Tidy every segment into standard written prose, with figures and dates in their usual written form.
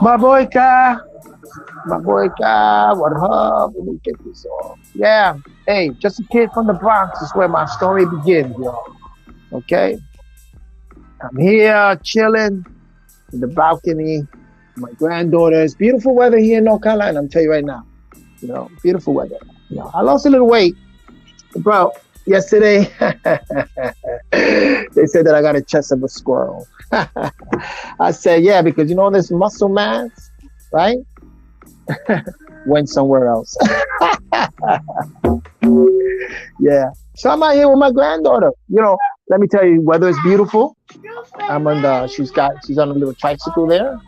My boy Ka, my boy Ka, what up? Let me get this off. Yeah, hey, just a kid from the Bronx is where my story begins, y'all. Okay, I'm here chilling in the balcony. My granddaughter. It's beautiful weather here in North Carolina. I'm telling you right now. Beautiful weather. I lost a little weight, bro. Yesterday, they said that I got a chest of a squirrel. I said, yeah, because this muscle mass, right? Went somewhere else. Yeah. So I'm out here with my granddaughter. Let me tell you, weather is beautiful. She's on a little tricycle there.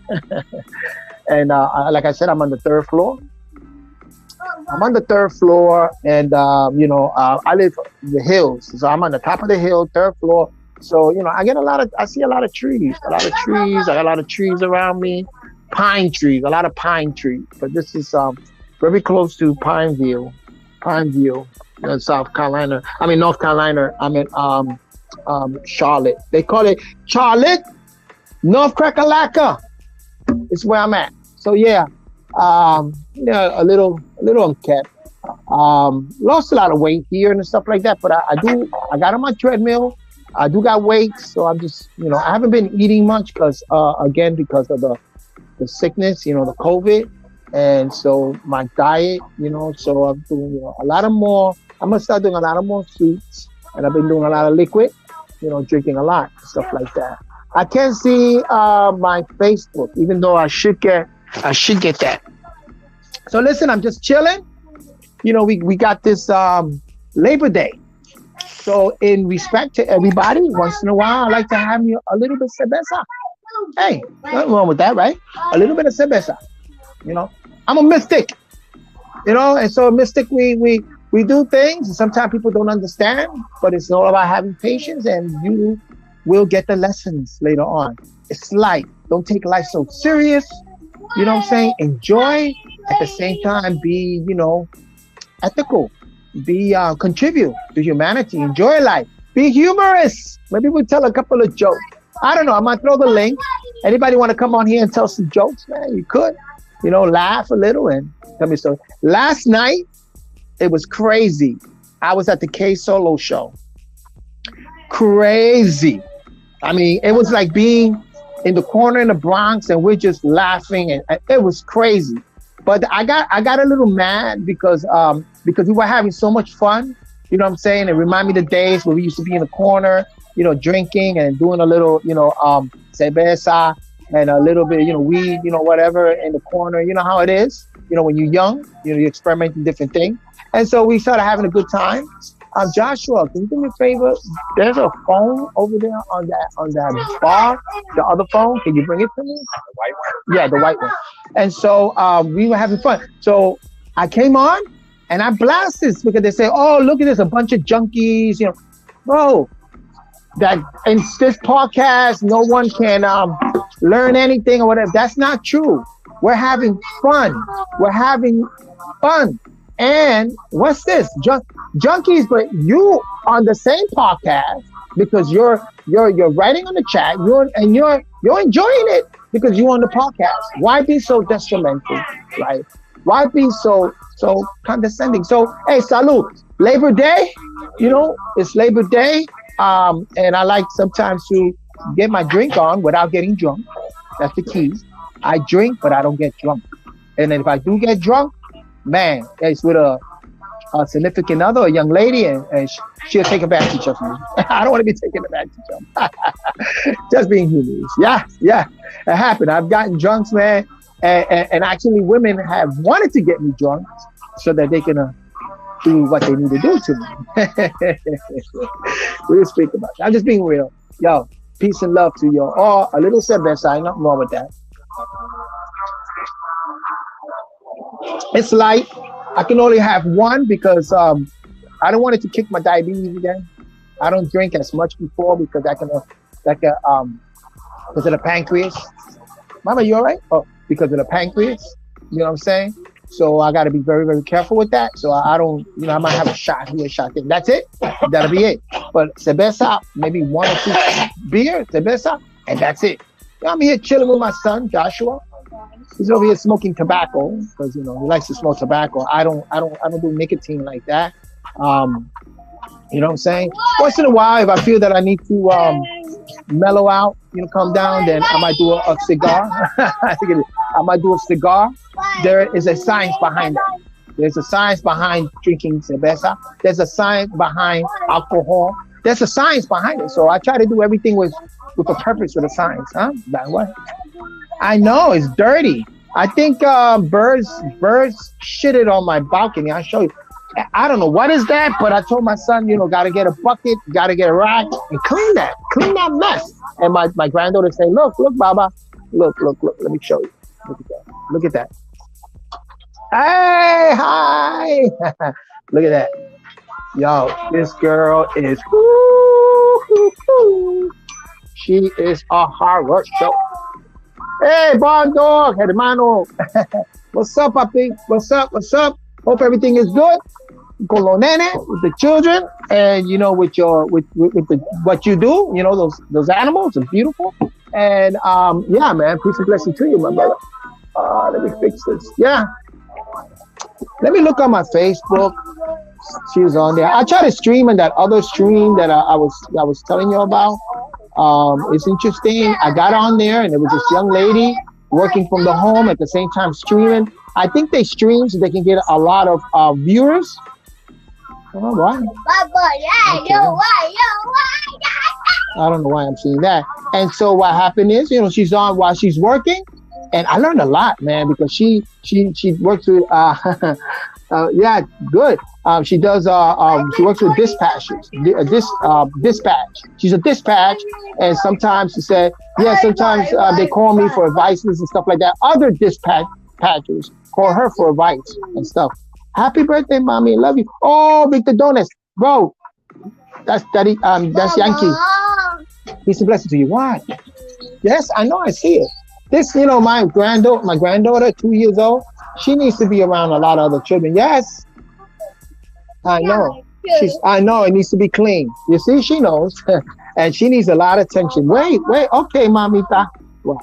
And like I said, I'm on the third floor. I'm on the third floor, and I live in the hills, so I'm on the top of the hill, third floor. So I see a lot of trees, I got a lot of trees around me, pine trees, a lot of pine trees. But this is very close to Pineville, South Carolina. I mean North Carolina. I'm in Charlotte. They call it Charlotte, North Crackalaca. It's where I'm at. So yeah. A little unkept. Lost a lot of weight here and stuff like that, but I got on my treadmill. I do got weights, so I'm just, I haven't been eating much because of the sickness, the COVID, and so my diet, so I'm doing a lot of more. I'm gonna start doing a lot of more soups, and I've been doing a lot of liquid, drinking a lot, stuff like that. I can't see my Facebook, even though I should get that. So listen, I'm just chilling. We got this Labor Day. So in respect to everybody, once in a while, I like to have you a little bit of cerveza. Hey, nothing wrong with that, right? A little bit of cerveza. I'm a mystic. And so a mystic, we do things, and sometimes people don't understand, but it's all about having patience, and you will get the lessons later on. It's life. Don't take life so serious. You know what I'm saying? Enjoy, at the same time, be, ethical. Be, contribute to humanity. Enjoy life. Be humorous. Maybe we'll tell a couple of jokes. I don't know. I might throw the link. Anybody want to come on here and tell some jokes, man? You could. Laugh a little and tell me a story. Last night, it was crazy. I was at the K Solo show. Crazy. I mean, it was like being in the corner in the Bronx, and we're just laughing, and it was crazy. But I got a little mad because we were having so much fun. You know what I'm saying? It reminded me of the days where we used to be in the corner, drinking and doing a little, cerveza and a little bit, weed, whatever in the corner. You know how it is. When you're young, you experiment in different things. And so we started having a good time. Joshua, can you do me a favor? There's a phone over there on that bar. The other phone, can you bring it to me? The white one? Yeah, the white one. And so we were having fun. So I came on and I blast this because they say, oh, look at this, a bunch of junkies, Bro, that in this podcast, no one can learn anything or whatever. That's not true. We're having fun. We're having fun. And what's this? Junkies, but you on the same podcast because you're writing on the chat, you're enjoying it because you're on the podcast. Why be so detrimental, right? Why be so condescending? So hey, salud. Labor Day, it's Labor Day. And I like sometimes to get my drink on without getting drunk. That's the key. I drink, but I don't get drunk. And then if I do get drunk, man, it's with a significant other, a young lady, and she'll take advantage of me. I don't want to be taking advantage of. Just being humorous. Yeah, it happened. I've gotten drunk, man, and actually women have wanted to get me drunk so that they can do what they need to do to me. We'll speak about it. I'm just being real. Yo, peace and love to you all. A little cerveza, nothing wrong with that. It's light. I can only have one because I don't want it to kick my diabetes again. I don't drink as much before because because of the pancreas. Mama, you all right? Oh, because of the pancreas. You know what I'm saying? So I got to be very, very careful with that. So I don't, I might have a shot here, a shot there. That's it. That'll be it. But cerveza, maybe one or two beer, cerveza, and that's it. I'm here chilling with my son, Joshua. He's over here smoking tobacco because he likes to smoke tobacco. I don't do nicotine like that. You know what I'm saying? Once in a while, if I feel that I need to mellow out, calm down, then I might do a cigar. I might do a cigar. There is a science behind that. There's a science behind drinking cerveza. There's a science behind alcohol. There's a science behind it. So I try to do everything with a purpose, with a science. Huh? That what? I know it's dirty. I think birds shitted on my balcony. I'll show you. I don't know what is that, but I told my son, gotta get a bucket, gotta get a rag, and clean that mess. And my granddaughter say, look, Baba, look, let me show you. Look at that. Hey, hi. Look at that. Yo, this girl is, she is a horror show. Hey, Bon Dog, hermano. What's up, papi? What's up? Hope everything is good. Con lo nene, with the children, and with what you do, those animals are beautiful. And yeah, man, peace and blessing to you, my brother. Let me fix this. Yeah. Let me look on my Facebook. She was on there. I tried to stream in that other stream that I was telling you about. It's interesting. I got on there and there was this young lady working from the home at the same time streaming. I think they stream so they can get a lot of viewers. All right. Okay. I don't know why I'm seeing that. And so what happened is, she's on while she's working, and I learned a lot, man, because she works with yeah, good. She does she works with dispatchers. Dispatch. She's a dispatch, and sometimes she said, yeah, sometimes they call me for advices and stuff like that. Other dispatchers call her for advice and stuff. Happy birthday, mommy. Love you. Oh, Victor Donuts. Bro, that's Daddy. That's Yankee. Peace and blessing to you. Why? Yes, I know. I see it. This, my granddaughter, 2 years old, she needs to be around a lot of other children. Yes. I know. I know it needs to be clean. You see, she knows. And she needs a lot of attention. Wait. Okay, mamita. Wow.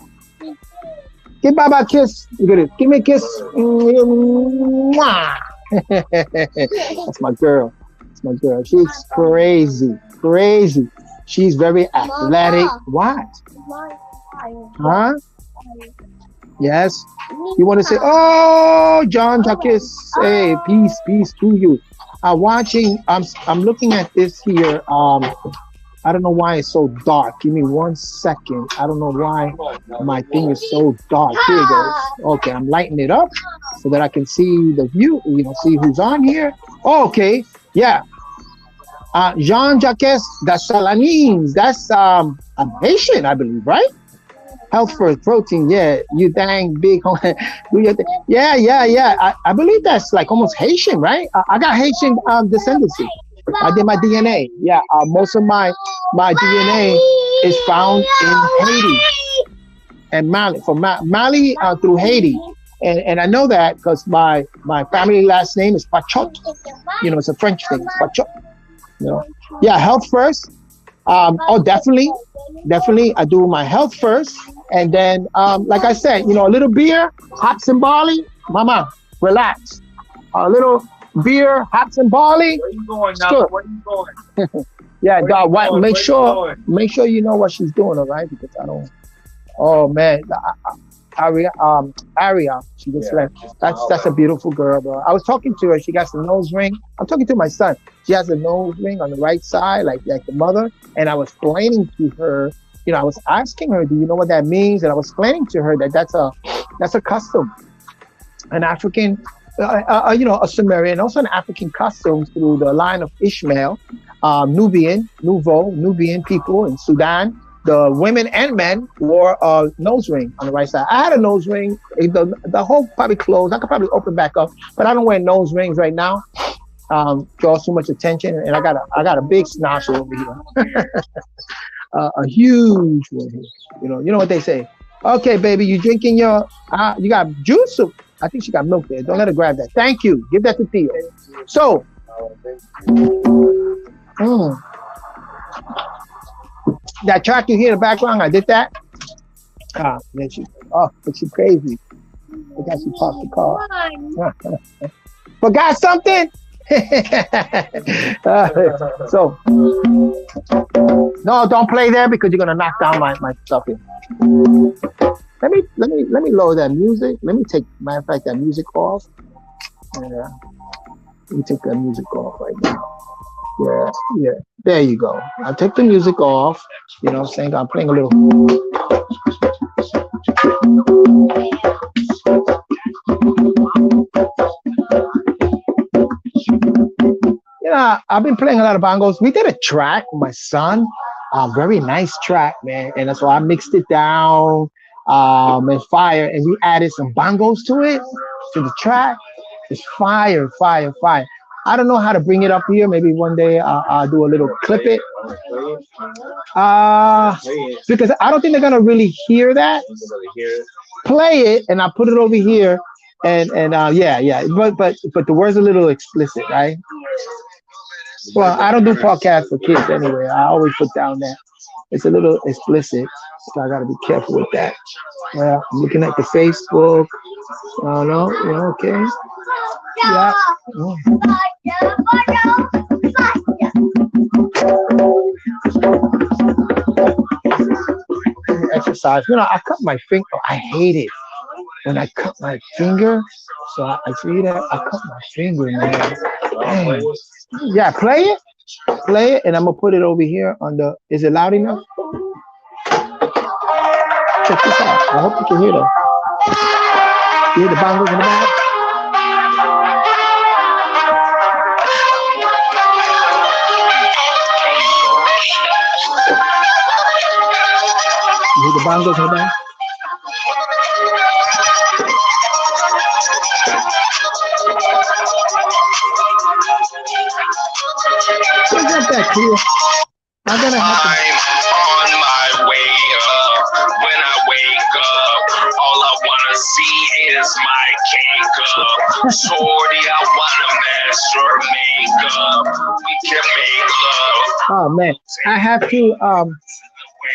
Give Baba a kiss. Look at it. Give me a kiss. Mwah. That's my girl. She's crazy. She's very athletic. What? Huh? Yes. You want to say, oh, John Jacques, hey, peace to you. I'm looking at this here. I don't know why it's so dark. Give me 1 second. I don't know why my thing is so dark. Here it goes. Okay, I'm lighting it up so that I can see the view, see who's on here. Oh, okay, yeah. Jean-Jacques Dessalines. That's Haitian, I believe, right? Health first, protein, yeah. You dang big. Yeah. I believe that's like almost Haitian, right? I got Haitian descendancy. I did my DNA. Yeah, most of my DNA is found in Haiti and Mali. From Mali through Haiti, and I know that because my family last name is Pachot. It's a French thing, Pachot. Yeah, health first. Oh, definitely. I do my health first, and then, like I said, a little beer, hops and barley. Mama, relax. A little beer, hops and barley. Where you going now? Where you going? Yeah, dog. Make sure you know what she's doing, all right? Because I don't. Oh man, Aria, she just left. That's a beautiful girl, bro. I was talking to her. She got some nose ring. I'm talking to my son. She has a nose ring on the right side, like the mother. And I was explaining to her. I was asking her, "Do you know what that means?" And I was explaining to her that that's a custom, an African. A Sumerian, also an African custom through the line of Ishmael, Nubian people in Sudan. The women and men wore a nose ring on the right side. I had a nose ring. The hole probably closed. I could probably open back up, but I don't wear nose rings right now. Draws too much attention, and I got a big snosh over here, a huge one here. You know what they say. Okay, baby, you drinking you got juice? I think she got milk there. Don't let her grab that. Thank you. Give that to Theo. So, that track you hear in the background, I did that. Then she, but she crazy. I guess she parked the car. Forgot something? So, no, don't play there because you're gonna knock down my stuff here. Let me lower that music. Let me take, matter of fact, that music off. Yeah. Let me take that music off right now. Yeah. There you go. I'll take the music off. You know what I'm saying? I'm playing a little. Yeah, I've been playing a lot of bongos. We did a track with my son. Very nice track, man. And that's why I mixed it down and fire. And we added some bongos to it, to the track. It's fire. I don't know how to bring it up here. Maybe one day I'll do a little clip it. Because I don't think they're gonna really hear that. Play it, and I put it over here, and yeah. But the word's a little explicit, right? Well, I don't do podcasts for kids anyway. I always put down that it's a little explicit, so I gotta be careful with that. Yeah, I'm looking at the Facebook. No, okay. Yeah. Exercise. I cut my finger. I hate it when I cut my finger. So I see that I cut my finger, man. Dang. Yeah, play it, and I'm gonna put it over here on the. Is it loud enough? Check this out. I hope you can hear that. You hear the bongos in the back? You hear the bongos in the back? Is that clear? I'm on my way up. When I wake up, all I wanna see is my cake up. Shorty, I wanna mess your makeup. We can make love. Oh man, I have to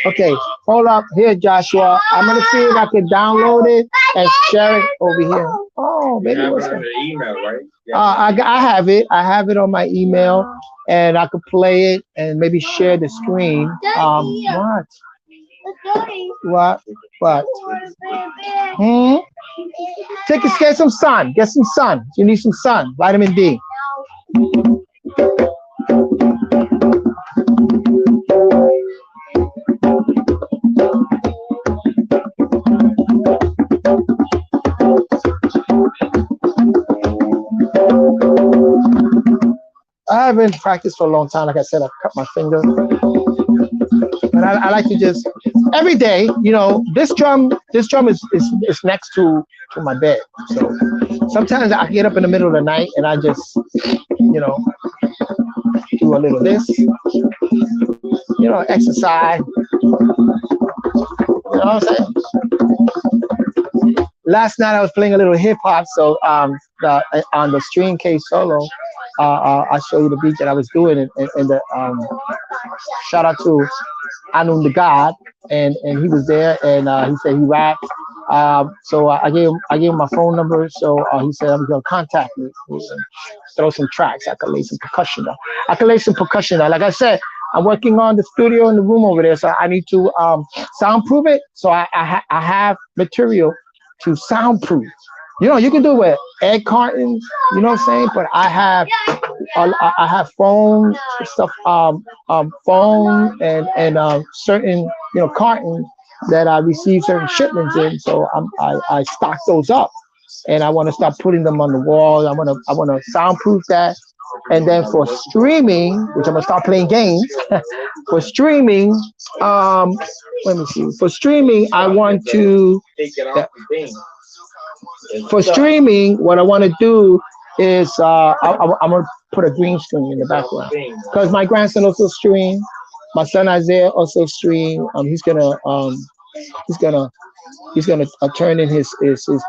okay, hold up here, Joshua. I'm gonna see if I can download it and share it over here. Oh, baby, what's that? Email, right? Yeah. I have it. I have it on my email, and I could play it and maybe share the screen. What? Get some sun. Get some sun. You need some sun. Vitamin D. I haven't practiced for a long time. Like I said, I cut my finger. But I like to just every day, this drum is next to my bed. So sometimes I get up in the middle of the night and I just, do a little this, exercise. You know what I'm saying? Last night I was playing a little hip hop, so on the Stream Case solo, I'll show you the beat that I was doing, and the shout out to Anun the God, and he was there, and he said he rapped. So I gave him my phone number, so he said I'm gonna contact me, throw some tracks. I could lay some percussion down. Like I said, I'm working on the studio in the room over there, so I need to soundproof it. So I have material to soundproof. You can do it with egg cartons, you know what I'm saying? But I have phone stuff, phone and certain cartons that I receive certain shipments in. So I stock those up, and I want to start putting them on the wall. I want to soundproof that. And then for streaming, which I'm gonna start playing games. For streaming, let me see. For streaming, I want to. For streaming, what I want to do is I'm gonna put a green screen in the background because my grandson also stream. My son Isaiah also stream. He's gonna He's gonna turn in his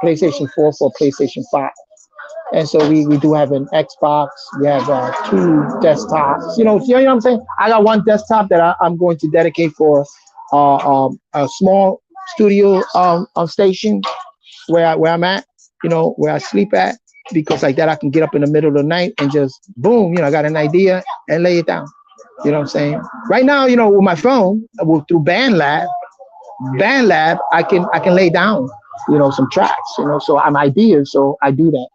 PlayStation 4 for PlayStation 5. And so we do have an Xbox. We have two desktops. You know what I'm saying? I got one desktop that I'm going to dedicate for a small studio station where I'm at. Where I sleep at, because like that I can get up in the middle of the night and just boom. I got an idea and lay it down. You know what I'm saying? Right now, with my phone, through BandLab, I can lay down, some tracks. So I'm ideas. So I do that.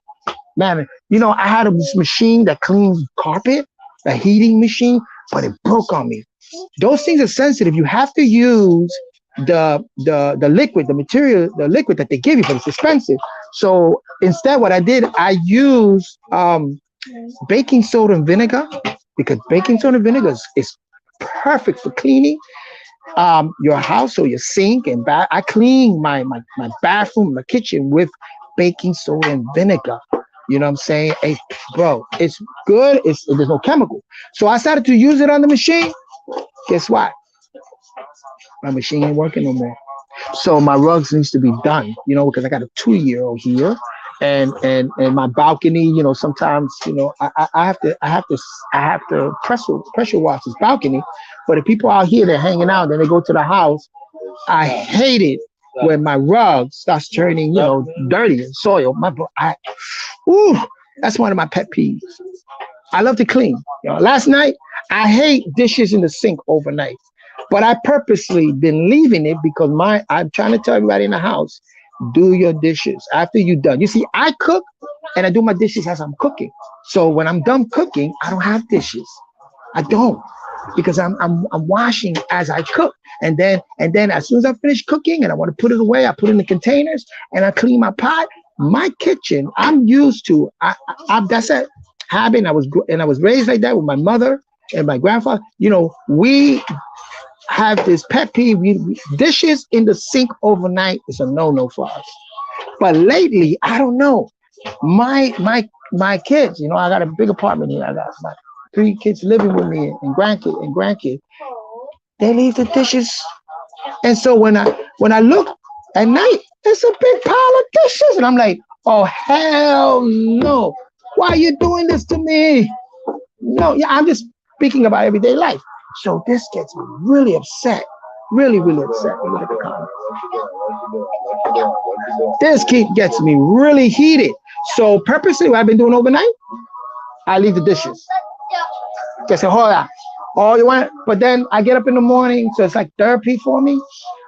Man, I had this machine that cleans carpet, a heating machine, but it broke on me. Those things are sensitive. You have to use the liquid, the material, the liquid that they give you, but it's expensive. So instead, what I did, I used baking soda and vinegar, because baking soda and vinegar is perfect for cleaning your house or your sink and bath. I clean my bathroom, my kitchen with baking soda and vinegar. You know what I'm saying? Hey, bro, it's good. There's no chemical. So I started to use it on the machine. Guess what? My machine ain't working no more. So my rugs needs to be done, because I got a 2-year-old here, and my balcony, sometimes, I have to pressure wash this balcony. But if people out here, they're hanging out, then they go to the house. I hate it when my rug starts turning, dirty and soil. Ooh, that's one of my pet peeves. I love to clean. Last night I hate dishes in the sink overnight, but I purposely been leaving it because I'm trying to tell everybody in the house, do your dishes after you're done. You see, I cook and I do my dishes as I'm cooking. So when I'm done cooking, I don't have dishes. I don't, because I'm washing as I cook. And then as soon as I finish cooking and I want to put it away, I put it in the containers and I clean my pot. My kitchen, I'm used to. That's a habit. I was raised like that with my mother and my grandfather. We have this pet peeve. Dishes in the sink overnight is a no for us. But lately, I don't know. My kids, I got a big apartment here. I got my 3 kids living with me and grandkid. They leave the dishes, and so when I look at night, it's a big pile of dishes, and I'm like, oh hell no! Why are you doing this to me? No, yeah, I'm just speaking about everyday life. So this gets me really upset, really upset. Look at the comments. This gets me really heated. So purposely, what I've been doing overnight, I leave the dishes. Just say, hold on. All you want, but then I get up in the morning, so it's like therapy for me.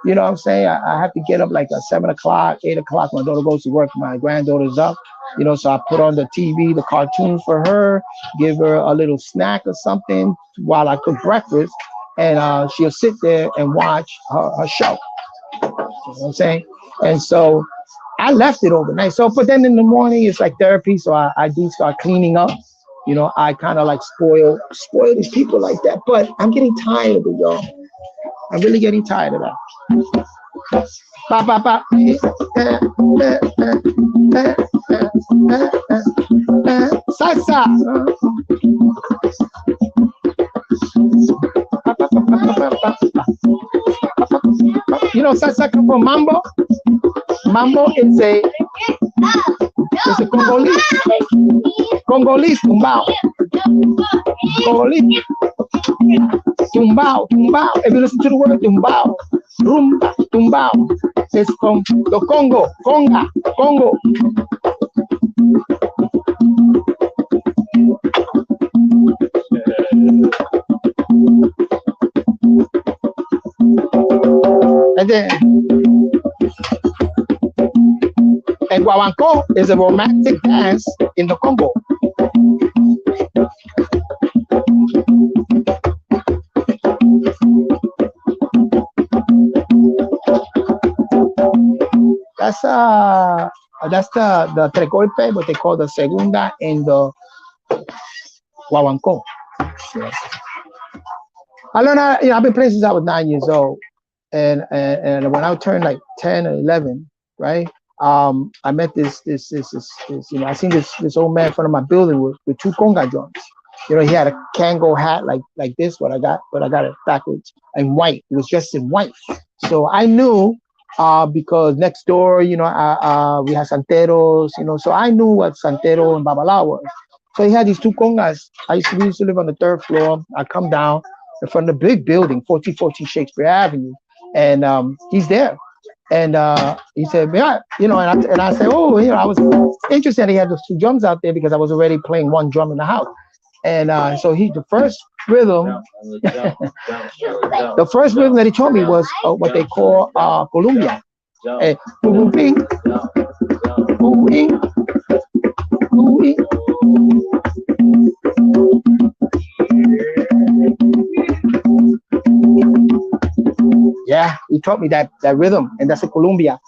You know what I'm saying? I have to get up like at 7 o'clock, 8 o'clock. My daughter goes to work. My granddaughter's up. So I put on the TV, the cartoons for her, give her a little snack or something while I cook breakfast, and she'll sit there and watch her show. You know what I'm saying? And so I left it overnight. So, but then in the morning, it's like therapy. So I do start cleaning up. I kind of like spoil these people like that. But I'm getting tired of it, y'all. I'm really getting tired of that. Ba, ba, ba. Salsa. Salsa comes from mambo. Mambo is a Congolese tumbao. Congolese tumbao. If you listen to the word tumbao, rumba, tumbao, it's from the Congo. And then and guaguancó is a romantic dance in the Congo. That's the tres golpe, what they call the segunda in the guaguancó. I learned how, I've been playing since I was 9 years old, and when I turned like 10 or 11, right? I met this I seen this old man in front of my building with 2 conga drums. He had a Kango hat like this, but I got it backwards and white. It was just in white. So I knew because next door, we had Santeros, so I knew what Santero and Babala was. So he had these two congas. We used to live on the third floor. I come down in front of the big building, 1414 Shakespeare Avenue, and he's there. And he said, yeah, and I said, oh, I was interested. He had those two drums out there because I was already playing one drum in the house. And so the first rhythm, the first rhythm that he taught me was what they call Columbia. And yeah, he taught me that rhythm, and that's a Columbia.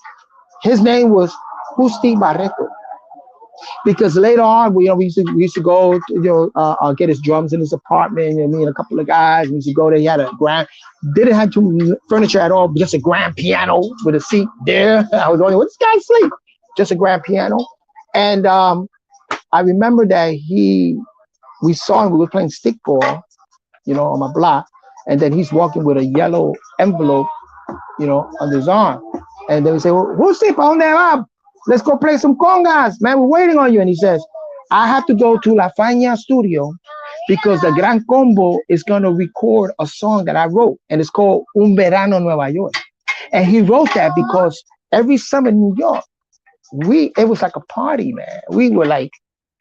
His name was Justi Barreto. Because later on, we used to go to, get his drums in his apartment, and me and a couple of guys, we used to go there. He had a didn't have too furniture at all, but just a grand piano with a seat there. I was wondering, what's this guy sleep? Just a grand piano. And I remember that we saw him, we were playing stickball, on my block, and then he's walking with a yellow envelope, under his arm. And then we say, well, who's sleep on there up? Let's go play some congas, man. We're waiting on you. And he says, I have to go to La Faña studio because the Gran Combo is going to record a song that I wrote, and it's called Un Verano Nueva York. And he wrote that because every summer in New York, it was like a party, man. We were like,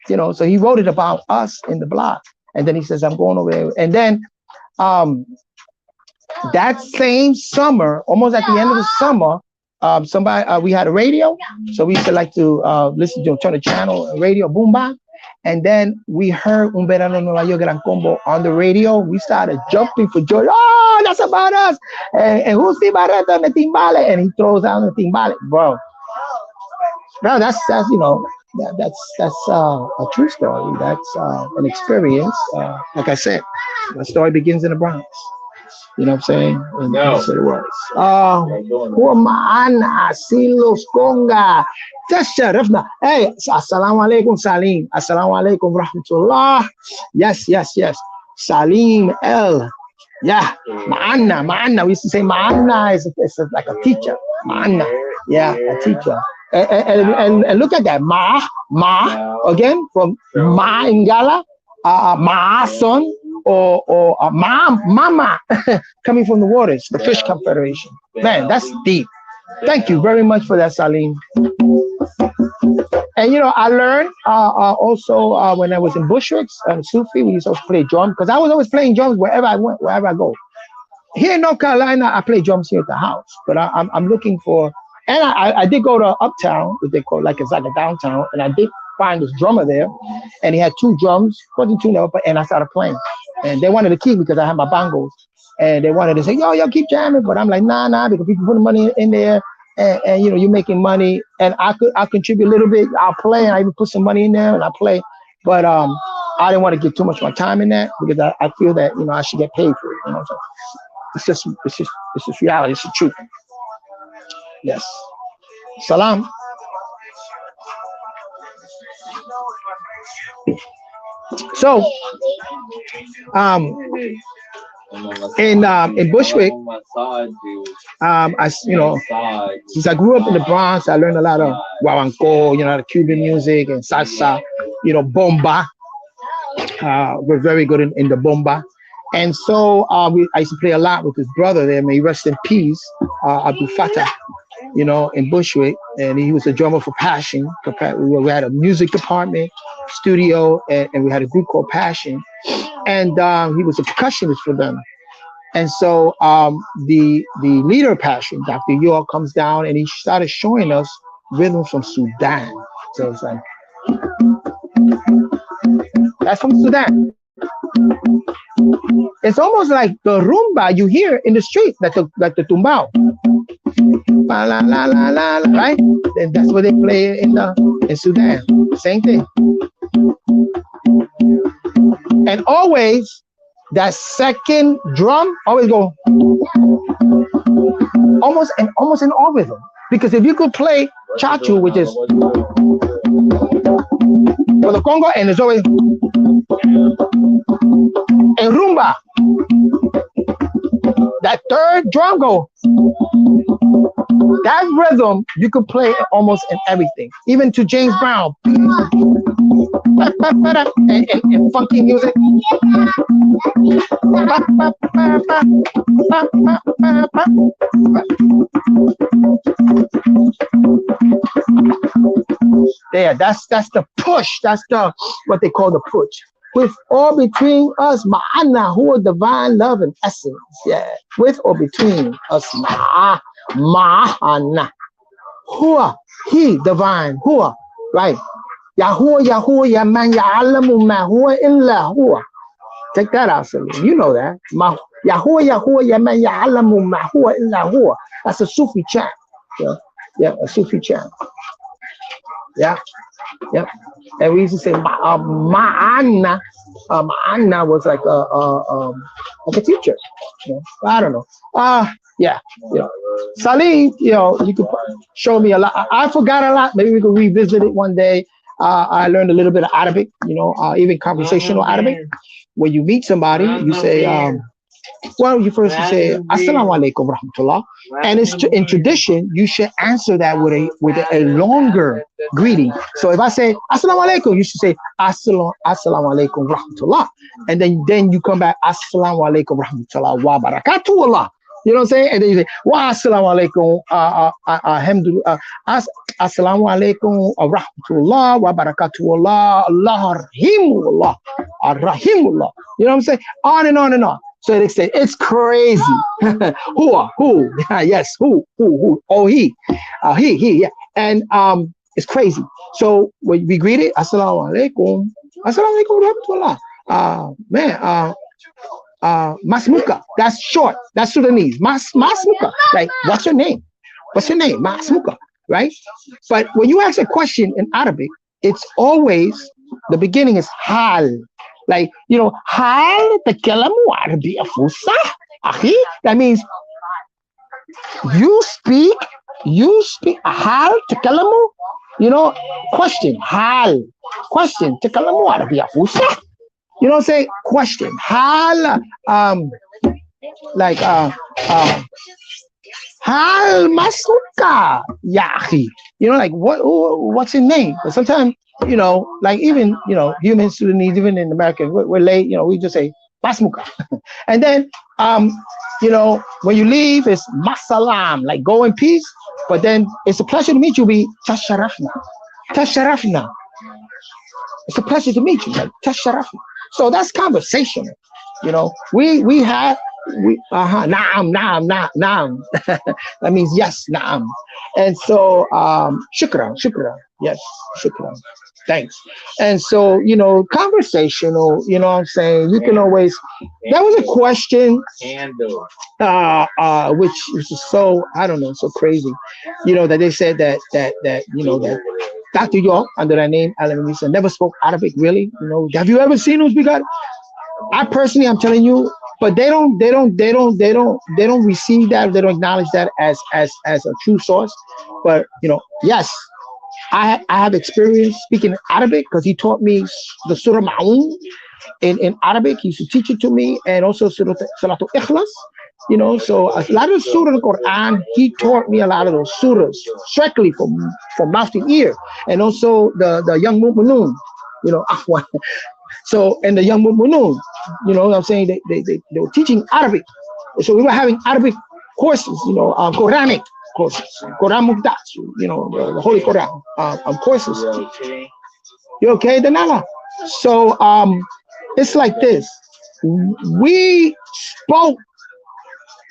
so he wrote it about us in the block. And then he says, I'm going over there. And then that same summer, almost at the end of the summer, we had a radio, so we used to like to listen to, turn the channel, radio, boomba, and then we heard Un Verano Nueva York Gran Combo on the radio. We started jumping for joy. Oh, that's about us! And who's the Barreto and the timbale? And he throws out the timbale, bro. That's a true story. That's an experience. Like I said, the story begins in the Bronx. You know what I'm saying? And that's what it was. Human Asilos Conga. Tasharafna. Hey, assalamu alaikum, Salim. Assalamu alaikum, rahmatullah. Yes. Salim L. Yeah. Ma'anna. We used to say Ma'anna is like a teacher. Ma'anna. Yeah, a teacher. And look at that. Ma. Again, from Ma Ingala. Ma'ason. Or mama coming from the waters, the Fish Confederation. Man, that's deep. Thank you very much for that, Salim. And I learned also when I was in Bushwicks and Sufi, we used to play drums, because I was always playing drums wherever I went, wherever I go. Here in North Carolina, I play drums here at the house, but I'm looking for, and I did go to Uptown, what they call it's like a downtown, and I did find this drummer there, and he had two drums, wasn't two notes, and I started playing. And they wanted to keep me because I had my bongos, and they wanted to say, yo, keep jamming, but I'm like, nah, because people putting money in there, and you're making money, and I'll contribute a little bit. I'll play, and I even put some money in there, and I play, but I didn't want to get too much of my time in that because I feel that I should get paid for it. So it's just reality. It's the truth. Yes. Salam. So, in Bushwick, since I grew up in the Bronx, I learned a lot of guaguancó, the Cuban music, and salsa, bomba. We're very good in the bomba. And so I used to play a lot with his brother there, may he rest in peace, Abdul Fattah, in Bushwick, and he was a drummer for Passion. We had a music department, studio, and we had a group called Passion, and he was a percussionist for them. And so the leader of Passion, Dr. York, comes down and he started showing us rhythms from Sudan. So it's like, that's from Sudan. It's almost like the rumba you hear in the street, like the tumbao. La, la, la, la, la, right? And that's what they play in Sudan. Same thing. And always that second drum always go almost in all rhythm. Because if you could play chachu, which is for the Congo, and it's always and rumba, that third drum go, That rhythm you could play almost in everything, even to James Brown and funky music. There, that's the push. That's the what they call the push. With or between us, ma'ana, who are divine love and essence. Yeah, with or between us, ma'ana, who he divine, who right. Yahuwah, Yahuwah, ya man ya'alamu ma huwa illa huwa. Check that out, Salim. You know that. Yahuwah, Yahuwah, ya man ya'alamu ma huwa illa huwa. That's a Sufi chant. Yeah, a Sufi chant. Yeah, yeah. And we used to say ma'ana. Ma'ana was like a teacher. I don't know. Yeah. Salim, you could show me a lot. I forgot a lot. Maybe we could revisit it one day. I learned a little bit of Arabic, even conversational Arabic. When you meet somebody, you say, you first say, Assalamu alaikum rahmatullah. And in tradition, you should answer that with a longer greeting. So if I say, Assalamu alaikum, you should say, Assalamu alaikum rahmatullah. And then you come back, Assalamu alaikum rahmatullah wa barakatuh. You know what I'm saying? And then you say, wa assalamu alaikum, alhamdulillah, assalamu alaikum, rahmatullah, wa barakatuh, Allah, rahimullah, rahimullah. You know what I'm saying? On and on and on. So they say, it's crazy. Who? Yes, who? Oh, he, yeah. And it's crazy. So when we greet it, assalamu alaikum, rahmatullah. Masmuka, that's short, that's Sudanese. Masmuka, like what's your name? Masmuka, right? But when you ask a question in Arabic, it's always the beginning is hal. Like, hal takalamu Arabiya fusah. Akhi, that means you speak hal takalamu, question, hal, question, takalamu Arabiya fusah. You know what I'm saying? Question. Hal, hal masmuka yahi. Like what's your name? But sometimes, like even, humans, Sudanese, even in America, we're late, we just say masmuka. And then, when you leave, it's masalam, like go in peace. But then it's a pleasure to meet you, be tasharafna. Tasharafna. It's a pleasure to meet you, like tasharafna. So that's conversational. We have naam. That means yes, naam. And so shukran. Yes, shukran. Thanks. And so, conversational, what I'm saying? You can always, that was a question, which is so, I don't know, so crazy, that they said that Dr. York, under that name, Alan Misa, never spoke Arabic, really. Have you ever seen him speak Arabic? I personally, I'm telling you, but they don't receive that, they don't acknowledge that as a true source. But yes, I have experience speaking Arabic because he taught me the Surah Ma'un in Arabic. He used to teach it to me, and also Salatul Ikhlas. So a lot of surah in the Quran, he taught me a lot of those surahs strictly from mouth to ear, and also the young mu'minun, Afwan. So and the young mu'minun, what I'm saying, they were teaching Arabic, so we were having Arabic courses, Quranic courses, Quran Mubdat, the Holy Quran courses. You okay, Danala? So it's like this. We spoke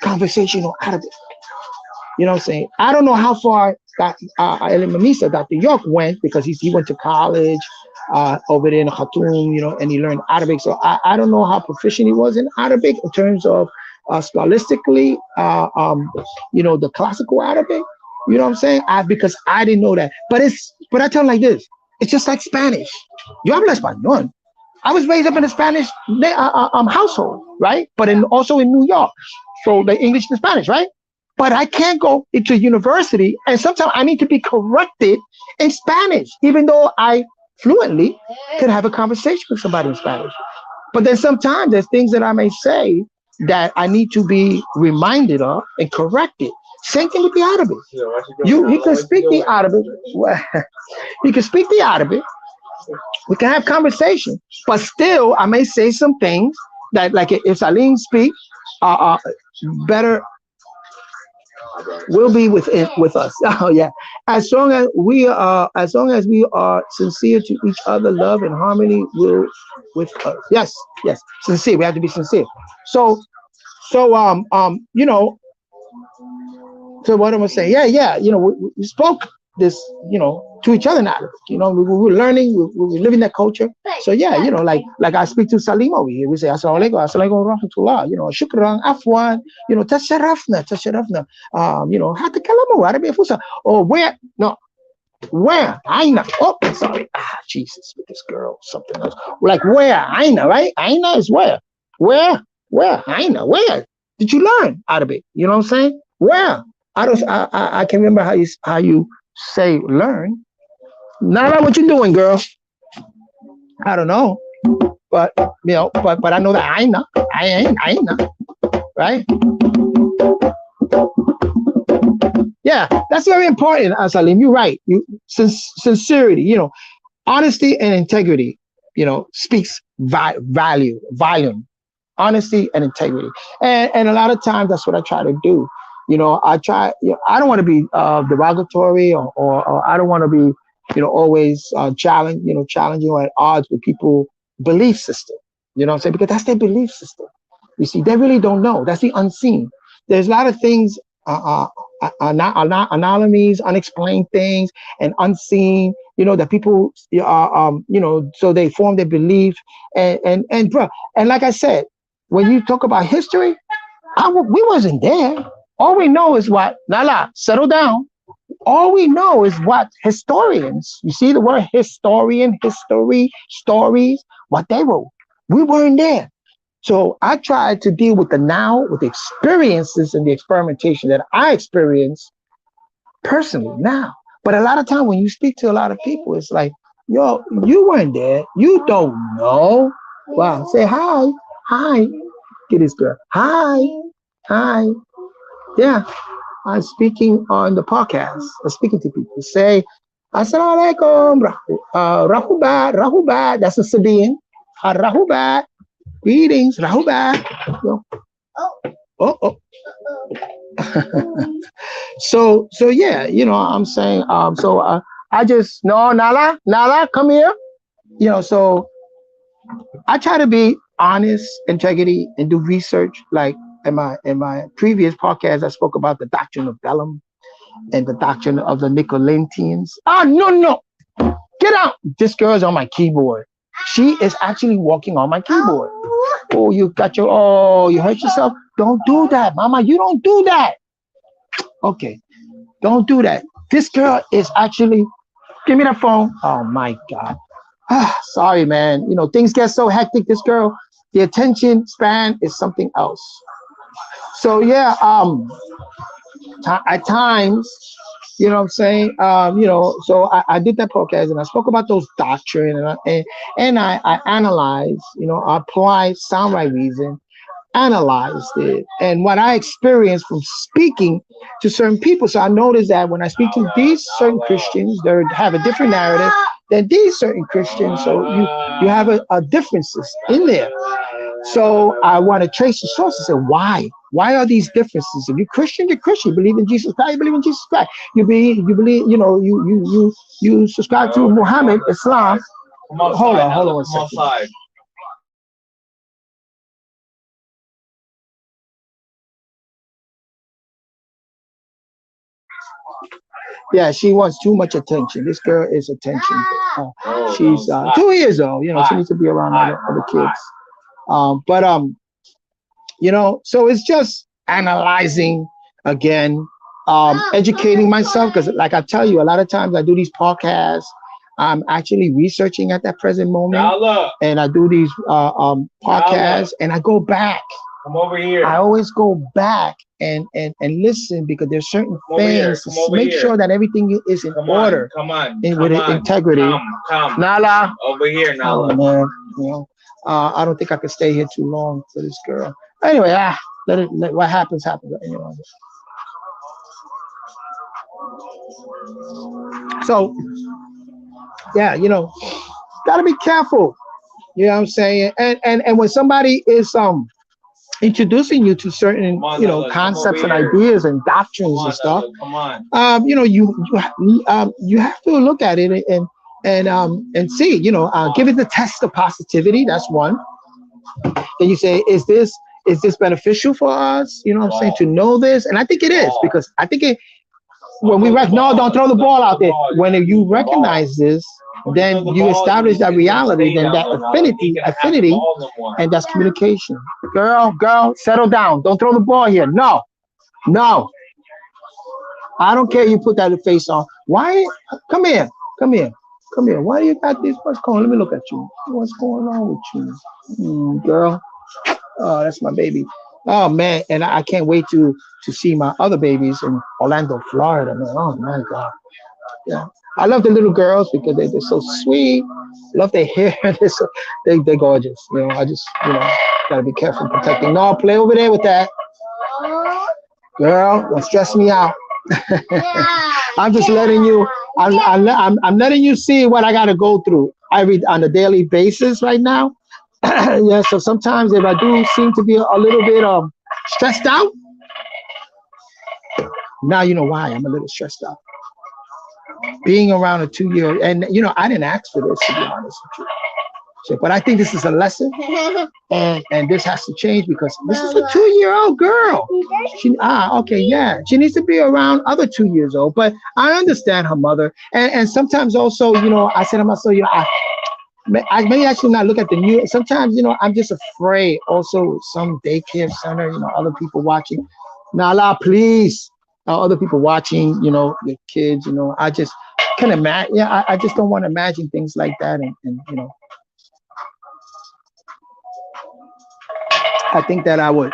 conversational Arabic. You know what I'm saying? I don't know how far Dr. York went, because he went to college over there in Khartoum, and he learned Arabic. So I don't know how proficient he was in Arabic in terms of stylistically, the classical Arabic. You know what I'm saying? Because I didn't know that. But I tell him like this. It's just like Spanish. Yo hablo español. I was raised up in a Spanish household, right? But also in New York. So the English and Spanish, right? But I can't go into university, and sometimes I need to be corrected in Spanish, even though I fluently could have a conversation with somebody in Spanish. But then sometimes there's things that I may say that I need to be reminded of and corrected. Same thing with the Arabic. He can speak the Arabic. Well, he can speak the Arabic. We can have conversation, but still, I may say some things that, like if Salim speak, better will be with us. Oh yeah, as long as we are sincere to each other, love and harmony will with us. Yes, yes, sincere. We have to be sincere. So, you know, so what am I saying? Yeah, yeah. You know, we spoke this, you know, to each other now. You know, we were learning, we were living that culture. So yeah, you know, like I speak to Salim over here. We say assalamu alaikum, assalamu alaikum wa rahmatullah. You know, shukran, afwan. You know, tasharafna, tasharafna. You know, hatta kalamu Arabic fusa. Or where? No, where? Aina. Oh, sorry. Ah, Jesus, with this girl, something else. Like where? Aina, right? Aina is where? Where? Where? Aina. Where did you learn Arabic? You know what I'm saying? Where? I can't remember how you say learn. Not what you doing, girl. I don't know, but you know, but I know that I know, right? Yeah, that's very important, Salim. You're right. Sincerity, you know, honesty and integrity, you know, speaks volume. Honesty and integrity, and a lot of times that's what I try to do. You know, I don't want to be derogatory or I don't want to be, you know, always challenging or at odds with people belief system. You know what I'm saying? Because that's their belief system. You see, they really don't know. That's the unseen. There's a lot of things, anomalies, unexplained things, and unseen. You know that people, you know, so they form their belief, and bro, and like I said, when you talk about history, we wasn't there. All we know is what, Nala, settle down. All we know is what historians, you see the word historian, history, stories, what they wrote. We weren't there. So I tried to deal with the now, with the experiences and the experimentation that I experienced personally now. But a lot of time when you speak to a lot of people, it's like, yo, you weren't there. You don't know. Wow. Say hi. Hi. Get this girl. Hi. Hi. Yeah. I'm speaking on the podcast. I'm speaking to people. Say, Assalamu alaikum. Rahubat. Rahubat. That's a Sabian. Rahubat. Greetings. Rahubat. Oh. So yeah, you know, I'm saying, I just, no, Nala, come here. You know, so I try to be honest, integrity, and do research. Like in my previous podcast, I spoke about the doctrine of Balaam and the doctrine of the Nicolaitans. Ah, no, get out! This girl's on my keyboard. She is actually walking on my keyboard. Oh, you hurt yourself. Don't do that, Mama. You don't do that. Okay, don't do that. This girl is actually. Give me that phone. Oh my God. Sorry, man. You know, things get so hectic. This girl, the attention span is something else. So yeah, at times, you know what I'm saying? You know, so I did that podcast and I spoke about those doctrine and I analyzed, you know, I applied sound right reason, analyzed it, and what I experienced from speaking to certain people. So I noticed that when I speak to these certain Christians, they have a different narrative than these certain Christians. So you have a differences in there. So I want to trace the sources and why. Why are these differences? If you're Christian, you're Christian. You believe in Jesus Christ, you believe in Jesus Christ. You believe, you know, you subscribe to Muhammad, Islam. Hold on one second. Yeah, she wants too much attention. This girl is attention. She's 2 years old. You know, she needs to be around other kids. You know, so it's just analyzing again, educating myself, because like I tell you, a lot of times I do these podcasts. I'm actually researching at that present moment, and I do these podcasts, and I go back. Come over here. I always go back and listen, because there's certain things to make sure that everything is in order. Come on. With integrity. Come. Nala. Over here, Nala. Oh, man. You know, I don't think I could stay here too long for this girl. Anyway, let what happens. You know. So yeah, gotta be careful. You know what I'm saying? And when somebody is introducing you to certain concepts and ideas and doctrines and stuff, you have to look at it and see, give it the test of positivity. That's one. Then you say, is this beneficial for us? You know what I'm saying? To know this, and I think it is, because I think it. When we no, don't throw the ball out there. When you recognize this, then you establish that reality, then that affinity, and that's communication. Girl, settle down. Don't throw the ball here. No, no. I don't care. You put that face on. Why? Come here. Come here. Come here. Why do you got this? What's going on? Let me look at you. What's going on with you, girl? Oh, that's my baby. Oh man, and I can't wait to see my other babies in Orlando, Florida. Man. Oh my God. Yeah. I love the little girls because they're so sweet. Love their hair. They're gorgeous. I just, gotta be careful protecting. No, play over there with that. Girl, don't stress me out. I'm just letting you, I'm letting you see what I gotta go through. I read on a daily basis right now. Yeah, so sometimes if I do seem to be a little bit stressed out, now you know why I'm a little stressed out. Being around a 2-year-old, and I didn't ask for this, to be honest with you. So, but I think this is a lesson, and this has to change, because this is a 2-year-old girl. Okay, yeah, she needs to be around other 2 years old. But I understand her mother, and sometimes also, I said to myself, I maybe I should not look at the news. Sometimes, I'm just afraid. Also, some daycare center, other people watching. Nala, please. Other people watching, the kids, I just can imagine. Yeah, I just don't want to imagine things like that. And I think that I would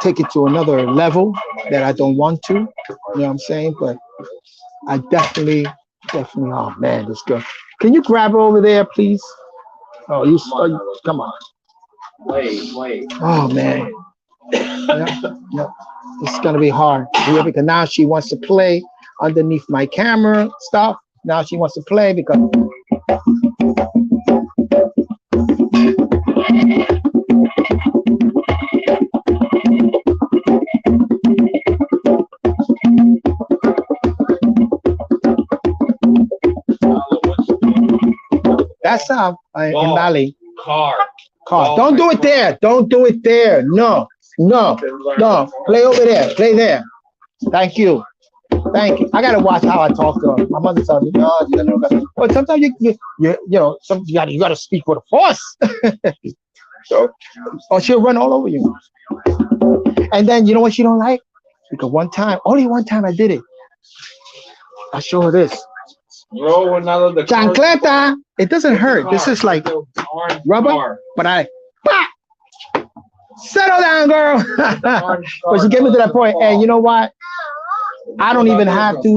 take it to another level that I don't want to. You know what I'm saying? But I definitely, oh man, this girl. Can you grab her over there, please? Come on. Wait. Oh man. Yeah. It's gonna be hard. Yeah, because now she wants to play underneath my camera stuff. Now she wants to play because that's in Mali. Car. Don't do it there. Don't do it there. No. Play over there. Play there. Thank you. I gotta watch how I talk to her. My mother tells me, no, but sometimes you gotta speak with a force. Or she'll run all over you. And then you know what she don't like? Because only one time I did it. I show her this. Chancleta. It doesn't hurt. This is like rubber, but settle down, girl. But she get me to that point, and you know what? I don't even have to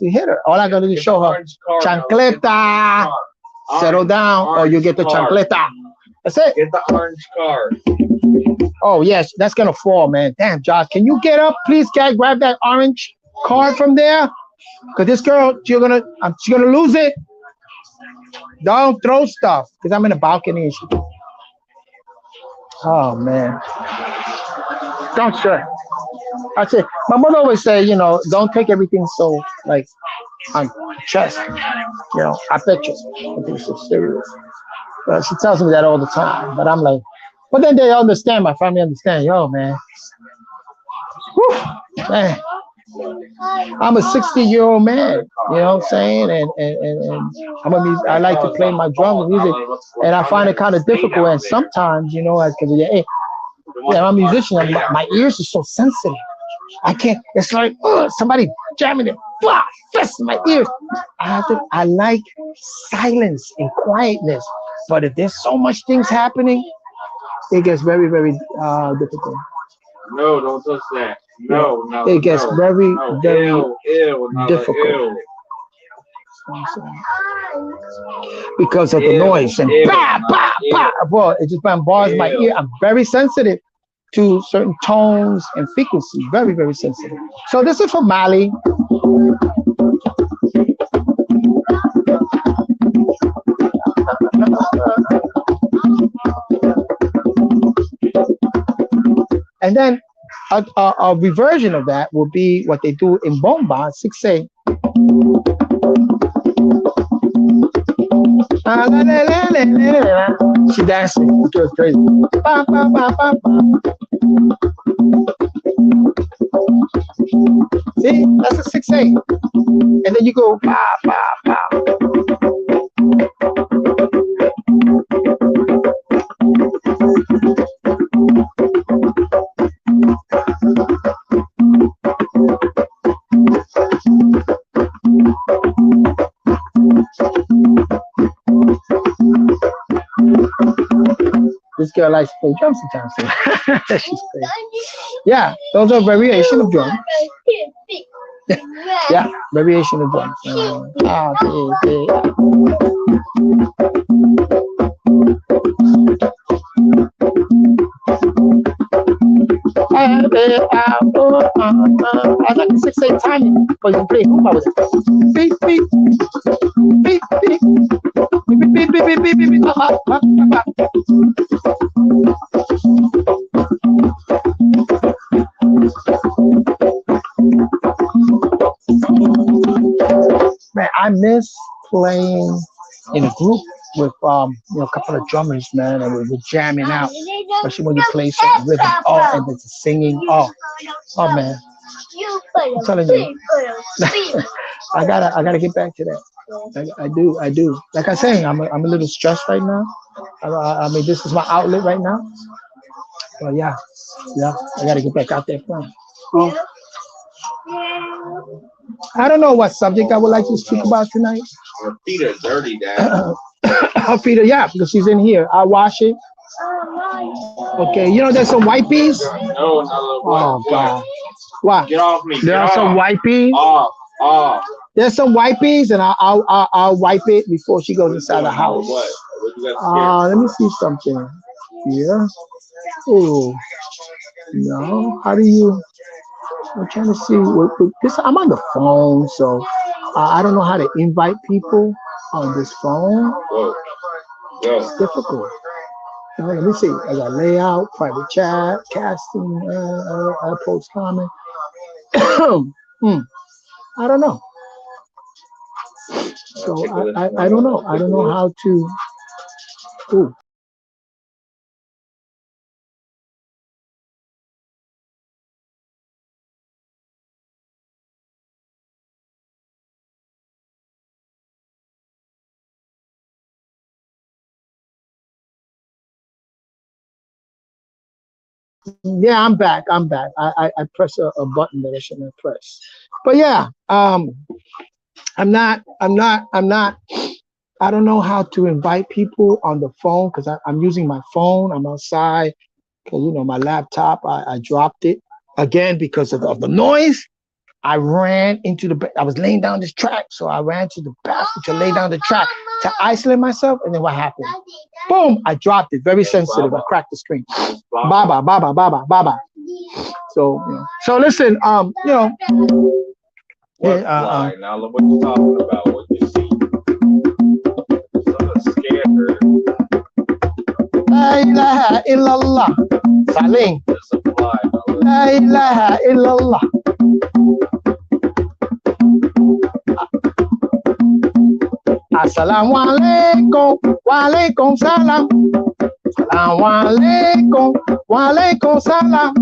hit her. All I gotta do is show her chancleta. Settle down, or you get the chancleta. That's it. Get the orange card. Oh yes, that's gonna fall, man. Damn, Josh, can you get up, please? Can I grab that orange card from there? Cause this girl, she's gonna lose it. Don't throw stuff, cause I'm in the balcony and she. Oh man. Don't stress. I say, my mother always say, don't take everything so like on chest. I bet you. I think it's so serious. She tells me that all the time, but I'm like, but then they understand. My family understand. Yo, man. Whew, man. I'm a 60-year-old man, you know what I'm saying? And I like to play my drums and music, and I find it kind of difficult. And sometimes, because I'm a musician, and my ears are so sensitive. I can't. It's like somebody jamming it, fist in my ears. I like silence and quietness, but if there's so much things happening, it gets very, very difficult. No, don't touch that. No. It gets very difficult. Because of the noise and bah, bah, bah. Boy, it just bombars my ear. I'm very sensitive. to certain tones and frequencies. Very, very sensitive. So this is for Mali. And then a reversion of that will be what they do in Bomba 6A. She dancing. It was crazy. Ba, ba, ba, ba, ba. See, that's a 6/8. And then you go ba, ba, ba. This girl likes to play drums sometimes. So she's crazy. Yeah, those are variation of drums. Yeah, variation of drums. I like the 6/8 timing, but you can play hoop with it. Beep, beep, beep, beep, beep, beep, beep, beep, beep, beep, beep, Man, I miss playing in a group with a couple of drummers, man, and we were jamming out. Especially when you play certain rhythm, and there's the singing, oh man. I'm telling you, I gotta get back to that. I do. Like I say, I'm a little stressed right now. I mean, this is my outlet right now. But yeah, I gotta get back out there playing. I don't know what subject I would like to speak about tonight. Her feet are dirty, Dad. Her feet are, yeah, because she's in here. I wash it. Okay, there's some white peas. No, Oh God. What? Get off me. There are some white peas. Off. There's some white peas, and I'll wipe it before she goes inside the house. Let me see something. Yeah. Oh. No. How do you? I'm trying to see. This. I'm on the phone, so I don't know how to invite people on this phone. Whoa. It's difficult. Let me see. I got layout, private chat, casting, post comment. I don't know. So I don't know. I don't know how to. Ooh. Yeah, I'm back. I press a button that I shouldn't have pressed. But yeah, I'm not. I don't know how to invite people on the phone because I'm using my phone. I'm outside because my laptop. I dropped it again because of the noise. I ran into I was laying down this track, so I ran to the bathroom to lay down the track to isolate myself. And then what happened? Boom! I dropped it. Very sensitive. I cracked the screen. Baba. So listen. Now look what you're talking about. What you see. Someone scared her. La ilaha illallah. Saling. La ilaha illallah. Assalamu alaikum, wa alaikum salam. Assalamu alaikum, wa alaikum salam.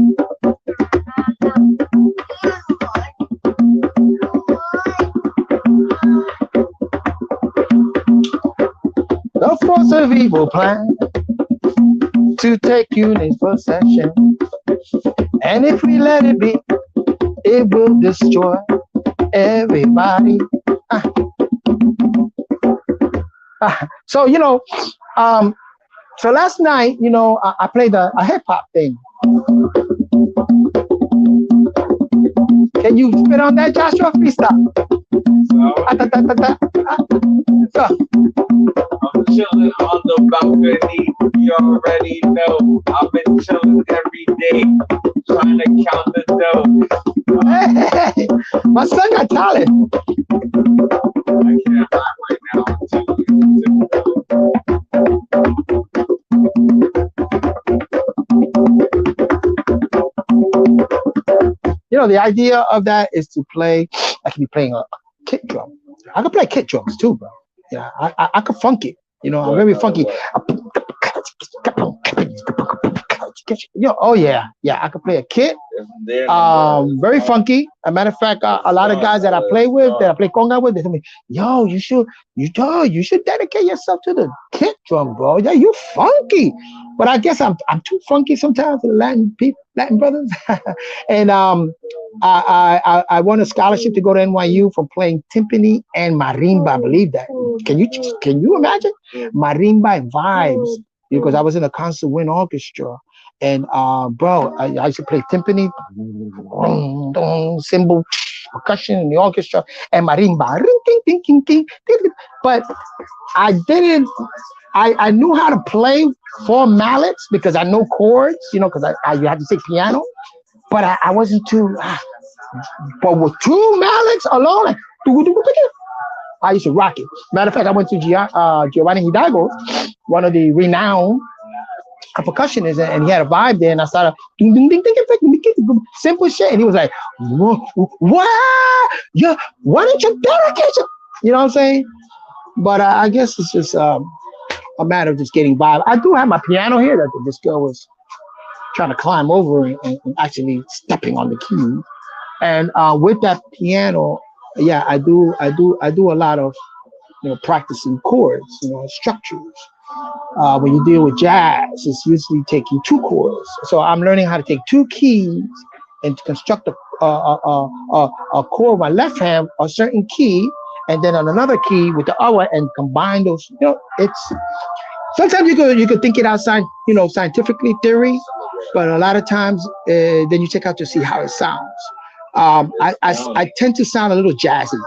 The force of evil plan to take unit possession, and if we let it be, it will destroy everybody. So so last night, I played a hip hop thing. Can you spit on that, Joshua? Freestyle. chilling on the balcony. You already know. I've been chilling every day, trying to count the dough. Hey, my son got talent. I can't lie right now. I'm You know, the idea of that is to play. I could be playing a kick drum. I could play kick drums too, bro. Yeah, I could funk it. You know, I'm what, very funky. what? Yo, oh yeah, yeah. I could play a kit. It's their number. Very funky. A matter of fact, a lot of guys that I play with, that I play conga with, they tell me, "Yo, you should dedicate yourself to the kick drum, bro. Yeah, you funky." But I guess I'm too funky sometimes for the Latin people, Latin brothers. And I won a scholarship to go to NYU for playing timpani and marimba. I believe that. Can you imagine marimba and vibes? Because I was in a concert wind orchestra. And bro, I used to play timpani, cymbal, percussion in the orchestra, and marimba. Ring, ting, ting, ting, ting, ting, ting. But I didn't. I knew how to play four mallets because I know chords, you know, because you had to take piano. But I wasn't too. But with two mallets alone, like, I used to rock it. Matter of fact, I went to Giovanni Hidalgo, one of the renowned percussionists, and he had a vibe there, and I started ding, ding, ding, ding, ding, ding, ding, simple shit, and he was like, "What? Yeah, why didn't you dedicate it?" You know what I'm saying? But I guess it's just a matter of just getting vibe. I do have my piano here that this girl was trying to climb over and actually stepping on the key. And with that piano, yeah, I do a lot of practicing chords, structures. When you deal with jazz, it's usually taking two chords. So I'm learning how to take two keys and to construct a chord with my left hand, a certain key, and then on another key with the other, and combine those. It's sometimes you could think it outside, scientifically theory, but a lot of times then you check out to see how it sounds. I tend to sound a little jazzy.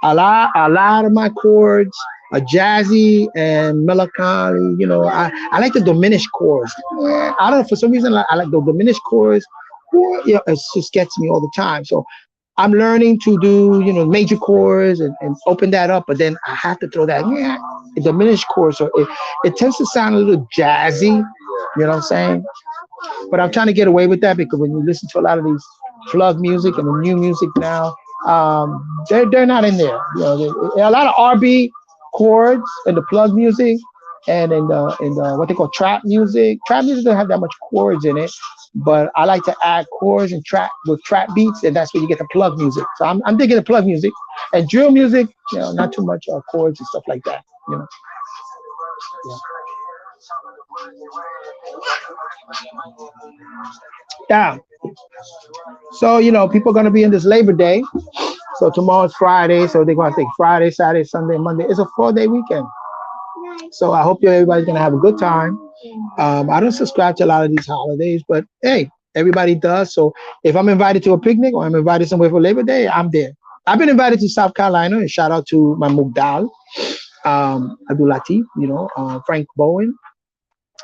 A lot of my chords are jazzy and melancholy. I like the diminished chords. I don't know, for some reason I like the diminished chords. It just gets me all the time. So I'm learning to do major chords and open that up, but then I have to throw that diminished chord. So it tends to sound a little jazzy. You know what I'm saying? But I'm trying to get away with that because when you listen to a lot of these plug music and the new music now, they're not in there. A lot of R&B chords in the plug music, and in the what they call trap music. Trap music don't have that much chords in it, but I like to add chords and trap with trap beats, and that's where you get the plug music. So I'm digging the plug music and drill music. Not too much chords and stuff like that. Yeah. Yeah. So people are gonna be in this Labor Day. So tomorrow's Friday, so they're gonna take Friday, Saturday, Sunday, Monday. It's a 4-day weekend. So I hope everybody's gonna have a good time. I don't subscribe to a lot of these holidays, but hey, everybody does. So if I'm invited to a picnic or I'm invited somewhere for Labor Day, I'm there. I've been invited to South Carolina, and shout out to my Mugdal, Abdul Latif, Frank Bowen,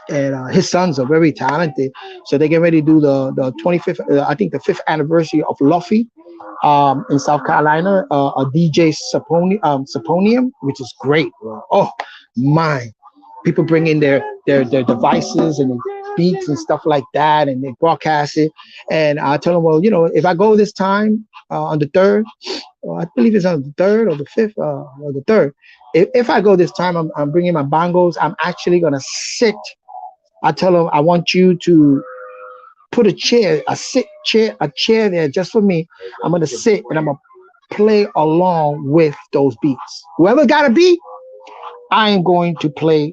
and his sons are very talented. So they get ready to do the 25th, I think the 5th anniversary of Luffy in South Carolina, a DJ Saponium, which is great, bro. Oh my, people bring in their devices and beats and stuff like that, and they broadcast it. And I tell them, well, if I go this time on the 3rd, I believe it's on the 3rd or the 5th or the 3rd. If I go this time, I'm bringing my bongos. I'm actually gonna sit. I tell them I want you to put a chair, a chair there just for me. I'm gonna sit and I'm gonna play along with those beats. Whoever got a beat, I am going to play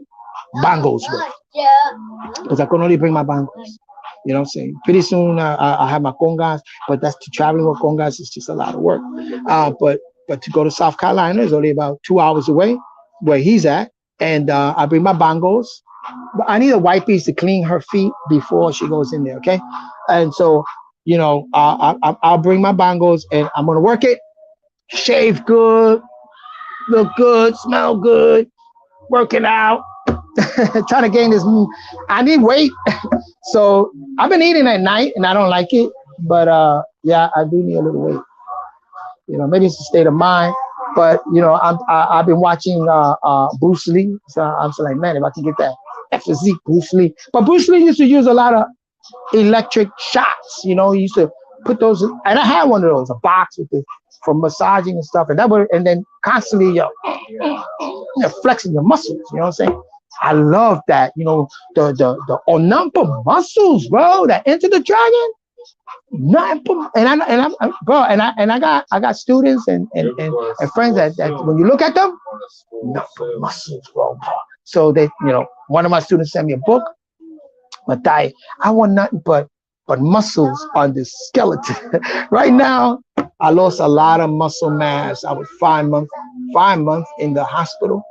bongos with, because I can only bring my bongos. You know what I'm saying? Pretty soon I have my congas, but that's to traveling with congas is just a lot of work. But to go to South Carolina is only about 2 hours away, where he's at, and I bring my bongos. But I need a white piece to clean her feet before she goes in there, okay? And so, I'll bring my bongos and I'm gonna work it, shave good, look good, smell good, working out, trying to gain this. I need weight. So I've been eating at night and I don't like it. But yeah, I do need a little weight. Maybe it's a state of mind. But I've been watching Bruce Lee. So I'm just like, man, if I can get that physique, Bruce Lee. But Bruce Lee used to use a lot of electric shots. He used to put those, and I had one of those, a box with for massaging and stuff, and then constantly flexing your muscles. You know what I'm saying? I love that. The Onampa muscles, bro. That Enter the Dragon. Nothing, I got students and friends that when you look at them, nothing muscles, bro. So one of my students sent me a book. Matai, I want nothing but muscles on this skeleton. Right now, I lost a lot of muscle mass. I was 5 months in the hospital.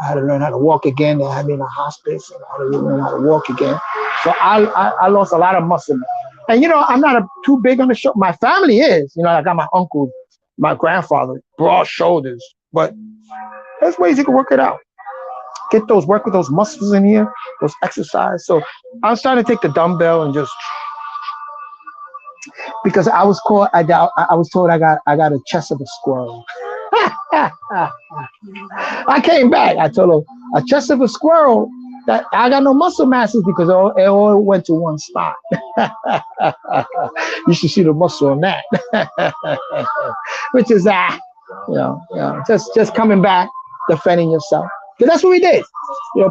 I had to learn how to walk again. They had me in a hospice, and I had to learn how to walk again. So I lost a lot of muscle mass. And I'm not too big on the show. My family is. I got my uncle, my grandfather, broad shoulders. But there's ways you can work it out. Work with those muscles in here, those exercise. So I'm starting to take the dumbbell and just, because I was told I got a chest of a squirrel. I came back. I told him a chest of a squirrel. That I got no muscle masses because it all went to one spot. You should see the muscle on that, which is just coming back, defending yourself. Because that's what we did.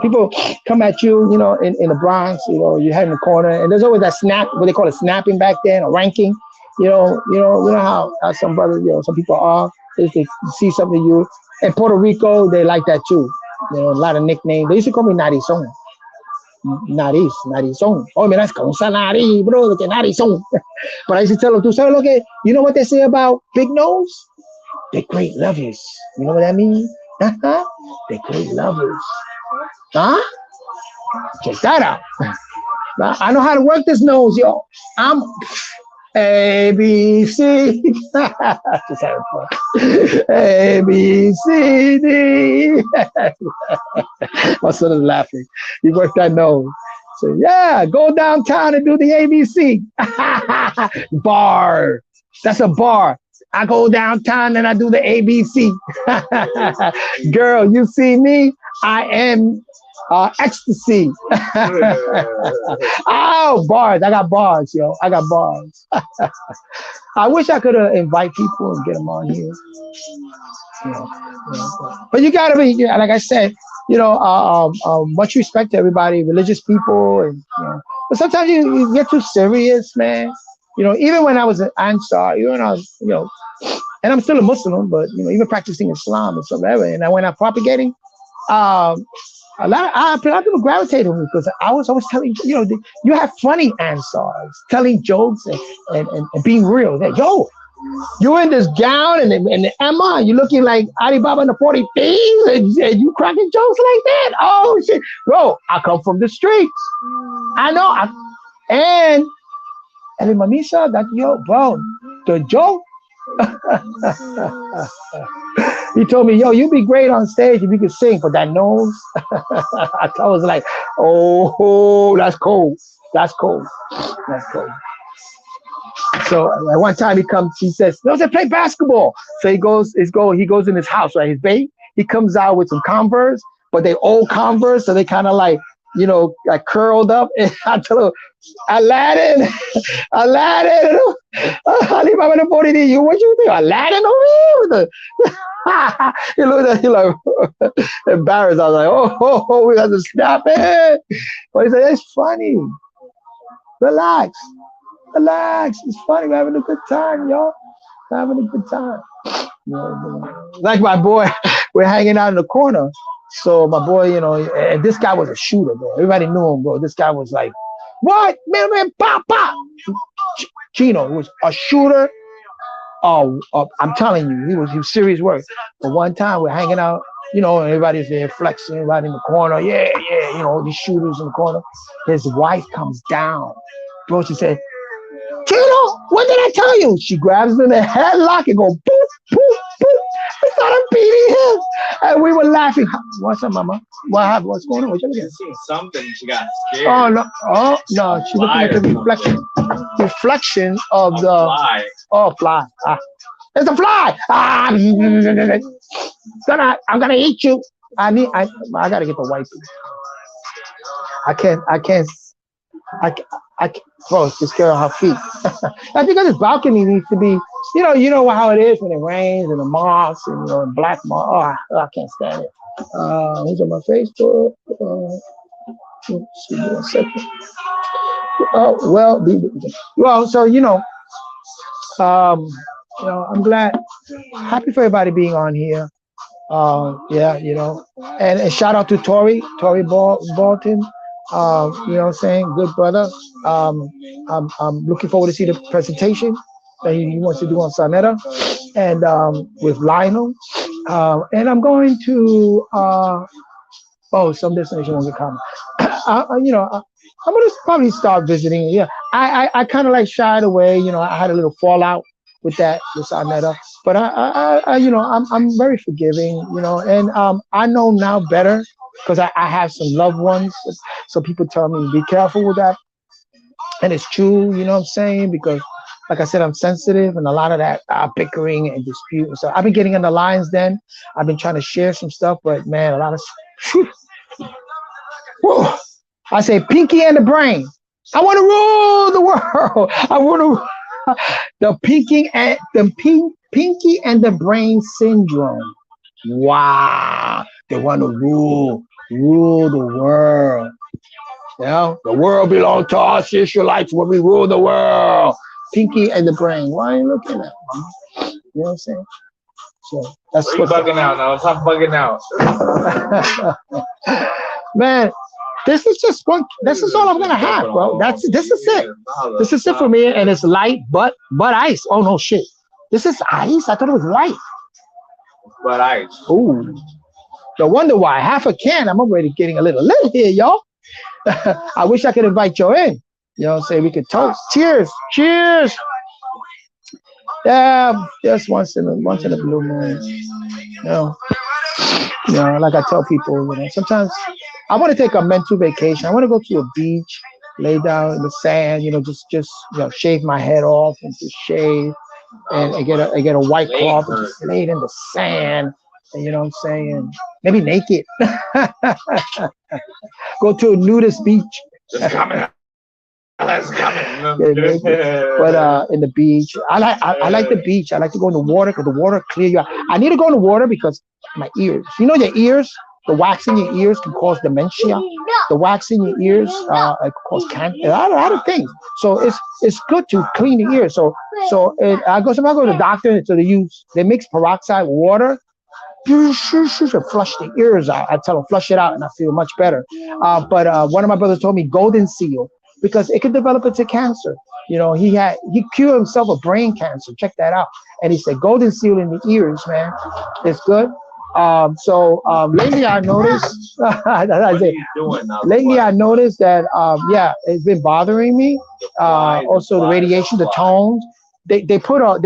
People come at you, in the Bronx. You head in the corner, and there's always that snap, what they call it, snapping back then, or ranking. You know how some brothers, some people are. If they see something you in Puerto Rico, they like that too. A lot of nicknames. They used to call me Narizón. Narizón. Oh, mira, es con esa nariz, bro, que narizón. But I used to tell them, you know what they say about big nose? They're great lovers. You know what that means? They're great lovers. Huh? Check that out. I know how to work this nose, yo. I'm A, B, C. Just having fun. A, B, C, D. My son is laughing. He worked that nose. So yeah, go downtown and do the ABC. Bar. That's a bar. I go downtown and I do the ABC. Girl, you see me? I am ecstasy. Oh, bars. I got bars, yo. I got bars. I wish I could invite people and get them on here. But you gotta be, like I said, much respect to everybody, religious people, and but sometimes you get too serious, man. Even when I was an Ansar, even when I was, and I'm still a Muslim, but even practicing Islam and so whatever, and when I'm propagating, a lot of people gravitate to me because I was always telling, you have funny Ansars, telling jokes and being real. That, you're in this gown and the Emma, and you're looking like Alibaba and the 40 Thieves, and you cracking jokes like that. Oh, shit. Bro, I come from the streets. I know. And Mamisa, that, bro, the joke. He told me, you'd be great on stage if you could sing, but that nose. I was like, oh, that's cold. That's cold. That's cold. So at one time he says, no, they play basketball. So he goes in his house, right? His baby. He comes out with some Converse, but they old Converse, so they kind of like curled up. And I tell him, Aladdin, Alibaba the 40 D, what you think? Aladdin over here with the he looked at me like embarrassed. I was like, oh, we got to snap it. But he said, it's funny. Relax. It's funny. We're having a good time, y'all. We're having a good time. Like my boy, we're hanging out in the corner. So my boy, and this guy was a shooter, bro. Everybody knew him, bro. This guy was like, what? Man, pop. Chino was a shooter. I'm telling you, he was serious work. But one time we're hanging out, everybody's there flexing, right in the corner. Yeah, these shooters in the corner. His wife comes down. Bro, she said, Chino, what did I tell you? She grabs him in the headlock and go, boop, boop, boop. started beating him, and we were laughing. What's up, mama? What happened? What's going on? What you looking at? Seen something. She got scared. Oh no! She's looking at the reflection of the Fly. fly. It's a fly. I'm gonna eat you. I gotta get the wipe. I can't. Bro, just get on her feet. I think this balcony needs to be, you know how it is when it rains and the moss and black moss. Oh, I can't stand it. Who's on my Facebook? Let's see, 1 second. Oh well, so I'm glad, happy for everybody being on here. Yeah, and shout out to Tori Bolton. You know what I'm saying? Good brother. I'm looking forward to see the presentation that he wants to do on Sarnetta and with Lionel. And I'm going to some destination won't get common. I'm gonna probably start visiting. Yeah, I kind of like shied away. I had a little fallout with Sarnetta, but I'm very forgiving. And I know now better because I have some loved ones. So people tell me be careful with that, and it's true. You know what I'm saying? Because like I said, I'm sensitive, and a lot of that bickering and dispute. So I've been getting in the lines. Then I've been trying to share some stuff, but man, a lot of. Whew, I say Pinky and the Brain. I want to rule the world. I want to the Pinky and the Brain syndrome. Wow, they want to rule the world. The world belongs to us Israelites when we rule the world. Pinky and the Brain. Why are you looking at me? You know what I'm saying? So that's what's bugging out now. Stop bugging out. Man, this is just one. This is all I'm gonna have, bro. This is it. This is it for me, and it's light, but ice. Oh no, shit. This is ice. I thought it was light. But ice. Ooh. No wonder why. Half a can. I'm already getting a little lit here, y'all. I wish I could invite you in. You know what I'm saying? We could toast. Cheers. Cheers. Yeah, just once in a blue moon. Like I tell people, sometimes I want to take a mental vacation. I want to go to a beach, lay down in the sand, just shave my head off and just shave and get a white cloth and just lay it in the sand. And, you know what I'm saying? Maybe naked. Go to a nudist beach. Just coming. That's coming. But in the beach, I like the beach. I like to go in the water because the water clear you out. I need to go in the water because my ears. Your ears, the wax in your ears can cause dementia. The wax in your ears can cause cancer. A lot of things. So it's good to clean the ears. So I go to the doctor. So they mix peroxide with water. Flush the ears out. I tell them flush it out, and I feel much better. But one of my brothers told me golden seal because it could develop into cancer. He cured himself of brain cancer. Check that out. And he said golden seal in the ears, man, it's good. Lately I noticed. Lately I noticed that it's been bothering me. Also the radiation, the tones. They put a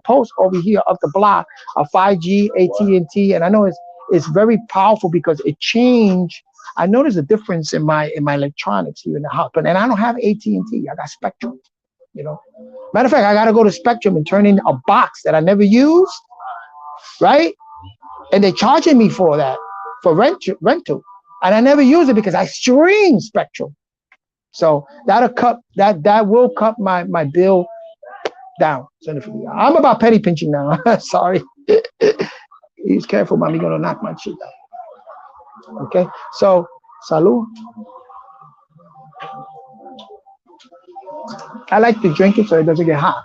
post over here up the block of 5G, AT&T, and I know it's very powerful because it changed. I noticed a difference in my electronics here in the house, and I don't have AT&T. I got Spectrum. Matter of fact, I gotta go to Spectrum and turn in a box that I never used, right? And they're charging me for that for rental, and I never use it because I stream Spectrum. So that will cut my bill down. I'm about penny pinching now. Sorry. He's careful, mommy gonna knock my shit down. Okay, so salud. I like to drink it so it doesn't get hot.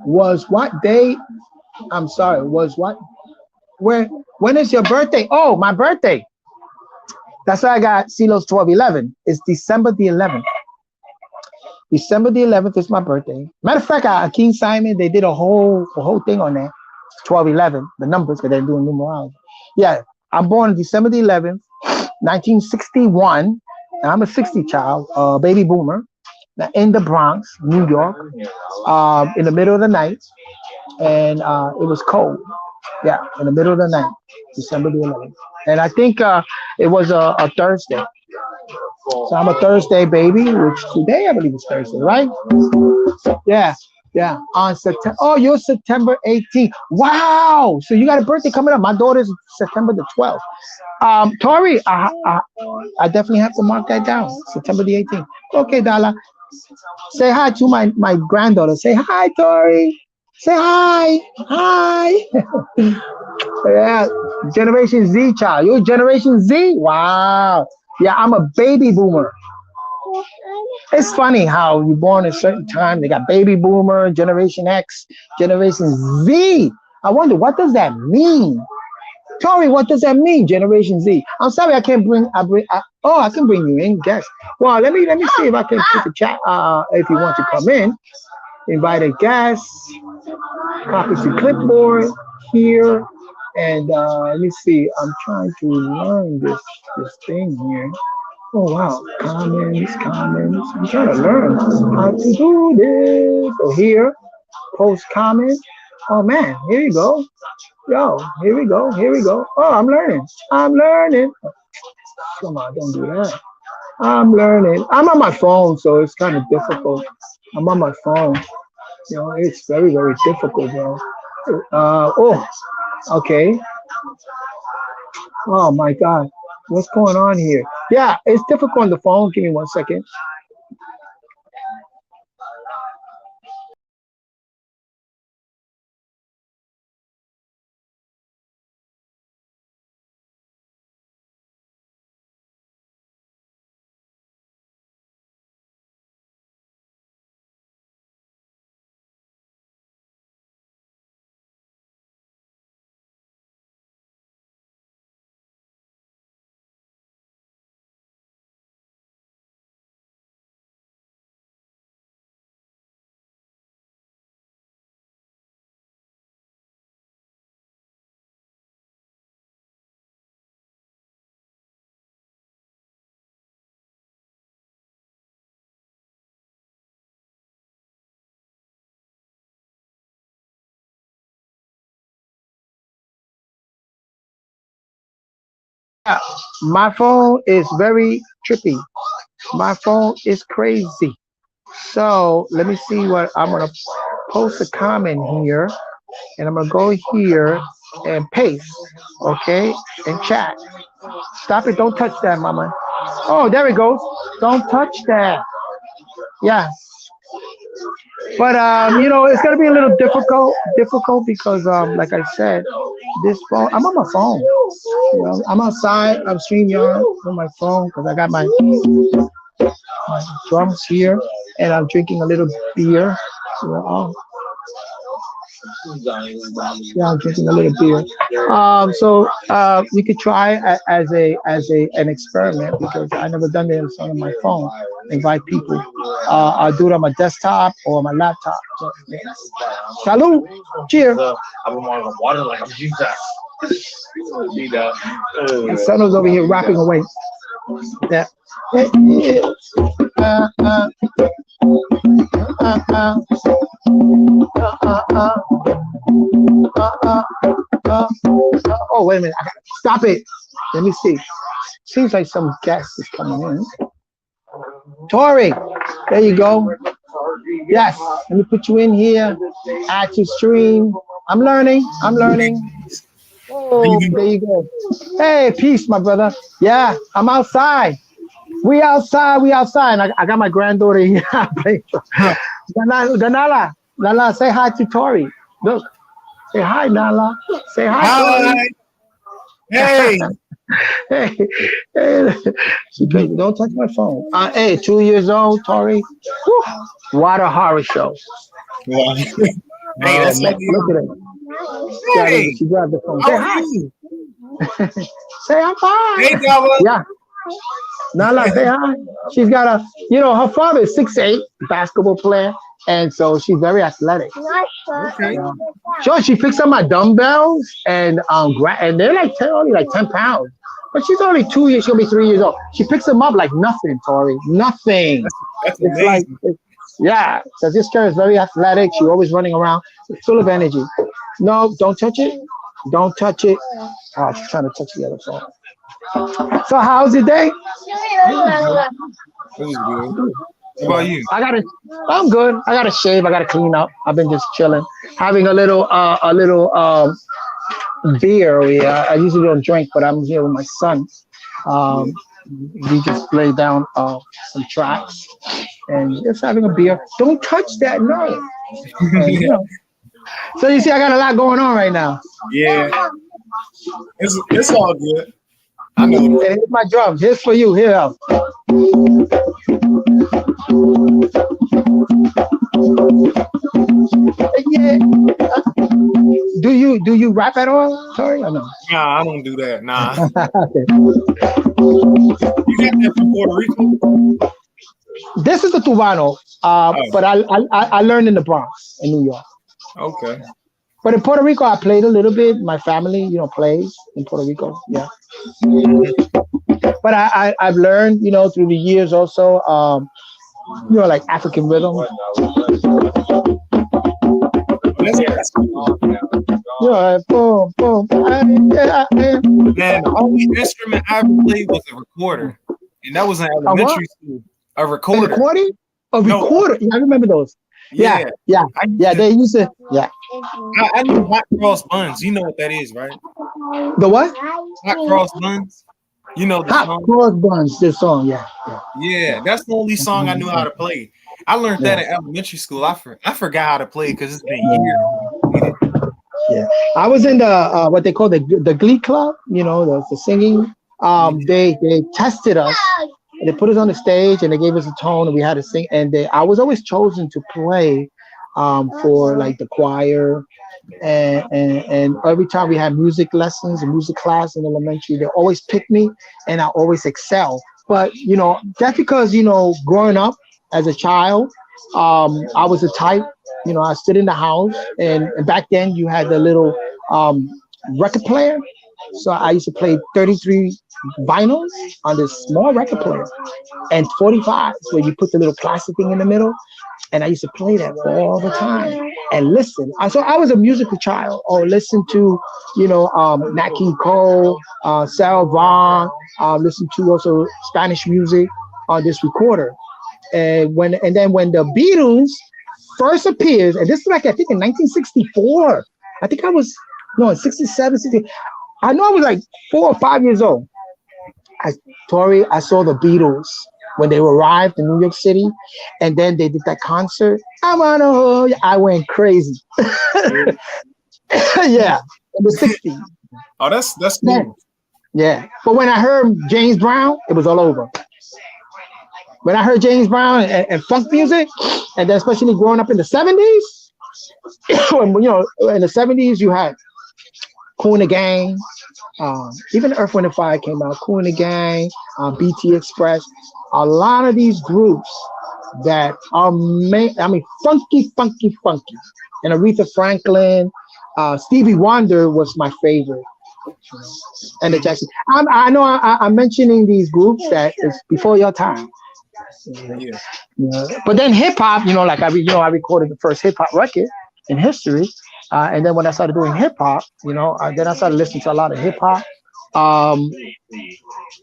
Was what day? I'm sorry. Was what? When is your birthday? Oh, my birthday. That's why I got Silos 1211. It's December the 11th. December the 11th is my birthday. Matter of fact, King Simon, they did a whole thing on that. 1211, the numbers, because they're doing numerology. Yeah, I'm born on December the 11th, 1961. And I'm a 60 child, baby boomer. in the Bronx, New York, in the middle of the night, and it was cold. Yeah, in the middle of the night, December the 11th, and I think it was a Thursday. So I'm a Thursday baby, which today I believe is Thursday, right? Yeah, yeah. On September. Oh, you're September 18th. Wow. So you got a birthday coming up. My daughter's September the 12th. Tori, I definitely have to mark that down. September the 18th. Okay, Dala. Say hi to my granddaughter. Say hi, Tori. Say hi. Hi. Yeah. Generation Z child. You're Generation Z. Wow. Yeah, I'm a baby boomer. It's funny how you're born at a certain time. They got baby boomer, Generation X, Generation Z. I wonder what does that mean? Tori, what does that mean, Generation Z? I'm sorry, I can't bring. Oh, I can bring you in. Guess. Well, let me see if I can put the chat. If you want to come in, invite a guest. Copy to clipboard here, and let me see. I'm trying to learn this thing here. Oh wow, comments, comments. I'm trying to learn how to do this. So here, post comment. Oh man, here you go. Yo, here we go, here we go. Oh, I'm learning. I'm learning. Come on, don't do that. I'm learning. I'm on my phone, so it's kind of difficult. I'm on my phone. You know, it's very, very difficult, bro. Oh, okay. Oh my God. What's going on here? Yeah, it's difficult on the phone. Give me 1 second. Yeah, my phone is very trippy. My phone is crazy. So let me see what I'm gonna post a comment here, and I'm gonna go here and paste, okay, and chat. Stop it! Don't touch that, mama. Oh, there it goes. Don't touch that. Yeah, but it's gonna be a little difficult because like I said, this phone. I'm on my phone. You know, I'm outside. I'm StreamYard on my phone because I got my drums here, and I'm drinking a little beer. You know, yeah, I'm drinking a little beer. So you could try as a an experiment because I never done this on my phone. Invite people. I'll do it on my desktop or my laptop. So, yeah. Salud. Cheers. My son was over here rapping away. Yeah. Uh, uh, uh, uh, uh, uh, uh, oh, wait a minute. Stop it. Let me see. Seems like some guest is coming in. Tori, there you go. Yes, let me put you in here. Add to stream. I'm learning. I'm learning. Oh, there you go. Hey, peace, my brother. Yeah, I'm outside. We outside. We outside. I got my granddaughter here. Ganala, Nala, say hi to Tori. Look, say hi, Nala. Say hi, Hi. Hey. Tori. Hey, hey. She crazy. Don't touch my phone. Hey, 2 years old, Tori. Whew. What a horror show. Wow. Hey, Oh that's man, so look at beautiful. it. Hey, She grabbed the phone. how Say are hi. you? Say I'm Hey, fine. Dava. Yeah. Nala, say hi. She's got her father is 6'8", basketball player, and so she's very athletic. Okay. Yeah. Sure, she picks up my dumbbells and and they're like only like 10 pounds. But she's only 2 years. She'll be 3 years old. She picks them up like nothing, Tori. Nothing. That's It's amazing. like, yeah. So this girl is very athletic. She's always running around, full of energy. No, don't touch it. Don't touch it. Oh, she's trying to touch the other phone. So how's your day? It was good. What about you? I'm good. I gotta shave. I gotta clean up. I've been just chilling, having a little beer. I usually don't drink, but I'm here with my son. We just laid down some tracks and just having a beer. Don't touch that, no. And, you know. So you see, I got a lot going on right now. Yeah. It's all good. I know. And here's my drums. Here's for you. Here. Yeah. Do you rap at all? Sorry, or no? Nah, I don't do that. Nah. Okay. You got that from Puerto Rico? This is the Tubano, but I learned in the Bronx, in New York. Okay. But in Puerto Rico, I played a little bit. My family, plays in Puerto Rico. Yeah. But I've learned, through the years also, like African rhythm. Boom, boom. Man, the only instrument I ever played was a recorder, and that was in elementary school. A recorder. A recording? A recorder. Yeah, I remember those. Yeah. They used to. Yeah. I knew hot cross buns. You know what that is, right? The what? Hot cross buns. You know the Hot song? Cross Buns. This song, yeah. Yeah, that's the only song I knew how to play. I learned that in elementary school. I forgot how to play because it's been years. Yeah, I was in the what they call the Glee Club. The singing. They tested us. They put us on the stage and they gave us a tone and we had to sing. And I was always chosen to play for like the choir. And every time we had music lessons and music class in elementary, they always pick me and I always excel. But, that's because, growing up as a child, I was the type, I stood in the house and back then you had the little record player. So I used to play 33 vinyls on this small record player and 45s where you put the little plastic thing in the middle. And I used to play that all the time and listen. So I was a musical child. Or listen to, Nat King Cole, Sarah Vaughan. Listen to also Spanish music on this recorder. And then when the Beatles first appeared, and this is like I think in 1964. I think I was in 67, 60. I know I was like 4 or 5 years old. I saw the Beatles when they arrived in New York City, and then they did that concert. I went crazy. Yeah, in the 60s. Oh, that's cool. Yeah, but when I heard James Brown, it was all over. When I heard James Brown and funk music, and then especially growing up in the 70s, when, in the 70s you had Kool and the Gang, even Earth, Wind and Fire came out, Kool and the Gang, BT Express, a lot of these groups that are funky. And Aretha Franklin, Stevie Wonder was my favorite. And the Jackson. I know I'm mentioning these groups that is before your time. Yeah. But then hip hop, like I recorded the first hip hop record in history. And then when I started doing hip hop, then I started listening to a lot of hip hop. Run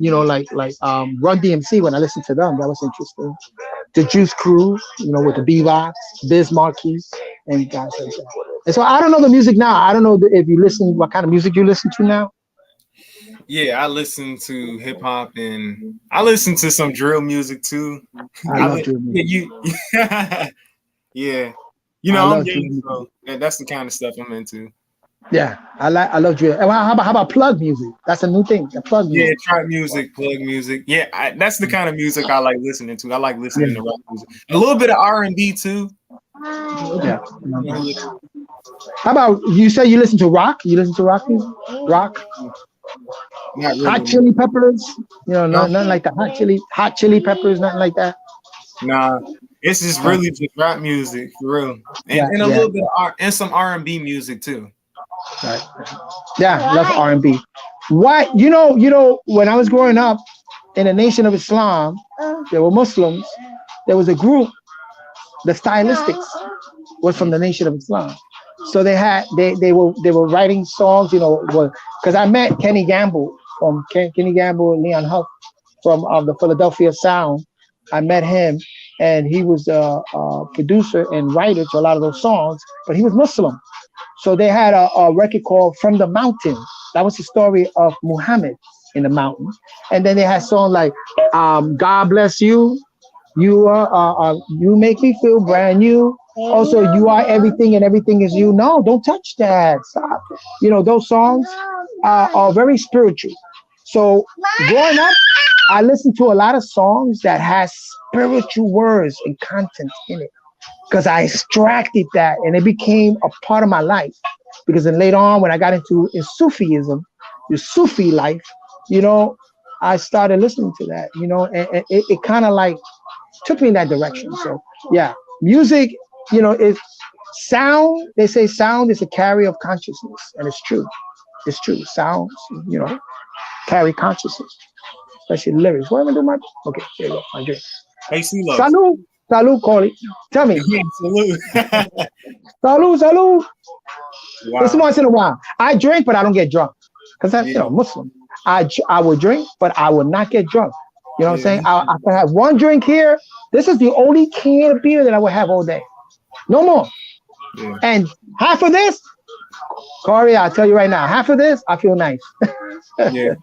DMC. When I listened to them, that was interesting. The Juice Crew, with the Bebops, Biz Markie, and guys like that. And so I don't know the music now. I don't know if you listen, what kind of music you listen to now. Yeah, I listen to hip hop and I listen to some drill music too. I love drill music. Yeah. I'm young, so that's the kind of stuff I'm into. Yeah, I love drill. And how about plug music? That's a new thing. The plug music. Yeah, trap music, plug music. Yeah, that's the kind of music I like listening to. I like listening to rock music. A little bit of R&B too. Yeah. How about you? Say you listen to rock? You listen to rock music? Rock. Not really. Hot Chili Peppers. Nothing like the Hot Chili Peppers. Nothing like that. Nah. It's just really just rap music for real, and a little bit of and some R&B music too. Right. Yeah, love R&B. What when I was growing up in the Nation of Islam, there were Muslims. There was a group. The Stylistics was from the Nation of Islam. So they were writing songs, because I met Kenny Gamble from Kenny Gamble, Leon Huff from the Philadelphia Sound. I met him, and he was a producer and writer to a lot of those songs, but he was Muslim. So they had a record called From the Mountain. That was the story of Muhammad in the mountain. And then they had songs like God Bless You, You Make Me Feel Brand New. Also, You Are Everything and Everything Is You. No, don't touch that. Stop. Those songs are very spiritual. So growing up, I listened to a lot of songs that has spiritual words and content in it, because I extracted that and it became a part of my life. Because then later on, when I got into Sufism, the Sufi life, I started listening to that, and it kind of like took me in that direction. So yeah, music, is sound. They say sound is a carrier of consciousness, and it's true. It's true. Sounds, carry consciousness, especially lyrics. What am I doing? Okay, there you go. My drink. Hey, CeeLo. Salud, Corey. Tell me. Salute. Salud. Wow. It's once in a while. I drink, but I don't get drunk, because I'm Muslim. I will drink, but I will not get drunk. You know what I'm saying? I can have one drink here. This is the only can of beer that I will have all day. No more. Yeah. And half of this, Corey, I'll tell you right now, half of this, I feel nice. Yeah.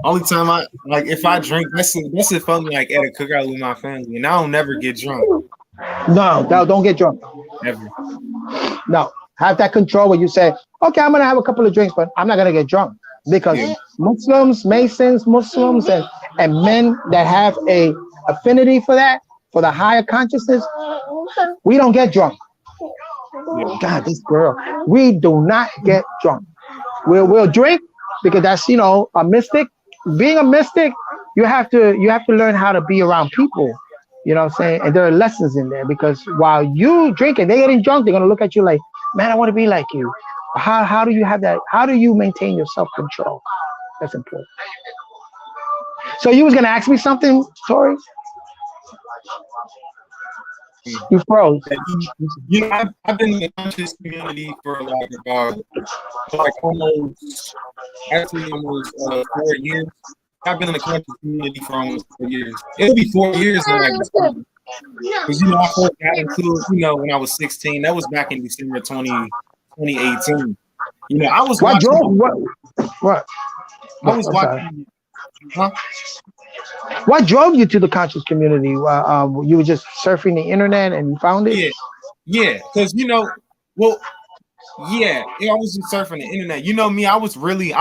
Only time I like, if I drink, that's it for me, like at a cookout with my family, and I don't never get drunk. No, don't get drunk. Never. No, have that control where you say, okay, I'm gonna have a couple of drinks, but I'm not gonna get drunk, because Muslims, Masons, Muslims, and men that have a affinity for that, for the higher consciousness, we don't get drunk. Yeah. God, this girl, we do not get drunk. We'll drink because that's a mystic. Being a mystic, you have to learn how to be around people. You know what I'm saying? And there are lessons in there, because while you drinking, they getting drunk, they're gonna look at you like, man, I want to be like you. How do you have that? How do you maintain your self-control? That's important. So you was gonna ask me something, Tori? You froze. I've been in the conscious community for almost 4 years. I've been in the conscious community for almost 4 years. It'll be 4 years because I first got into it, when I was 16. That was back in December 2018. I was watching. What? I was watching. Huh? What drove you to the conscious community? You were just surfing the internet and you found it? Yeah, because I was just surfing the internet. Me, I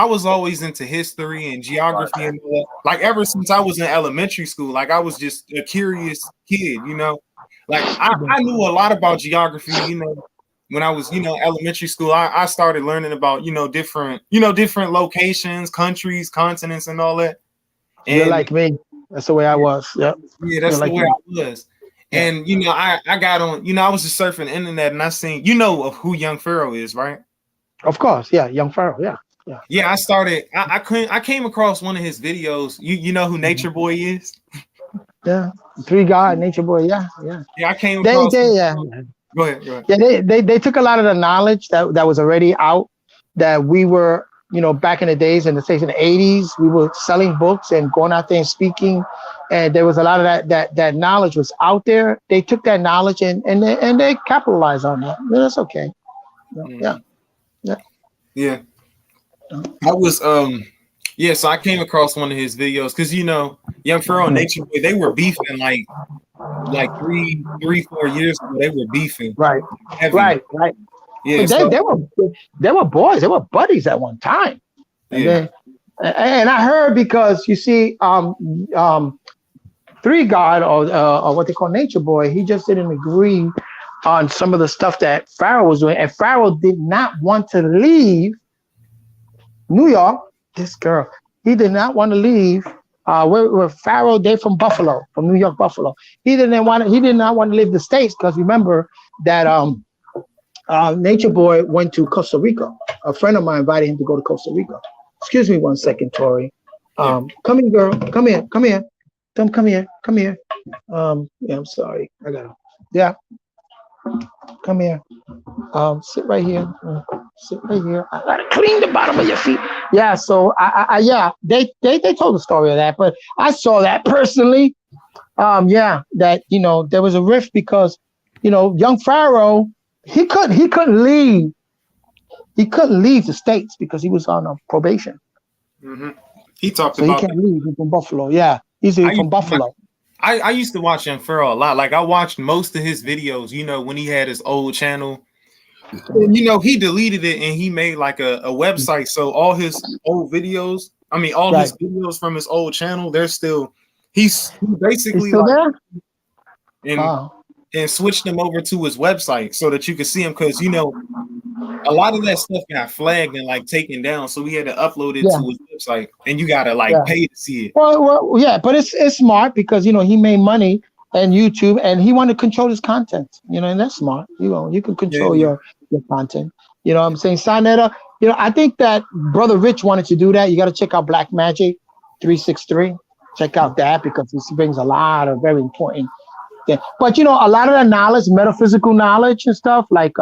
was always into history and geography and all that. Like ever since I was in elementary school, like I was just a curious kid, Like I knew a lot about geography, when I was, elementary school. I started learning about, different locations, countries, continents, and all that. And you're like me. That's the way I was. Yep. Yeah, that's the way I was. And I got on, I was just surfing the internet and I seen, of who Young Pharaoh is, right? Of course, yeah, Young Pharaoh, yeah. Yeah, I started. I came across one of his videos. You know who Nature Boy is? Yeah, 3 God, Nature Boy, yeah. Yeah, I came across. Go ahead. Yeah, they took a lot of the knowledge that was already out, that we were, back in the days in the 80s, we were selling books and going out there and speaking, and there was a lot of that knowledge was out there. They took that knowledge and they capitalized on that. That's okay. Yeah. I was so I came across one of his videos because Young Pharaoh and Nature Boy, they were beefing like 3-4 years ago. They were beefing. Right. Yeah, they were boys. They were buddies at one time. And I heard, because you see, 3 God or what they call Nature Boy, he just didn't agree on some of the stuff that Pharaoh was doing, and Pharaoh did not want to leave New York. This girl, he did not want to leave. Where Pharaoh, they're from Buffalo, from New York, Buffalo. He did not want to leave the States, because remember that Nature Boy went to Costa Rica. A friend of mine invited him to go to Costa Rica. Excuse me 1 second, Tori. Come here, girl. Come here. Come here. Come here. Come here. Yeah, I'm sorry. I got to. Yeah. Come here. Sit right here. Sit right here. I gotta clean the bottom of your feet. Yeah. So yeah, they told the story of that, but I saw that personally. Yeah, that there was a rift because young Pharaoh he couldn't leave. He couldn't leave the States because he was on a probation. Mm-hmm. He talked so about. He can't leave. He's from Buffalo. Yeah, he's from Buffalo. I used to watch Young Pharaoh a lot. Like I watched most of his videos, when he had his old channel. And, he deleted it and he made like a website. So all his old videos, his videos from his old channel, they're still he's basically still there? And switched them over to his website so that you could see him because a lot of that stuff got flagged and like taken down, so we had to upload it to his website, and you gotta pay to see it. Well, yeah, but it's smart because he made money and YouTube, and he wanted to control his content. And that's smart. You can control your content. What I'm saying, Sarnetta. I think that Brother Rich wanted to do that. You got to check out Black Magic 363. Check out that because this brings a lot of very important. Yeah. But a lot of the knowledge, metaphysical knowledge and stuff, like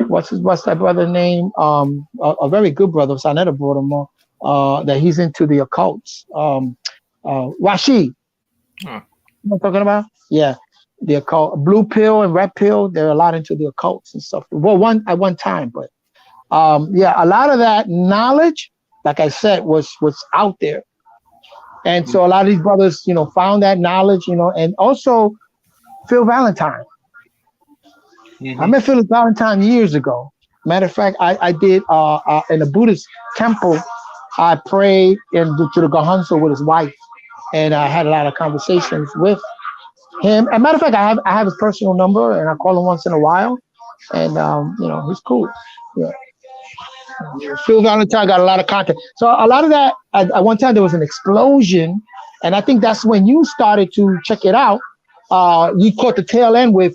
what's that brother name? A very good brother, Sarnetta brought him on, that he's into the occults. Rashid. You know what I'm talking about? Yeah. The occult, blue pill and red pill, they're a lot into the occults and stuff. Well, at one time, but a lot of that knowledge, like I said, was out there. And so a lot of these brothers, found that knowledge, and also Phil Valentine. Mm-hmm. I met Phil Valentine years ago. Matter of fact, I did in a Buddhist temple. I prayed to the Gohonso with his wife, and I had a lot of conversations with him. As a matter of fact, I have his personal number, and I call him once in a while. And he's cool. Yeah. Phil Valentine got a lot of content. So a lot of that at one time there was an explosion, and I think that's when you started to check it out. You caught the tail end with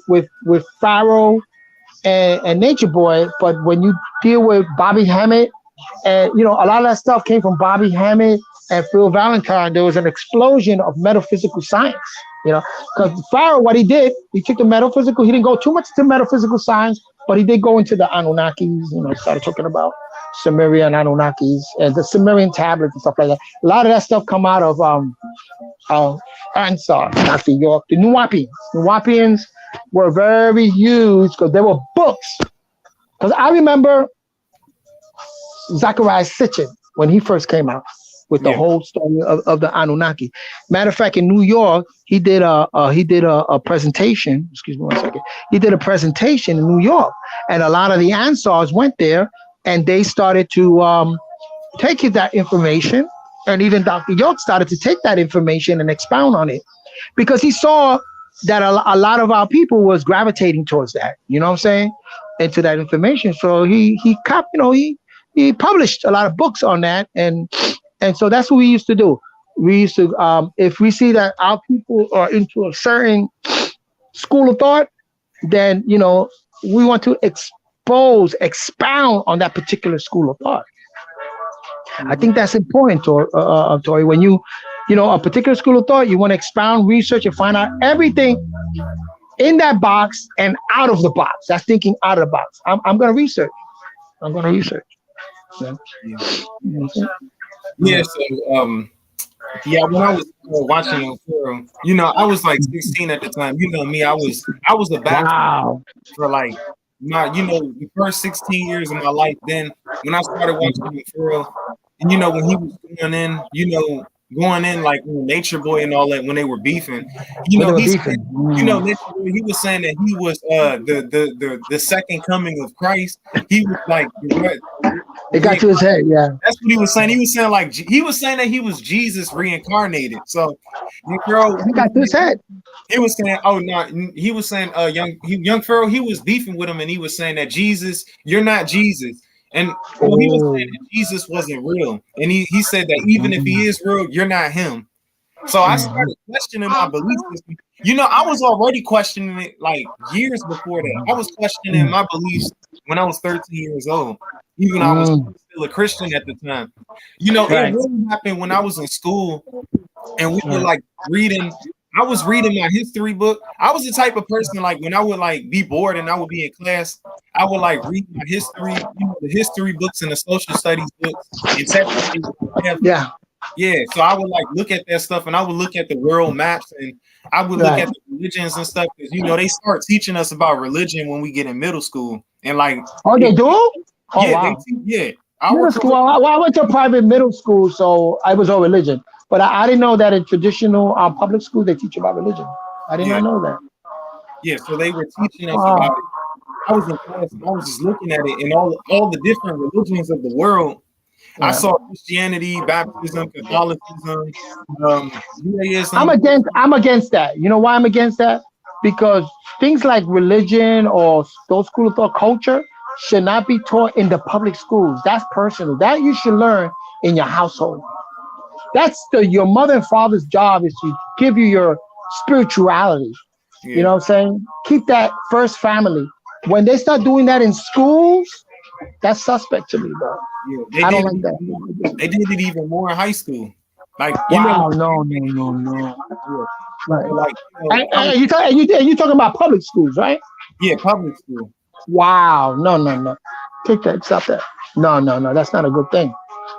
Pharaoh and Nature Boy, but when you deal with Bobby Hammett, and a lot of that stuff came from Bobby Hammett and Phil Valentine, there was an explosion of metaphysical science. Because Pharaoh, what he did, he took the metaphysical. He didn't go too much into metaphysical science, but he did go into the Anunnakis. Started talking about Sumerian Anunnakis and the Sumerian tablets and stuff like that. A lot of that stuff come out of Ansar, not the York, the Nuwapians. Nuwapians were very huge because there were books. Because I remember Zachariah Sitchin when he first came out with the whole story of the Anunnaki. Matter of fact, in New York, he did a presentation. Excuse me 1 second. He did a presentation in New York, and a lot of the Ansars went there, and they started to take that information, and even Dr. York started to take that information and expound on it, because he saw that a lot of our people was gravitating towards that. You know what I'm saying? Into that information. So he published a lot of books on that, and so that's what we used to do. We used to, if we see that our people are into a certain school of thought, then, we want to expound on that particular school of thought. I think that's important, Tori. When a particular school of thought, you want to expound, research, and find out everything in that box and out of the box. That's thinking out of the box. I'm going to research. Yeah. Yeah, so when I was watching on film, I was like 16 at the time. You know me, I was a basketball for like the first 16 years of my life. Then when I started watching film, and when he was going in like Nature Boy and all that, when they were beefing, Nature Boy, he was saying that he was the second coming of Christ. He was like, it got to his head, yeah. That's what he was saying. He was saying that he was Jesus reincarnated. So, he got to his head. He was saying, he was saying, young Pharaoh, he was beefing with him, and he was saying that Jesus, you're not Jesus. And he was saying that Jesus wasn't real. And he said that even if he is real, you're not him. So I started questioning my belief system. You know, I was already questioning it like years before that. I was questioning my beliefs when I was 13 years old, even though I was still a Christian at the time. You know, it Right. really happened when I was in school and we were Right. like reading. I was reading my history book. I was the type of person like when I would like be bored and I would be in class, I would like read my history, you know, the history books and the social studies books and technically Yeah. yeah, so I would like look at that stuff and I would look at the world maps and I would look Right. at the religions and stuff because you know they start teaching us about religion when we get in middle school and like Oh, they do? Oh, yeah, wow. yeah. I Middle went school. I went to private middle school, so I was all religion. But I didn't know that in traditional public school they teach about religion. I did not know that. yeah, so they were teaching us Wow. about it. I was in class and I was just looking at it and all the different religions of the world. I Yeah. saw Christianity, baptism, Catholicism, Judaism. I'm against that. You know why I'm against that? Because things like religion or those school of thought culture should not be taught in the public schools. That's personal. That you should learn in your household. That's your mother and father's job is to give you your spirituality. Yeah. You know what I'm saying? Keep that first family. When they start doing that in schools, that's suspect to me, bro. Yeah, I don't like that. They did it even more in high school. Like Wow, no. Right. like you know, And you talking about public schools, right? yeah, public school. Wow, no. Take that, stop that. No, that's not a good thing.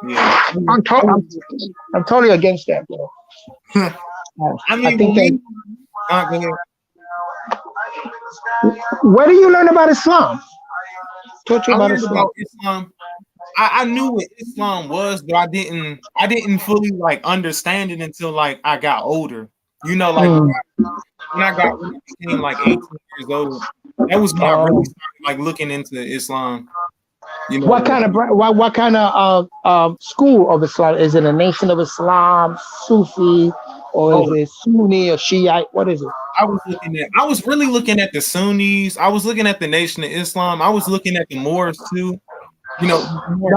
Yeah, I'm totally against that, bro. I mean, think go ahead. Where do you learn about Islam? Talk to you I about learned Islam. about Islam. I knew what Islam was, but I didn't fully like understand it until like I got older. You know, like when I became like 18 years old, that was when I really started like looking into Islam. You know, What kind of school of Islam? Is it a Nation of Islam, Sufi, or is it Sunni or Shiite? What is it? I was really looking at the Sunnis. I was looking at the Nation of Islam. I was looking at the Moors too. You know, and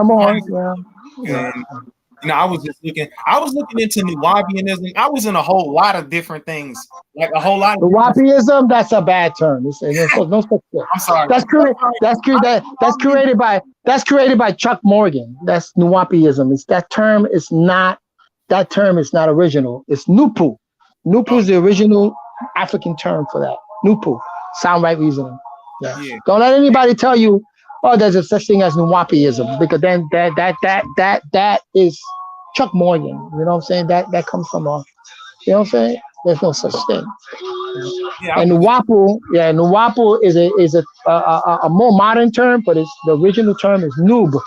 you know, I was looking into Nuwabianism. I was in a whole lot of different things, like a whole lot of Nuwabianism. That's a bad term. No such thing. I'm sorry. That's created by Chuck Morgan. That's Nuwabianism. That term is not original. It's Nupu. Nupu is the original African term for that. Nupu. Sound right reasoning. Yeah. Don't let anybody tell you, oh, there's a such thing as Nuwapiism, because then that is Chuck Morgan. You know what I'm saying? That comes from you know what I'm saying? There's no such thing. Yeah, and Nuwapu is a more modern term, but it's the original term is Nupu,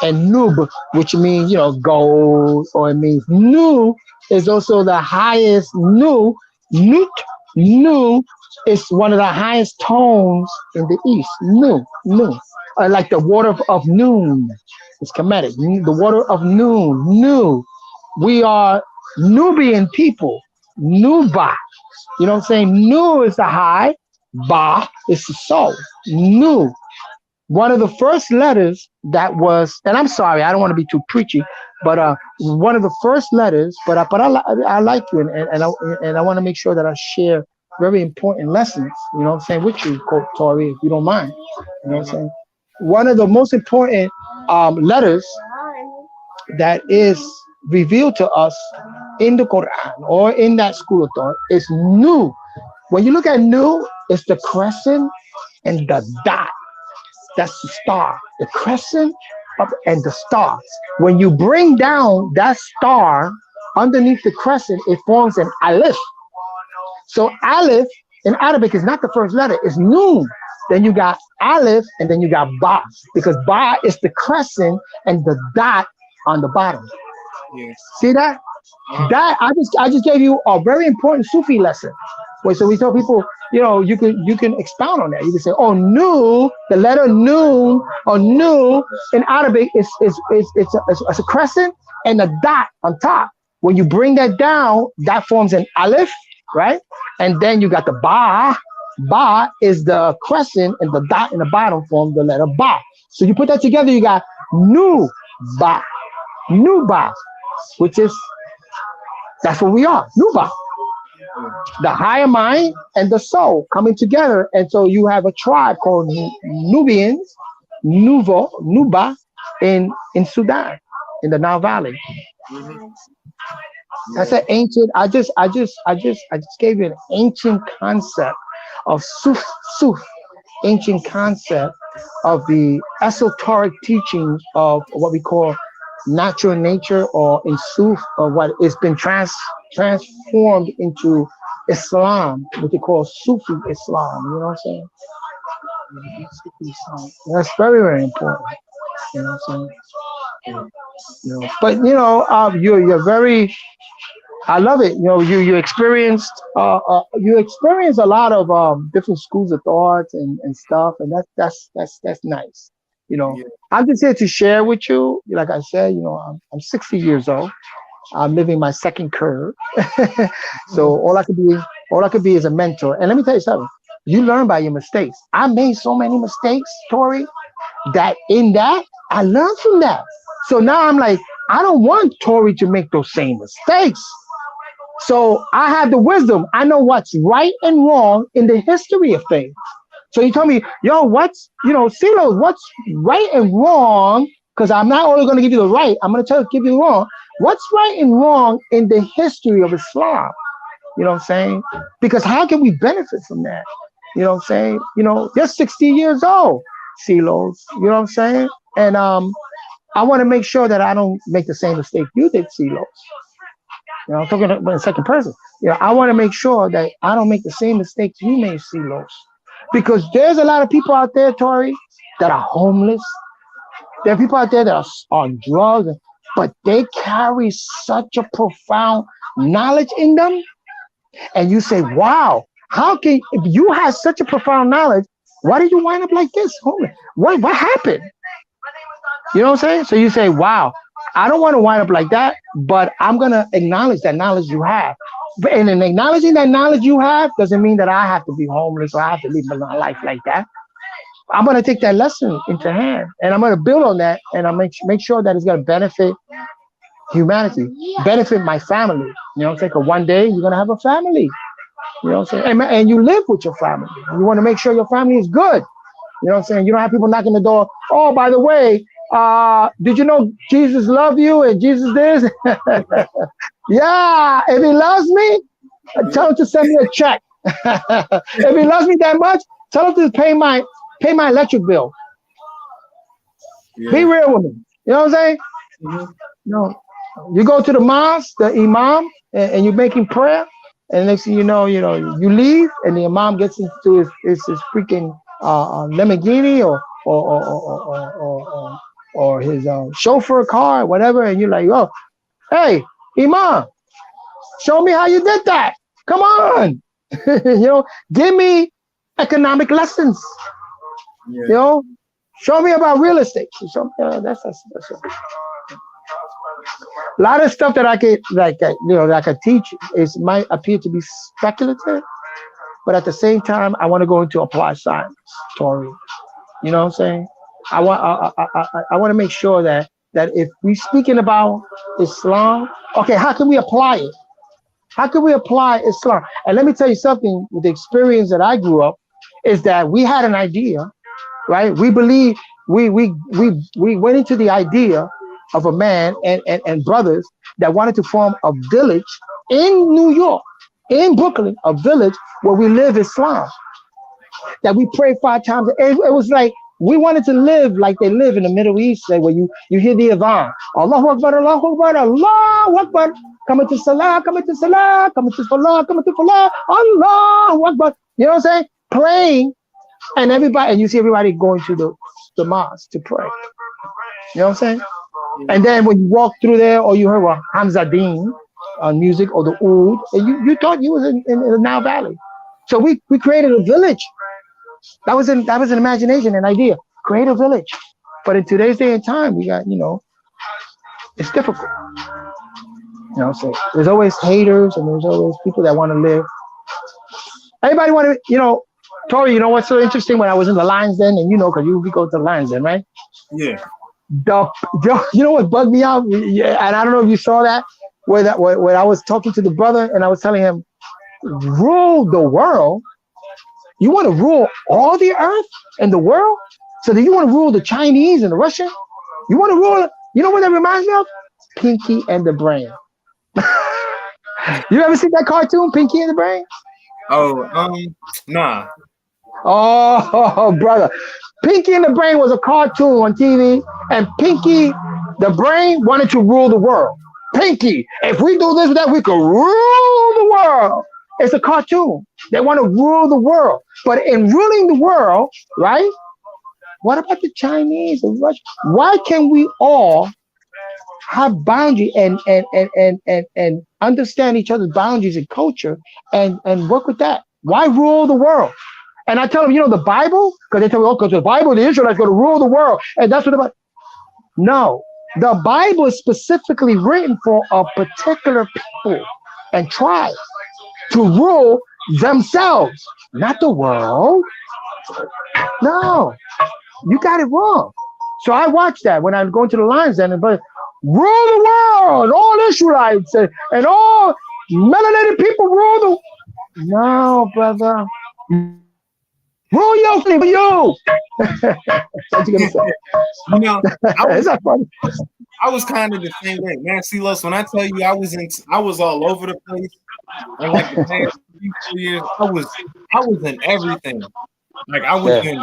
and Nub, which means gold, or it means Nu is also the highest Nu is one of the highest tones in the East. Nu. Like the water of noon. It's Kemetic. The water of noon. Nu. We are Nubian people. Nuba. You know what I'm saying? Nu is the high. Ba is the soul. Nu. One of the first letters that was, and I'm sorry, I don't want to be too preachy, but one of the first letters, but I like you, and I want to make sure that I share very important lessons, you know what I'm saying, with you, Tori, if you don't mind. You know what I'm saying? One of the most important letters that is revealed to us in the Quran or in that school of thought is Nu. When you look at Nu, it's the crescent and the dot. That's the star, the crescent and the star. When you bring down that star underneath the crescent, it forms an aleph. So aleph in Arabic is not the first letter, it's Nun. Then you got aleph, and then you got ba, because ba is the crescent and the dot on the bottom. Yeah. See that? That I just gave you a very important Sufi lesson. Wait, so we tell people, you can expound on that. You can say, oh, Nu, the letter Nun or Nu in Arabic is a crescent and a dot on top. When you bring that down, that forms an aleph, right? And then you got the ba. Ba is the crescent, and the dot in the bottom form the letter ba. So you put that together, you got Nu ba, which is That's what we are, Nuba. The higher mind and the soul coming together. And so you have a tribe called Nubians, Nuba in Sudan, in the Nile Valley. That's an ancient, I just gave you an ancient concept of Suf, ancient concept of the esoteric teachings of what we call natural nature, or in Suf, or what it's been transformed into Islam, what they call Sufi Islam. You know what I'm saying? Sufi Islam. That's very, very important. You know what I'm saying? You know, but you know, you're very. I love it. You know, you experienced a lot of different schools of thought and stuff, and that's nice. You know, yeah. I'm just here to share with you. Like I said, you know, I'm 60 years old. I'm living my second curve. So all I could be is a mentor. And let me tell you something. You learn by your mistakes. I made so many mistakes, Tori, that I learned from that. So now I'm like, I don't want Tori to make those same mistakes. So I have the wisdom. I know what's right and wrong in the history of things. So you tell me, yo, CeeLo, what's right and wrong? Because I'm not only going to give you the right, I'm going to give you the wrong. What's right and wrong in the history of Islam? You know what I'm saying? Because how can we benefit from that? You know what I'm saying? You know, you're 60 years old, CeeLo. You know what I'm saying? And I want to make sure that I don't make the same mistake you did, CeeLo. You know, I'm talking about in second person. You know, I want to make sure that I don't make the same mistakes you made, CeeLo. Because there's a lot of people out there, Tori, that are homeless. There are people out there that are on drugs, but they carry such a profound knowledge in them. And you say, wow, if you have such a profound knowledge, why did you wind up like this? Homeless? What happened? You know what I'm saying? So you say, wow, I don't want to wind up like that, but I'm going to acknowledge that knowledge you have. And in acknowledging that knowledge you have doesn't mean that I have to be homeless or I have to live my life like that. I'm going to take that lesson into hand and I'm going to build on that, and I'll make sure that it's going to benefit humanity, benefit my family. You know what I'm saying? Because one day you're going to have a family. You know what I'm saying? And you live with your family. You want to make sure your family is good. You know what I'm saying? You don't have people knocking the door. Oh, by the way, did you know Jesus loved you and Jesus this? Yeah, if he loves me, tell him to send me a check. If he loves me that much, tell him to pay my electric bill. Yeah. Be real with me. You know what I'm saying? Mm-hmm. No, you go to the mosque, the imam, and you're making prayer, and next thing you know, you leave, and the imam gets into his freaking Lamborghini or his chauffeur car, or whatever, and you're like, oh, hey, imam, show me how you did that. Come on, give me economic lessons. Yeah. Show me about real estate. That's a lot of stuff that I could that I could teach might appear to be speculative, but at the same time, I want to go into applied science, Tori. You know what I'm saying? I want to make sure that if we're speaking about Islam, okay, how can we apply it? How can we apply Islam? And let me tell you something. With the experience that I grew up, is that we had an idea, right? We believe we went into the idea of a man and brothers that wanted to form a village in New York, in Brooklyn, a village where we live Islam, that we pray 5 times. It was like we wanted to live like they live in the Middle East, where you hear the Adhan, Allahu Akbar, Allahu Akbar, Allahu Akbar, coming to Salah, coming to Salah, coming to Salah, coming to Salah, Allahu Akbar. You know what I'm saying? Praying, and you see everybody going to the mosque to pray. You know what I'm saying? And then when you walk through there, or you heard Hamza Deen music or the oud, and you thought you was in the Nile Valley. So we created a village. That was an imagination, an idea. Create a village. But in today's day and time, we got, it's difficult. So there's always haters, and there's always people that want to live. Everybody want to, Tori, you know what's so interesting? When I was in the Lions Den, and because we go to the Lions Den, right? Yeah. You know what bugged me out? Yeah, and I don't know if you saw that. where I was talking to the brother and I was telling him, rule the world. You want to rule all the earth and the world? So do you want to rule the Chinese and the Russian? You want to rule? You know what that reminds me of? Pinky and the Brain. You ever seen that cartoon, Pinky and the Brain? Oh, nah. Oh, brother. Pinky and the Brain was a cartoon on TV, and Pinky the Brain wanted to rule the world. Pinky, if we do this, that we could rule the world. It's a cartoon. They want to rule the world. But in ruling the world, right? What about the Chinese and Russians? Why can't we all have boundary and understand each other's boundaries and culture and work with that? Why rule the world? And I tell them, the Bible, because they tell me, oh, because the Bible, the Israelites going to rule the world. And that's what about. No, the Bible is specifically written for a particular people and tribe to rule themselves, not the world. No, you got it wrong. So I watch that when I'm going to the Lions Den, but rule the world, all Israelites and all melanated people rule the. No, brother. Rule your family, you. What you gonna say? It's not funny. I was kind of the same way, man. CeeLos, when I tell you I was all over the place, and like the past 3 years, I was in everything. Like I was in.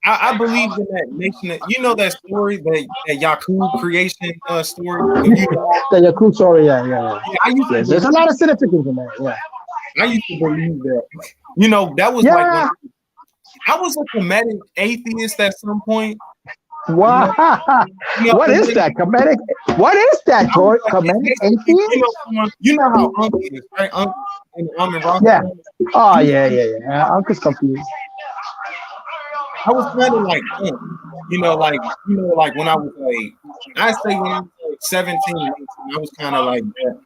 I believed in that nation. That story, that Yakub creation story. The Yakub story, yeah. There's a lot of significance in that. Yeah. I used to believe that. That was like when I was a comedic atheist at some point. Wow. What is that? Comedic? What is that, Tori? Comedic atheist? You know how Uncle is, right? Uncle and Rock. Yeah. Oh, yeah. Uncle's confused. I was kind of like, like when I was like, I say when I was like 17, 18, I was kind of like that.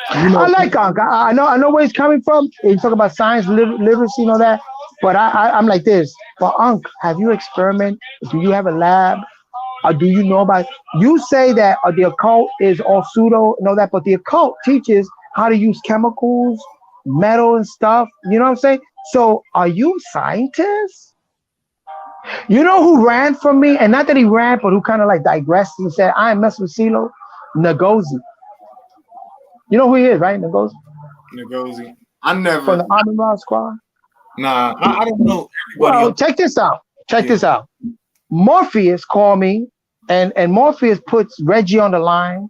I like Uncle. I know where he's coming from. He's talking about science, literacy, and all that. But I'm like this. But Uncle, have you experimented? Do you have a lab? Or do you know about? You say that the occult is all pseudo, and all that, but the occult teaches how to use chemicals, metal, and stuff. You know what I'm saying? So, are you scientists? You know who ran from me? And not that he ran, but who kind of like digressed and said, I ain't messing with CeeLo? Ngozi. You know who he is, right? Ngozi. I never. From the Army Rock Squad? Nah, I don't know everybody. Well, check this out. This out. Morpheus called me, and Morpheus puts Reggie on the line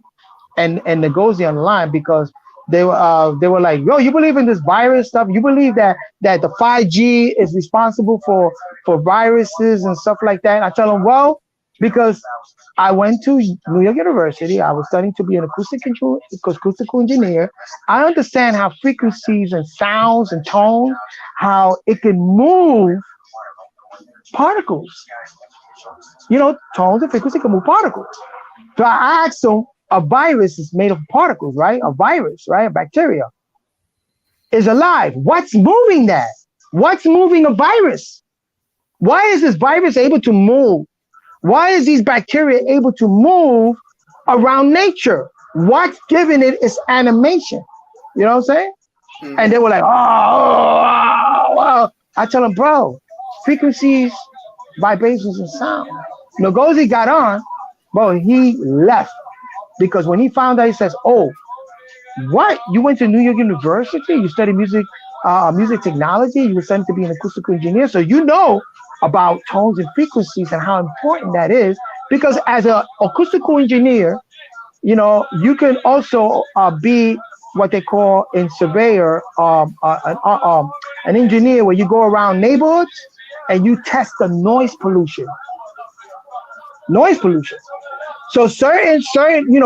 and Ngozi on the line because they were like, yo, you believe in this virus stuff? You believe that the 5G is responsible for viruses and stuff like that? And I tell them, well, because I went to New York University. I was studying to be an acoustical engineer. I understand how frequencies and sounds and tones, how it can move particles. Tones and frequency can move particles. So I asked them, a virus is made of particles, right? A virus, right? A bacteria is alive. What's moving that? What's moving a virus? Why is this virus able to move? Why is these bacteria able to move around nature? What's giving it its animation? You know what I'm saying? Mm-hmm. And they were like, oh. I tell them, bro, frequencies, vibrations, and sound. Ngozi got on, bro, he left. Because when he found out, he says, oh, what? You went to New York University? You studied music technology? You were studying to be an acoustical engineer? So you know about tones and frequencies and how important that is. Because as an acoustical engineer, you can also be what they call in surveyor, an engineer where you go around neighborhoods and you test the noise pollution. So certain,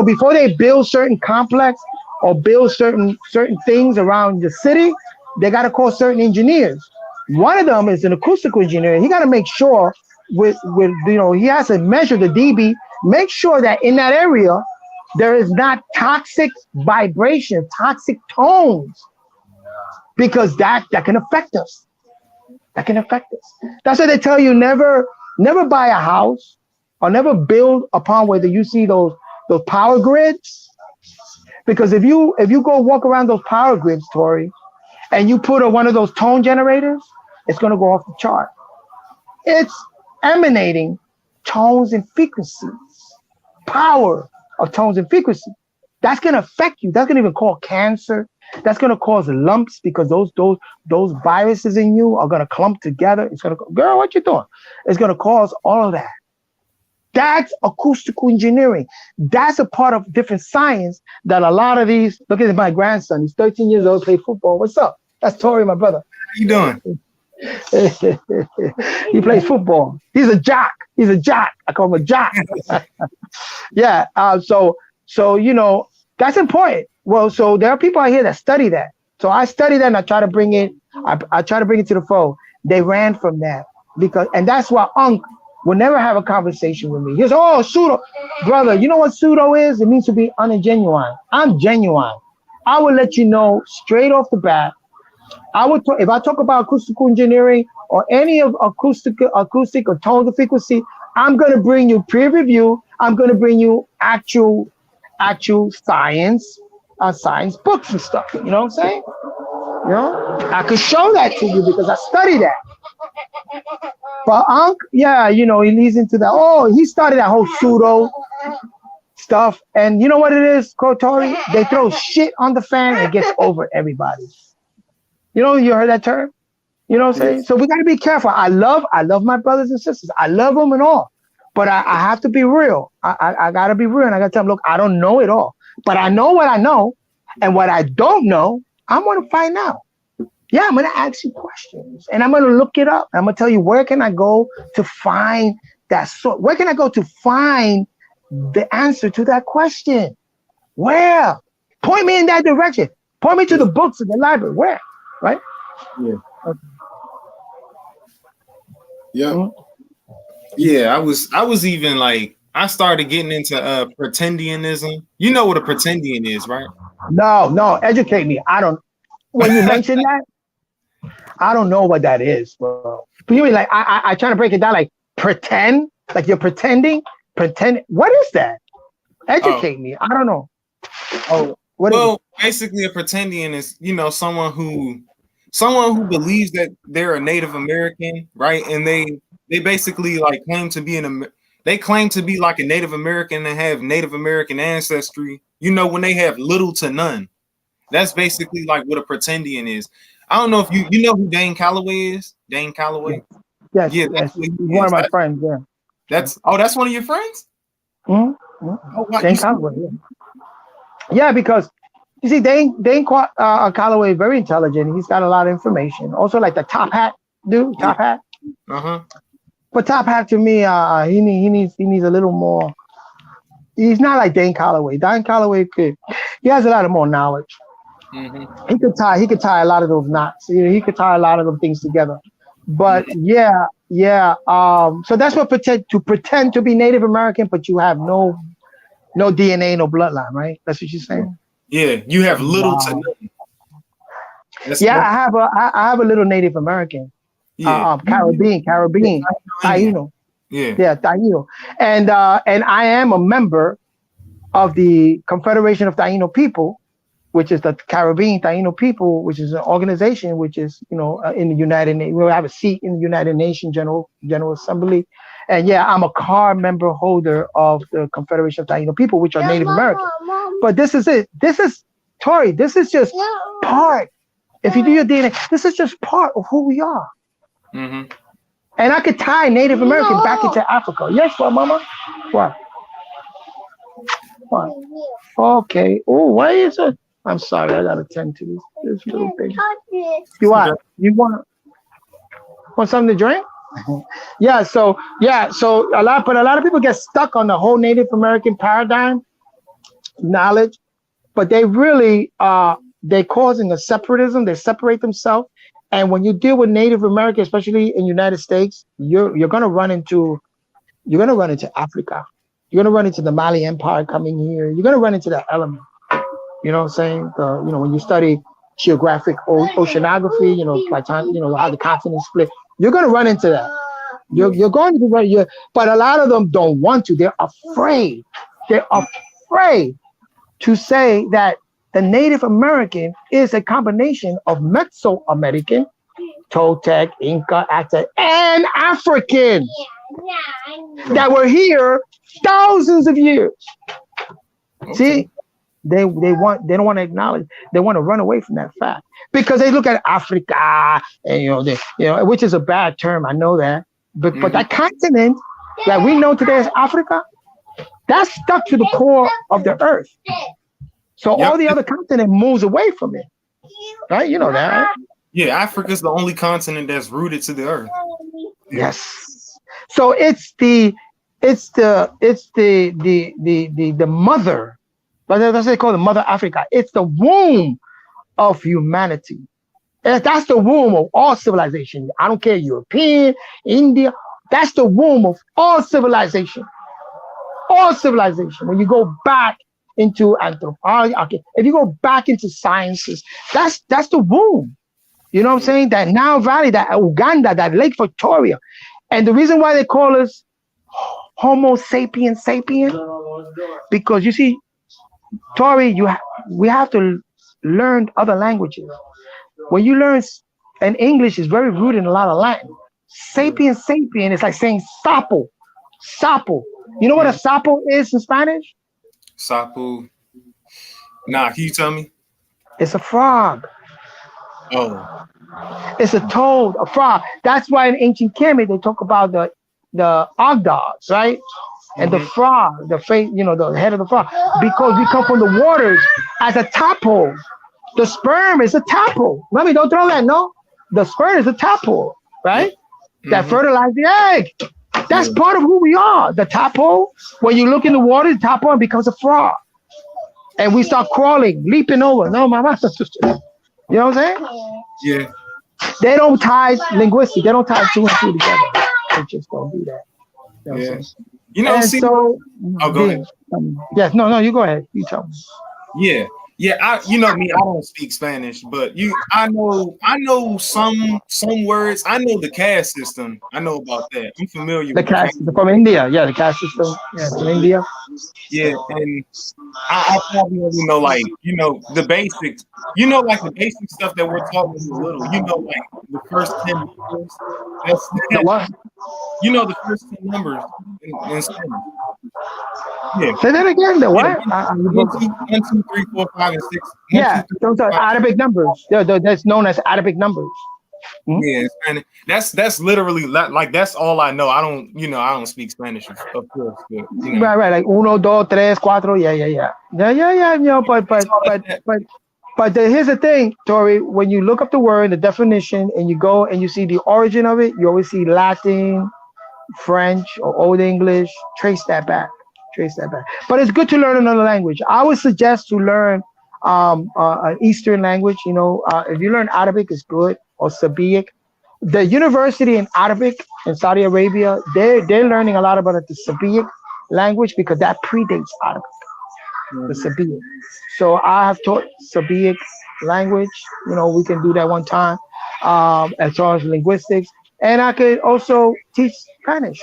before they build certain complex or build certain things around the city, they got to call certain engineers. One of them is an acoustical engineer. He got to make sure he has to measure the dB, make sure that in that area there is not toxic vibration, toxic tones, because that can affect us. That's why they tell you never buy a house or never build upon whether you see those power grids. Because if you go walk around those power grids, Tori, and you put one of those tone generators, it's gonna go off the chart. It's emanating tones and frequencies, power of tones and frequencies. That's gonna affect you. That's gonna even cause cancer. That's gonna cause lumps because those viruses in you are gonna clump together. It's gonna go, girl, what you doing? It's gonna cause all of that. That's acoustical engineering. That's a part of different science that a lot of these. Look at my grandson. He's 13 years old. Play football. What's up? That's Tori, my brother. How you doing? He plays football. He's a jock. He's a jock. I call him a jock. Yeah. So you know that's important. Well, so there are people out here that study that. So I study that and I try to bring it. I try to bring it to the fold. They ran from that and that's why Unc will never have a conversation with me. He goes, "Oh, pseudo, brother. You know what pseudo is? It means to be ungenuine. I'm genuine. I will let you know straight off the bat. If I talk about acoustical engineering or any of acoustic or tone frequency, I'm going to bring you peer review. I'm going to bring you actual science books and stuff. You know what I'm saying? You know, I could show that to you because I study that. But Unc, yeah, you know, he leads into that. Oh, he started that whole pseudo stuff. And you know what it is, Kotori? They throw shit on the fan and it gets over everybody. You know, you heard that term? You know what I'm saying? So we got to be careful. I love my brothers and sisters. I love them and all. But I have to be real. I got to be real. And I got to tell them, look, I don't know it all. But I know what I know. And what I don't know, I'm going to find out. Yeah, I'm going to ask you questions. And I'm going to look it up. I'm going to tell you, where can I go to find that source? Where can I go to find the answer to that question? Where? Point me in that direction. Point me to the books in the library. Where? Right? Yeah. Okay. Yeah. Mm-hmm. Yeah, I was even like, I started getting into pretendianism. You know what a pretendian is, right? No, educate me. I don't. When you mention that, I don't know what that is, bro. But you mean like I try to break it down, like pretend, like you're pretending. What is that? Educate me. I don't know. Oh, well, basically, a pretendian is, you know, someone who believes that they're a Native American, right? And they basically like claim to be like a Native American and have Native American ancestry, you know, when they have little to none. That's basically like what a pretendian is. I don't know if you know who Dane Calloway is. Dane Calloway. Yes. Yeah, yes. One of my friends. Yeah. That's one of your friends. Mm-hmm. Oh, wow. Dane Calloway. Yeah, because you see, Dane Calloway is very intelligent. He's got a lot of information. Also, like the Top Hat dude. Top Hat. But Top Hat to me, he needs a little more. He's not like Dane Calloway. Dane Calloway he has a lot of more knowledge. Mm-hmm. He could tie a lot of those knots. You know, he could tie a lot of those things together. But yeah. So that's what pretend to be Native American, but you have no DNA, no bloodline, right? That's what you're saying. Yeah, you have little to nothing. I have a little Native American. Yeah. Caribbean, Taino. Yeah, Taino. And I am a member of the Confederation of Taino People, which is the Caribbean Taino People, which is an organization which is, you know, in the United Nations. We have a seat in the United Nations General Assembly. And yeah, I'm a card member holder of the Confederation of Taino People, which are Native American. But this is it. This is, Tori, this is just part. If you do your DNA, this is just part of who we are. Mm-hmm. And I could tie Native American back into Africa. Yes, what, Mama? What? Okay. Oh, why is it? I'm sorry, I gotta tend to this little thing. You want something to drink? Yeah. So a lot of people get stuck on the whole Native American paradigm knowledge, but they really they're causing a separatism. They separate themselves. And when you deal with Native American, especially in the United States, you're gonna run into Africa. You're gonna run into the Mali Empire coming here. You're gonna run into that element. You know what I'm saying? When you study geographic oceanography, how the continents split, you're gonna run into that. You're going to be right. But a lot of them don't want to. They're afraid. to say that the Native American is a combination of Mesoamerican, Toltec, Inca, Aztec, and African that were here thousands of years. Okay. See, they don't want to acknowledge. They want to run away from that fact because they look at Africa and which is a bad term. I know that, but that continent that we know today as Africa, that's stuck to the core of the earth. So all the other continent moves away from it, right? You know that, right? Yeah, Africa's the only continent that's rooted to the earth. Yes. So it's the mother, but that's what they call the mother Africa. It's the womb of humanity. And that's the womb of all civilization. I don't care, European, India. That's the womb of all civilization. All civilization. When you go back into anthropology, okay, if you go back into sciences, that's the womb. You know what I'm saying? That Nile Valley, that Uganda, that Lake Victoria. And the reason why they call us Homo sapiens sapien, because you see, Tori, we have to learn other languages. When you learn, and English is very rooted in a lot of Latin. Sapien is like saying sapo. Sapo. You know what a sapo is in Spanish? Sapo. Nah, can you tell me? It's a frog. Oh. It's a toad, a frog. That's why in ancient Kemet they talk about the Ogdogs, right? And the frog, the face, the head of the frog, because we come from the waters as a tadpole. The sperm is a tadpole. Mommy, don't throw that. No, the sperm is a tadpole, right? That fertilizes the egg. That's part of who we are. The tadpole. When you look in the water, the tadpole becomes a frog, and we start crawling, leaping over. No, mama. You know what I'm saying? Yeah. They don't tie linguistics. They don't tie 2 and 2 together. They just don't do that. You know what I'm saying? Go ahead. Yes, no, you go ahead. You tell me. Yeah. You know me, I don't speak Spanish, but I know some words. I know the caste system. I know about that. I'm familiar with the caste system from India. Yeah, the caste system. Yeah, from India. Yeah, and I probably only know the basics. Like the basic stuff that we're talking a little. Like the first 10 numbers. The what? The first 10 numbers in Spanish. Yeah. Say that again. The what? Yeah, 1, 2, 3, 4, 5, and 6. Yeah, those are Arabic numbers. That's known as Arabic numbers. Yeah, and that's literally like that's all I know. I don't speak Spanish, of course. But, Right, like 1, 2, 3, 4. Yeah. But here's the thing, Tori. When you look up the word, the definition, and you go and you see the origin of it, you always see Latin, French, or Old English. Trace that back. But it's good to learn another language. I would suggest to learn an Eastern language. If you learn Arabic, it's good, or Sabiic. The university in Arabic in Saudi Arabia, they're learning a lot about the Sabiic language because that predates Arabic, the Sabiic. So I have taught Sabiic language. We can do that one time as far as linguistics. And I could also teach Spanish.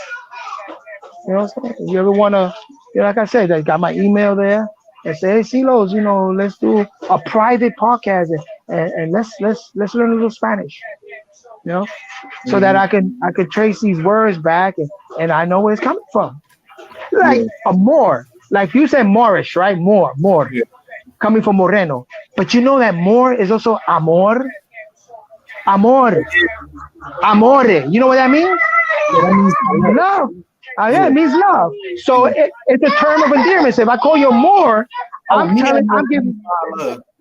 You know what I'm saying? If you ever want to, like I said, I got my email there and say, hey, Silos, let's do a private podcast and let's learn a little Spanish, so that I could trace these words back and I know where it's coming from. Like amor, like you said Moorish, right? More, coming from Moreno. But you know that more is also amor. Amore. You know what that means? Love. It means love. So it's a term of endearment. So if I call you more, I'm giving.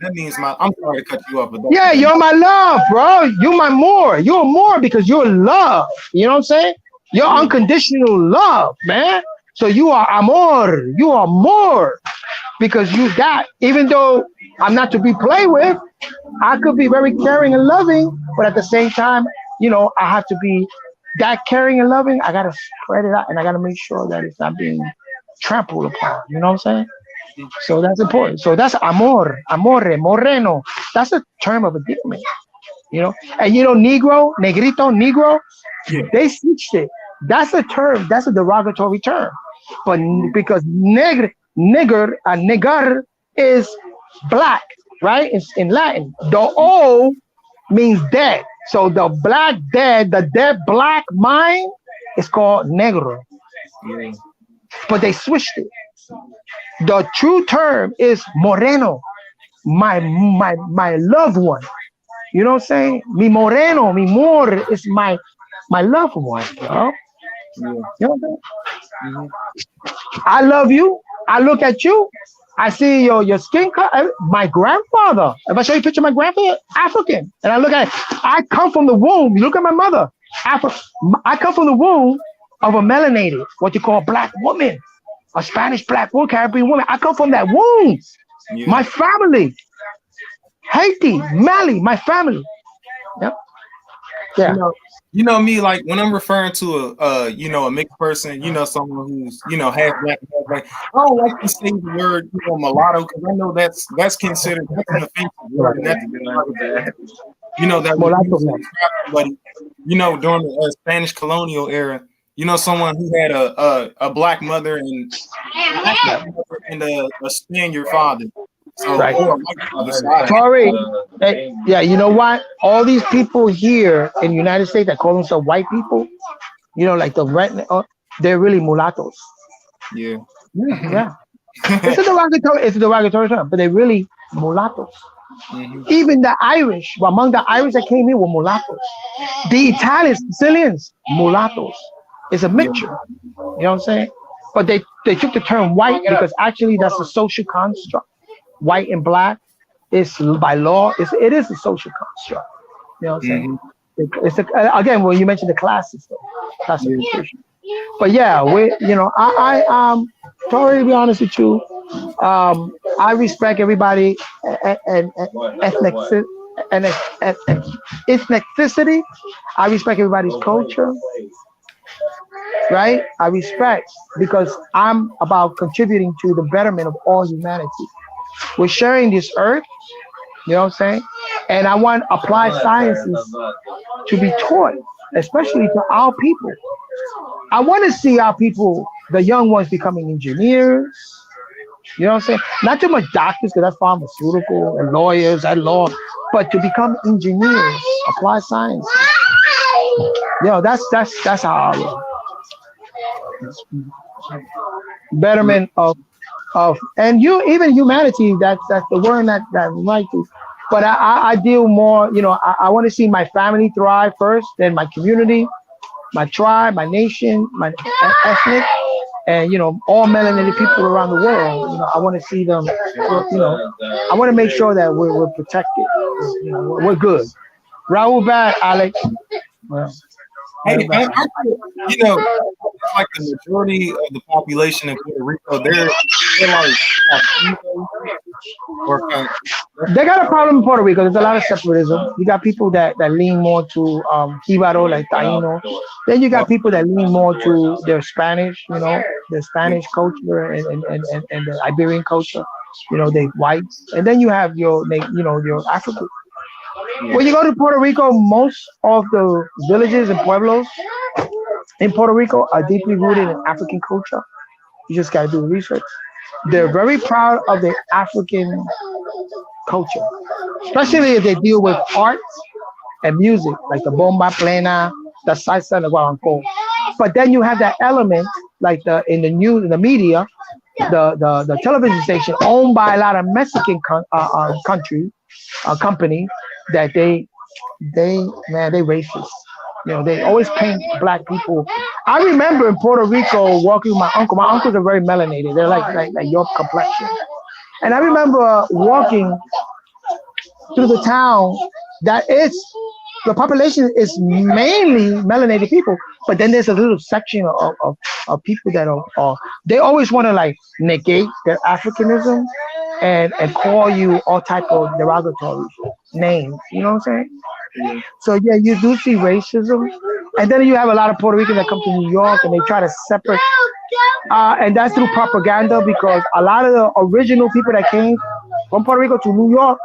That means I'm sorry to cut you off. But yeah, you're my love, bro. You're my more. You're more because you're love. You know what I'm saying? You're unconditional love, man. So you are amor. You are more because you got. Even though I'm not to be played with, I could be very caring and loving, but at the same time, I have to be. That caring and loving, I gotta spread it out, and I gotta make sure that it's not being trampled upon. You know what I'm saying? So that's important. So that's amor, moreno. That's a term of endearment. And Negro, negrito, Negro, they switched it. That's a term. That's a derogatory term. But because nigger and negar is black, right? It's in Latin. The O means dead. So the black dead, the dead black mind is called negro. Yeah. But they switched it. The true term is moreno, my loved one. You know what I'm saying? Mi moreno, mi more is my loved one. You know? Yeah. You know what I'm saying? Mhm. I love you. I look at you. I see your skin color. My grandfather. If I show you a picture of my grandfather, African. And I look at it. I come from the womb. You look at my mother. I come from the womb of a melanated, what you call black woman, a Spanish black woman, Caribbean woman. I come from that womb. Yeah. My family, Haiti, Mali, my family. Yep. Yeah. You know me, like when I'm referring to a mixed person, someone who's half black, half white. I don't like to say the word mulatto because I know that's considered that's an offensive word, and that's that was Mulatto. used to describe somebody, during the Spanish colonial era. Someone who had a black mother and a Spaniard father. So, Right. or a white father. So Tori, yeah, you know what? All these people here in the United States that call themselves white people, like the red, they're really mulattoes. yeah. Yeah. It's a derogatory term, but they're really mulattoes. Mhm. Even the Irish, among the Irish that came here were mulattoes. The Italians, Sicilians, mulattoes. It's a mixture. You know what I'm saying? But they took the term white because actually that's a social construct. White and black is by law. It is a social construct. You know what I'm saying? It's again when you mentioned the classes though, classification. But yeah, Tori, to be honest with you, I respect everybody and ethnicity. I respect everybody's culture, right? I respect because I'm about contributing to the betterment of all humanity. We're sharing this earth, you know what I'm saying? And I want applied sciences to be taught, especially to our people. I want to see our people, the young ones, becoming engineers. You know what I'm saying? Not too much doctors, because that's pharmaceutical, and lawyers and law, but to become engineers, applied science. That's how I look. Betterment of and even humanity. That's the word that I like to. But I deal more. I want to see my family thrive first, then my community, my tribe, my nation, my ethnic, and all melanated people around the world. I want to see them. I want to make sure that we're protected. We're good. Rahul Bad, Alex. Well, Hey, man, it's like the majority of the population in Puerto Rico, they're like, they got a problem in Puerto Rico. There's a lot of separatism. You got people that lean more to Jibaro, like Taino. Then you got people that lean more to their Spanish, their Spanish culture and the Iberian culture, they whites. And then you have your African. When you go to Puerto Rico, most of the villages and pueblos in Puerto Rico are deeply rooted in African culture. You just got to do the research. They're very proud of their African culture, especially if they deal with art and music, like the bomba plena, the salsa, and the guaranco. But then you have that element, like in the media, the television station owned by a lot of Mexican company that they racist. They always paint black people. I remember in Puerto Rico walking with my uncle. My uncles are very melanated. They're like your complexion. And I remember walking through the town the population is mainly melanated people, but then there's a little section of people that are they always want to negate their Africanism and call you all type of derogatory names. You know what I'm saying? Yeah. So yeah, you do see racism, and then you have a lot of Puerto Ricans that come to New York and they try to separate, and that's through propaganda because a lot of the original people that came from Puerto Rico to New York,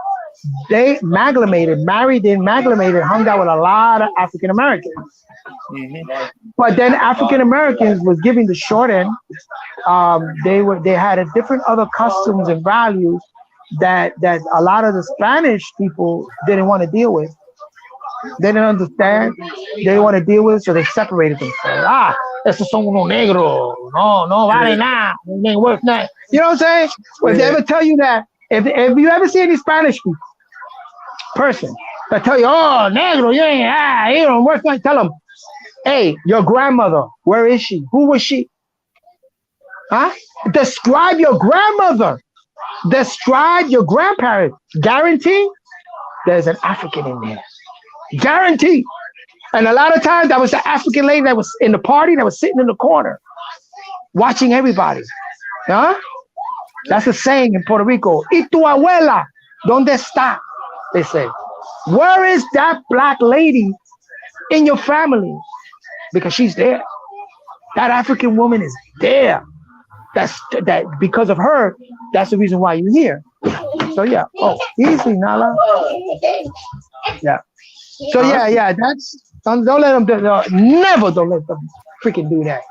they married in, hung out with a lot of African Americans. Mm-hmm. But then African Americans was giving the short end. They had a different other customs and values that a lot of the Spanish people didn't want to deal with. They didn't understand. They didn't want to deal with it, so they separated themselves. Esos son unos negros. No vale nada. They ain't worth nothing. You know what I'm saying? Well, if they ever tell you that, if you ever see any Spanish person that tell you, oh, negro, you don't worth nothing, tell them, hey, your grandmother, where is she? Who was she? Huh? Describe your grandmother. Describe your grandparents. Guarantee there's an African in there. Guarantee. And a lot of times that was the African lady that was in the party that was sitting in the corner watching everybody. Huh? That's a saying in Puerto Rico. ¿Y tu abuela? ¿Dónde está? They say. Where is that black lady in your family? Because she's there. That African woman is there. That because of her, that's the reason why you're here. So yeah. Oh, easy, Nala. Yeah. So yeah. That's don't let them. Never don't let them freaking do that.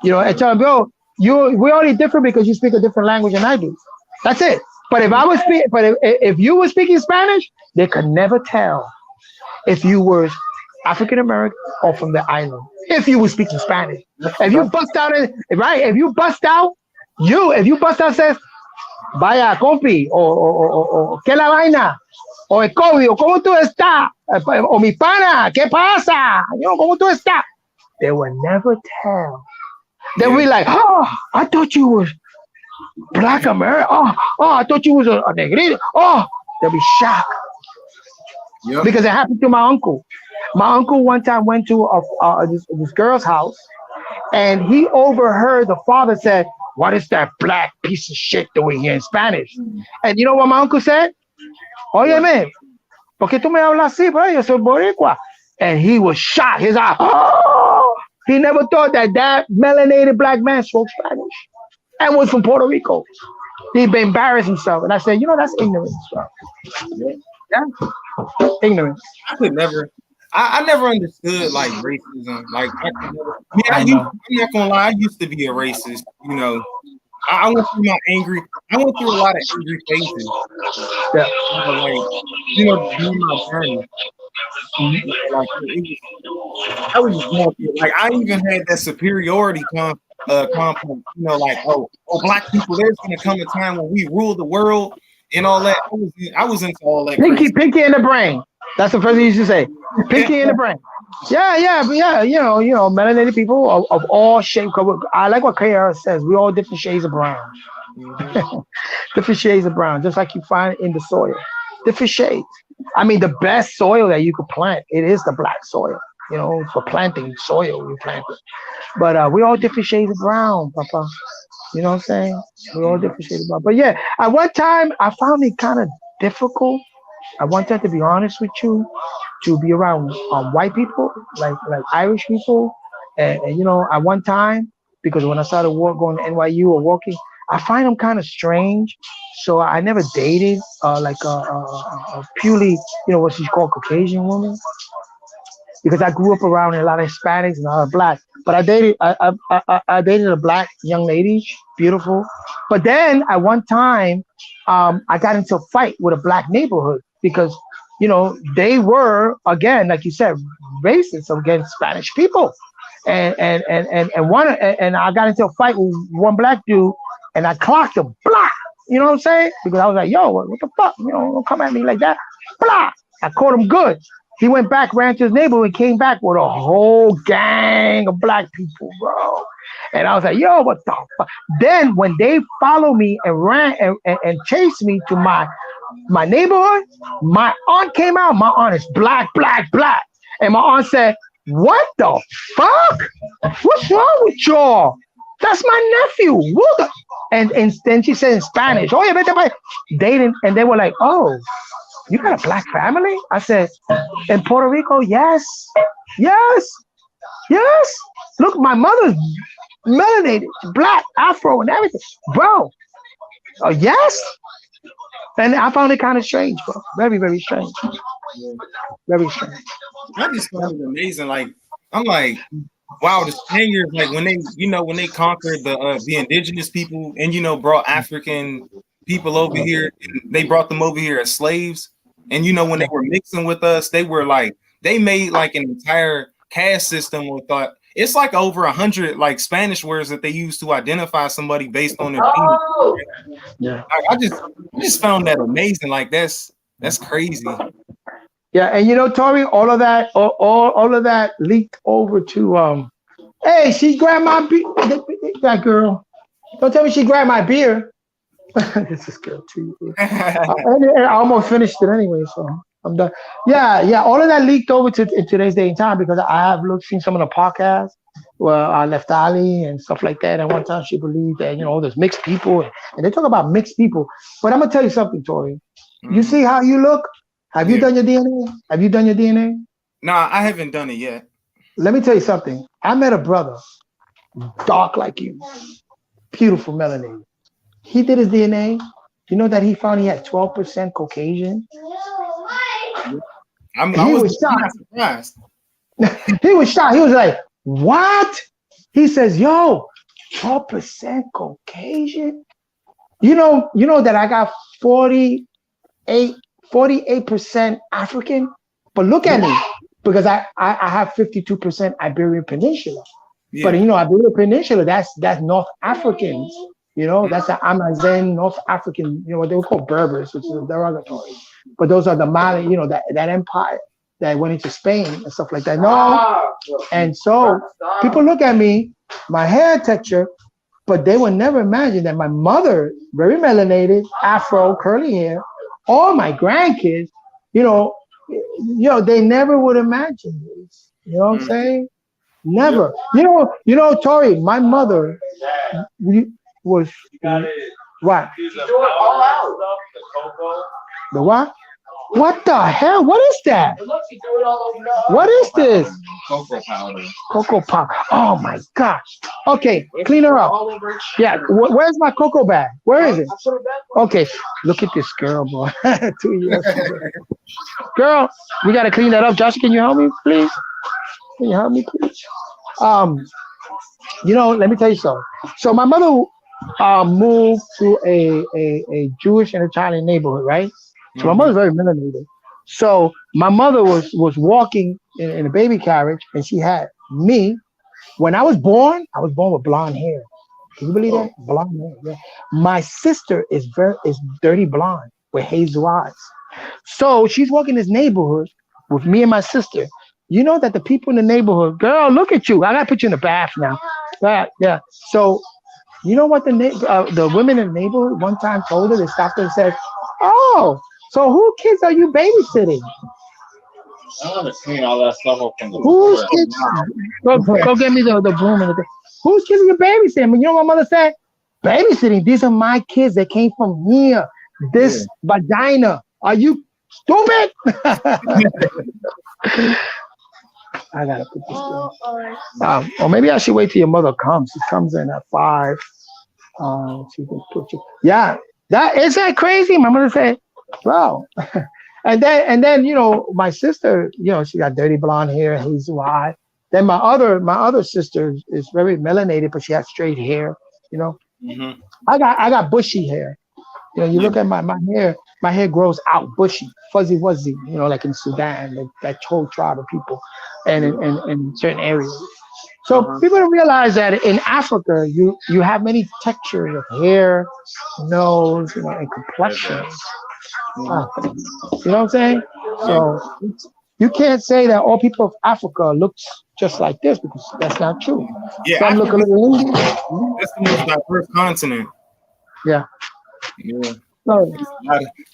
You know, and tell them, bro, we're only different because you speak a different language than I do. That's it. But if you were speaking Spanish, they could never tell if you were African American or from the island. If you were speaking Spanish, if you bust out, says, vaya compi, o que la vaina, o el COVID, o cómo tú estás, o mi pana, qué pasa, you know, cómo tú estás. They will never tell. They'll be like, oh, I thought you was Black American. Oh, I thought you was a negrito. Oh, they'll be shocked. Yep. Because it happened to my uncle. My uncle one time went to this girl's house, and he overheard the father said, what is that black piece of shit doing here in Spanish? And you know what my uncle said? Óyeme, ¿por qué tú me hablas así, bro? Yo soy boricua. And he was shocked. His eye, oh! He never thought that melanated black man spoke Spanish and was from Puerto Rico. He'd been embarrassed himself. And I said, you know, that's ignorance, bro. Yeah. Ignorance. I never understood like racism. Like I'm not gonna lie, I used to be a racist, you know. I went through a lot of angry phases. Yeah. During my journey. Like I was just going through, like I even had that superiority complex, you know, like oh black people, there's gonna come a time when we rule the world and all that. I was into all that. Pinky in the brain. That's the first thing you used to say. Pinky in the brain. Yeah, but yeah, you know, melanated people of all shapes. I like what KR says. We all different shades of brown. Mm-hmm. Different shades of brown, just like you find in the soil. Different shades. I mean, the best soil that you could plant, it is the black soil. You know, for planting soil, you plant it. But we all different shades of brown, Papa. You know what I'm saying? We all different shades of brown. But yeah, at one time, I found it kind of difficult. I wanted to be honest with you, to be around white people, like Irish people, and you know, at one time, because when I started going to NYU or working, I find them kind of strange. So I never dated like a purely, you know, what she's called Caucasian woman, because I grew up around a lot of Hispanics and a lot of black. But I dated a black young lady, beautiful. But then at one time, I got into a fight with a black neighborhood because, you know, they were, again, like you said, racist against Spanish people. And I got into a fight with one black dude, and I clocked him, blah. You know what I'm saying? Because I was like, yo, what the fuck? You know, don't come at me like that. Blah. I caught him good. He went back, ran to his neighborhood, and came back with a whole gang of black people, bro. And I was like, yo, what the fuck? Then when they followed me and ran and chased me to my neighborhood, my aunt came out. My aunt is black. And my aunt said, what the fuck? What's wrong with y'all? That's my nephew. And then she said in Spanish, oh, yeah, they didn't, and they were like, oh, you got a black family? I said, in Puerto Rico, yes. Look, my mother's melanated, black, Afro, and everything. Bro, oh, yes? And I found it kind of strange, bro. Very, very strange. Very strange. I just found it amazing. Like, I'm like, wow, the Spaniards, like when they conquered the indigenous people and, you know, brought African people over here. They brought them over here as slaves, and when they were mixing with us, they were like they made like an entire caste system with it's like over 100 like Spanish words that they use to identify somebody based on their Oh. Yeah. I just found that amazing. Like that's crazy. Yeah, and Tori, all of that leaked over to hey, she grabbed my beer. That girl. Don't tell me she grabbed my beer. This is good too. And I almost finished it anyway, so I'm done. Yeah. All of that leaked over to in today's day and time because I have seen some of the podcasts where I left Ali and stuff like that. And one time she believed that there's mixed people, and they talk about mixed people. But I'm gonna tell you something, Tori. You see how you look? Have you done your DNA? Have you done your DNA? Nah, I haven't done it yet. Let me tell you something. I met a brother, dark like you, beautiful melanin. He did his DNA. You know that he found he had 12% Caucasian? I was surprised. He was shocked. He was like, what? He says, yo, 12% Caucasian? You know that I got 48% African? But look at me, because I have 52% Iberian Peninsula. Yeah. But Iberian Peninsula, that's North Africans. That's the Amazon, North African, what they would call Berbers, which is derogatory. But those are the Mali, that empire that went into Spain and stuff like that. No. And so people look at me, my hair texture, but they would never imagine that my mother, very melanated, Afro, curly hair, all my grandkids, they never would imagine this. You know what I'm saying? Never. Tori, my mother was what? The what? What the hell? What is that? What is this? Cocoa powder. Cocoa powder. Oh my gosh. Okay, clean her up. Yeah, where's my cocoa bag? Where is it? Okay, look at this girl, boy. 2 years. Girl, we gotta clean that up. Josh, can you help me, please? Can you help me, please? Let me tell you something. So my mother moved to a Jewish and Italian neighborhood, right? So my mother's very melanated. So my mother was walking in a baby carriage, and she had me. When I was born with blonde hair. Can you believe that? Blonde hair. Yeah. My sister is dirty blonde with hazel eyes. So she's walking this neighborhood with me and my sister. You know that the people in the neighborhood, girl, look at you. I gotta put you in the bath now. Yeah. So you know what the women in the neighborhood one time told her? They stopped her and said, "Oh, so whose kids are you babysitting?" I want to clean all that stuff up from the Whose kids? Go get me the broom and the thing. Whose kids are you babysitting? You know what my mother said? Babysitting. These are my kids that came from here. This vagina. Are you stupid? I gotta put this down. Or maybe I should wait till your mother comes. She comes in at 5. She can put you. Yeah, is that crazy? My mother said, "Wow." And then my sister, she got dirty blonde hair, hazel eye. Then my other sister is very melanated, but she has straight hair. Mm-hmm. I got bushy hair. You look at my hair. My hair grows out bushy, fuzzy wuzzy. Like in Sudan, like that whole tribe of people, and in certain areas. So people don't realize that in Africa, you have many textures of hair, nose, and complexion. You know what I'm saying? So you can't say that all people of Africa looks just like this, because that's not true. Yeah, some look a little Indian. That's the most diverse continent. Yeah. A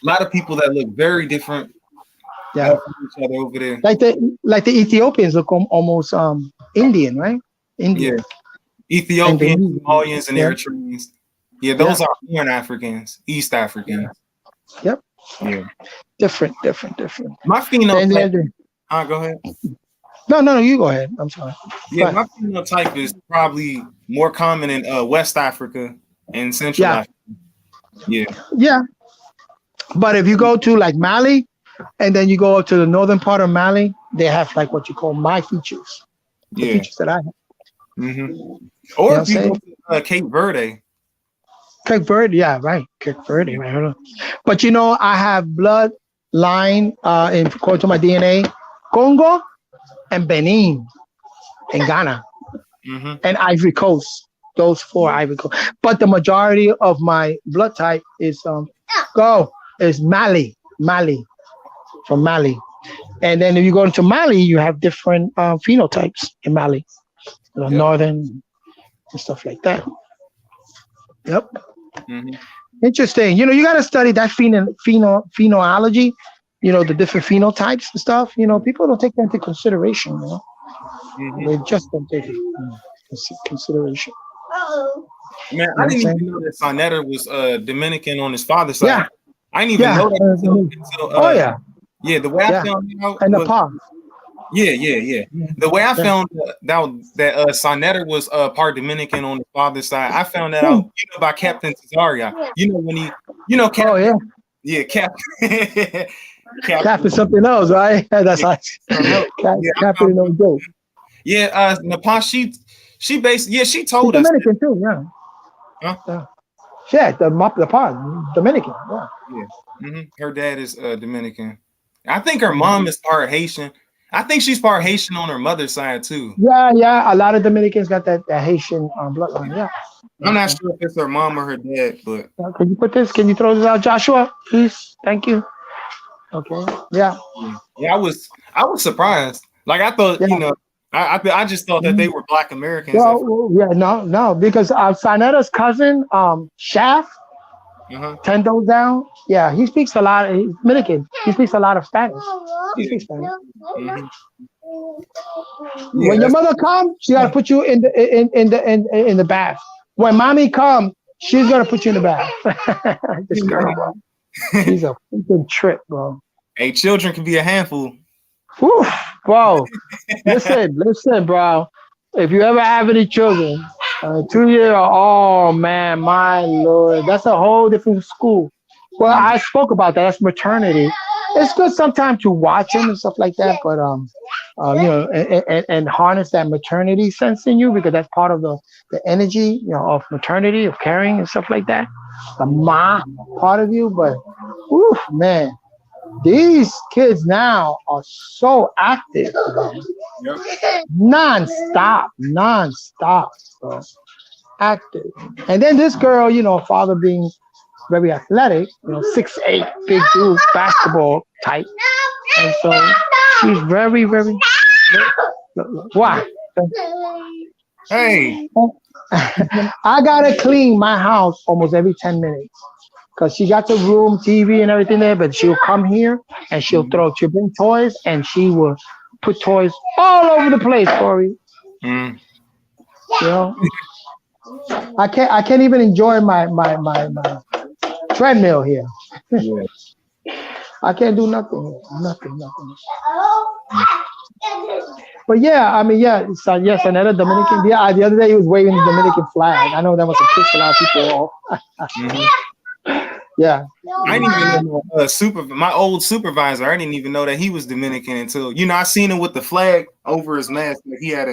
lot of people that look very different. Yeah. From each other over there. Like the Ethiopians look almost Indian, right? Indian. Yeah. Ethiopians, Somalians, and Eritreans. Yeah, those are born Africans, East Africans. Yep. Yeah. Different. My phenotype. Go ahead. No, you go ahead. I'm sorry. Yeah, my phenotype is probably more common in West Africa and Central Africa. Yeah. But if you go to like Mali, and then you go up to the northern part of Mali, they have like what you call my features. The features that I have. Mm-hmm. Or if you go to Cape Verde. Cape Verde, yeah, right. Cape Verde, right. Hold on. But you know, I have bloodline in according to my DNA, Congo and Benin and Ghana Mm-hmm. and Ivory Coast. Those four Ivory Coast. But the majority of my blood type is Mali from Mali. And then if you go into Mali, you have different phenotypes in Mali, Yep. northern and stuff like that. Yep. Mm-hmm. Interesting. You know, you got to study that phenology, you know, the different phenotypes and stuff. You know, people don't take that into consideration, you know. Mm-hmm. They just don't take it into consideration. Man, You I know didn't what I'm even know that Sonetta was Dominican on his father's side. Yeah. I didn't even Yeah. know that until Oh, yeah. yeah, the way I Yeah. found out And the was pop. yeah. The way I found that Sonetta was part Dominican on his father's side, I found that out, you know, by Captain Cesaria. You know when he, you know, Captain, Oh, yeah. yeah, Captain, Cap is something else, right? That's like yeah, Cap is no joke. yeah. Napon, she basically, yeah, she She's told us. Dominican too, yeah. Huh? Yeah, the pod, Dominican, yeah. Yeah. Mm-hmm. Her dad is Dominican. I think her mom is part Haitian. I think she's part Haitian on her mother's side too. Yeah. A lot of Dominicans got that Haitian bloodline. Yeah. I'm not sure if it's her mom or her dad, but Can you put this? Can you throw this out, Joshua? Please. Thank you. Okay. Yeah. yeah, I was surprised. Like I thought, you know, I just thought that they were Black Americans. Well, yeah, no, because Sonetta's cousin, Shaft, 10 toes down. Yeah, he speaks a lot. He's Dominican. He speaks a lot of Spanish. He speaks Spanish. Mm-hmm. When your mother comes, she gotta put you in the bath. When mommy comes, she's gonna put you in the bath. This girl, bro. She's a freaking trip, bro. Hey, children can be a handful. Whew, bro. listen, bro. If you ever have any children, 2 year, oh man, my lord, that's a whole different school. Well, I spoke about that. That's maternity. It's good sometimes to watch them and stuff like that, but you know, and harness that maternity sense in you, because that's part of the energy, you know, of maternity, of caring and stuff like that. The ma part of you, but whew, man, these kids now are so active, man. Yep. Non-stop, bro. Active. And then this girl, you know, father being very athletic, you know, 6'8", big dude, basketball type. And so she's very, very why? Hey. I gotta clean my house almost every 10 minutes. Because she got the room, TV and everything there, but she'll come here and she'll bring toys and she will put toys all over the place, Corey. You know? I can't even enjoy my treadmill here. I can't do nothing. Nothing. But yeah, I mean, yes, another Dominican. Yeah, the other day he was waving the Dominican flag. I know that must have pissed a lot of people off. Yeah. I didn't even know my old supervisor. I didn't even know that he was Dominican until, you know, I seen him with the flag over his mask. Like he had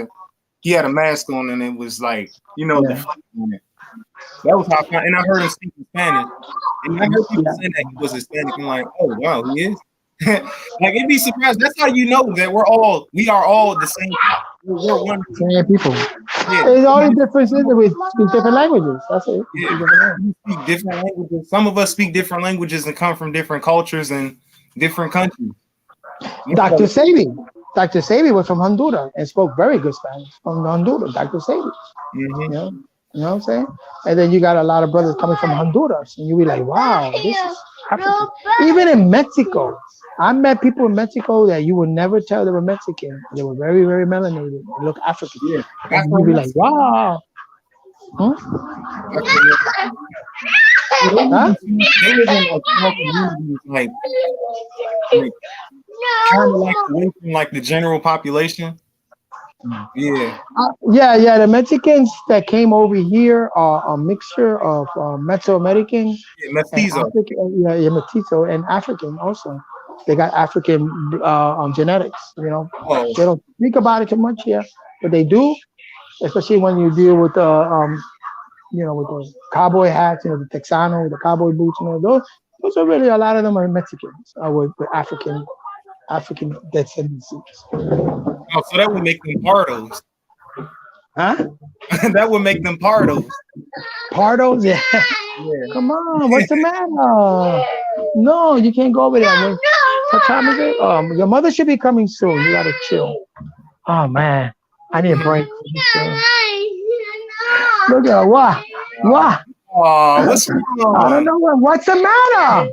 a mask on, and it was like, you know, the flag on it. That was how I found, and I heard him speak Spanish. And I heard people saying that he was Hispanic. I'm like, oh wow, he is. Like, it'd be surprised. That's how you know that we are all the same. We're one same people. Yeah. There's only differences. We speak different languages. That's it. Yeah. We speak different languages. Some of us speak different languages and come from different cultures and different countries. Dr. Sabi was from Honduras and spoke very good Spanish from Honduras. Dr. Sabi. You know what I'm saying? And then you got a lot of brothers coming from Honduras, and you be like, wow, this is African. Even in Mexico, I met people in Mexico that you would never tell they were Mexican. They were very, very melanated. They look African. Yeah. And you'd be like, wow. Huh? They live in like small communities, like kind of like away from like the general population. Yeah. Yeah. The Mexicans that came over here are a mixture of Mesoamerican, mestizo. Mestizo and African also. They got African genetics, you know. Oh. They don't speak about it too much here, but they do, especially when you deal with with those cowboy hats, the Texano, the cowboy boots, those are really a lot of them are Mexicans with African descendancies. Oh, so that would make them pardos. Huh? That would make them pardos. Pardos? Yeah. Come on, what's the matter? No, you can't go over there. What time is it? Your mother should be coming soon. You gotta chill. Oh man, I need a break. Look at her. What? Oh, what's going on? I don't know. What's the matter?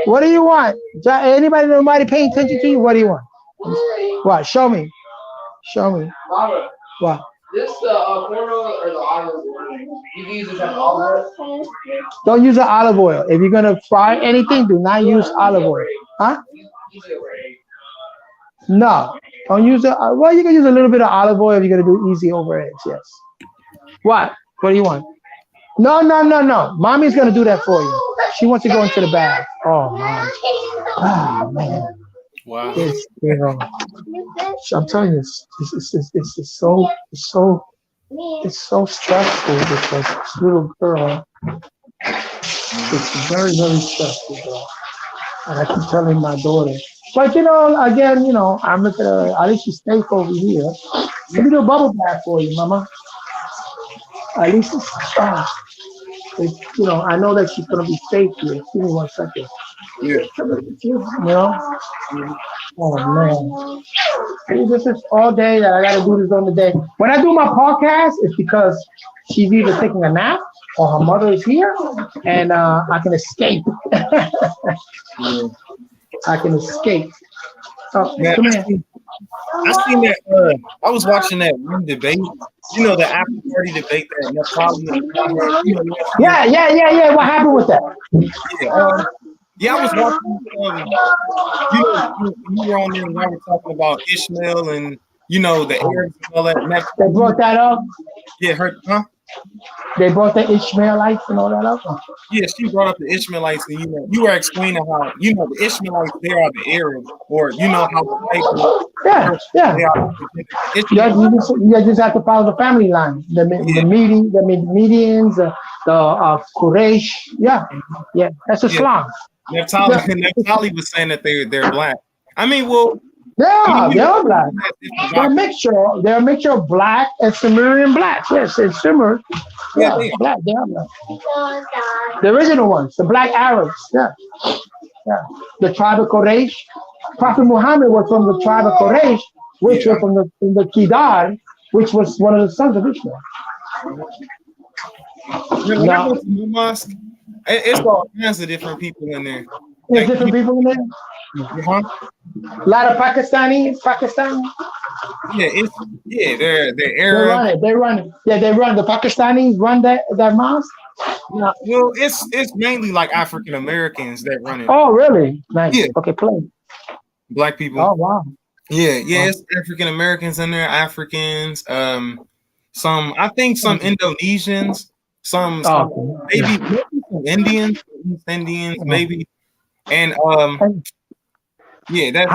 What do you want? Nobody paying attention to you? What do you want? What? Show me. What? This cornrow or the olive oil? You can use it as olive oil. Don't use the olive oil. If you're gonna fry anything, do not use olive oil. Huh? No. Don't use it. Well, you can use a little bit of olive oil if you're gonna do easy over eggs. Yes. What? What do you want? No. Mommy's gonna do that for you. She wants to go into the bath. Oh man. Oh man. Wow. I'm telling you, it's so stressful because this little girl, it's very, very stressful, girl. And I keep telling my daughter, but again, I'm looking at her, at least she's safe over here. Let me do a bubble bath for you, mama. At least I know that she's gonna be safe here. Give me 1 second. Yeah. Oh man. This is all day that I gotta do this on the day. When I do my podcast, it's because she's either taking a nap or her mother is here and I can escape. I can escape. Oh, Man, come here. I seen that. I was watching that one debate. The after party debate that Yeah. What happened with that? Yeah, I was watching. You were on there and I was talking about Ishmael and the Arabs and all that. They brought that up. Yeah, huh? They brought the Ishmaelites and all that up. Yeah, she brought up the Ishmaelites, and you were explaining how the Ishmaelites they are the Arabs, or how the white. Yeah. They are You just have to follow the family line. The Medians, the Quraysh. Yeah. That's Islam. Neftali was saying that they're black. I mean, well. Yeah, they're black. They're a mixture of black and Sumerian blacks. Yes, it's Sumer. Yeah, black. They are black. The original ones, the black Arabs. Yeah. The tribe of Quraysh. Prophet Muhammad was from the tribe of Quraysh, which was from the Kedar, which was one of the sons of Ishmael. When I go to the mosque, it's all kinds of different people in there. There's different people in there. Uh-huh. A lot of Pakistan. They're Arab. They run it. Yeah, they run. The Pakistanis run that mosque. Yeah, well, it's mainly like African Americans that run it. Oh, really? Nice. Yeah. Okay, play. Black people. Oh, wow. Yeah, it's African Americans in there. Africans. Some Indonesians. Some maybe some Indians, East Indians, maybe. And that's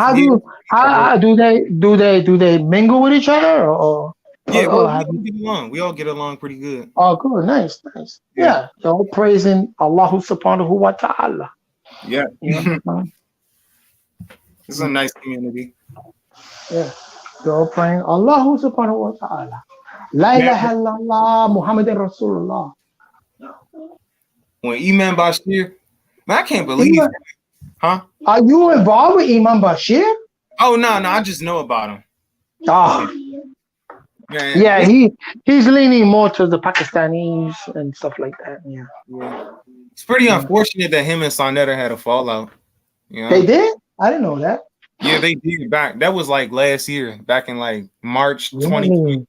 how do they mingle with each other or we all get along. We all get along pretty good. Oh, good, nice. Yeah, they're all praising Allah subhanahu wa ta'ala. Yeah. It's a nice community. Yeah, they're all praying Allah subhanahu wa ta'ala. La ilaha illallah Muhammadan Rasulullah. When Imam Bashir, man, I can't believe it. Huh? Are you involved with Imam Bashir? Oh no, I just know about him. Oh. Yeah, he's leaning more to the Pakistanis and stuff like that. Yeah. It's pretty unfortunate that him and Sonetta had a fallout. They did? I didn't know that. Yeah, they did back. That was like last year, back in like March 2020.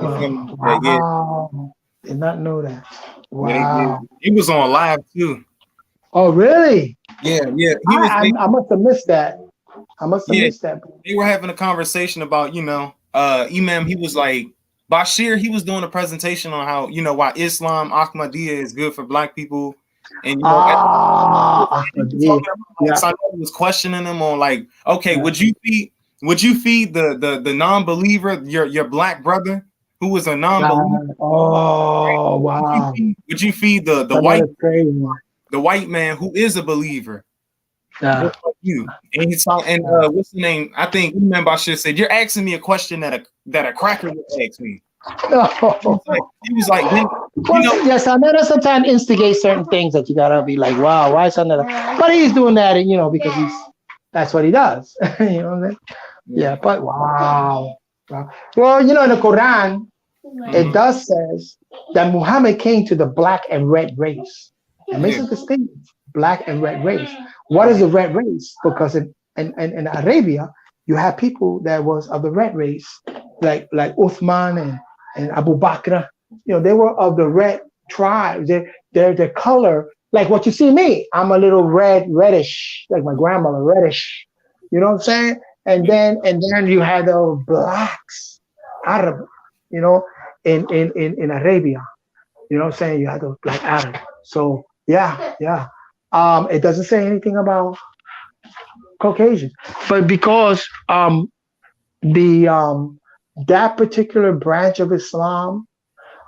Wow. Did not know that. Wow. He was on live too. Oh, really? Yeah. I must have missed that. Missed that. They were having a conversation about, Imam, he was like, Bashir, he was doing a presentation on how, why Islam, Ahmadiyya is good for black people. And, Sonetta was questioning him on like, okay, would you feed the non-believer, your black brother? who was a non-believer. Oh, wow. Would you feed the white man who is a believer? Just like you. And he's talking, and what's the name? I think you remember I should have said, you're asking me a question that a cracker would ask me. He was like, yes, I know that sometimes instigates certain things that you gotta be like, wow, why is something that? But he's doing that, because that's what he does. You know what I mean? Yeah, but wow. Well, in the Quran, it does says that Muhammad came to the black and red race. And makes a distinction, black and red race. What is the red race? Because in Arabia, you have people that was of the red race, like Uthman and Abu Bakr. They were of the red tribe. Their color, like what you see me. I'm a little reddish, like my grandmother, reddish. You know what I'm saying? And then you had the blacks, Arab, in Arabia. You know what I'm saying? You had those black Arab. So yeah. It doesn't say anything about Caucasian, but because that particular branch of Islam,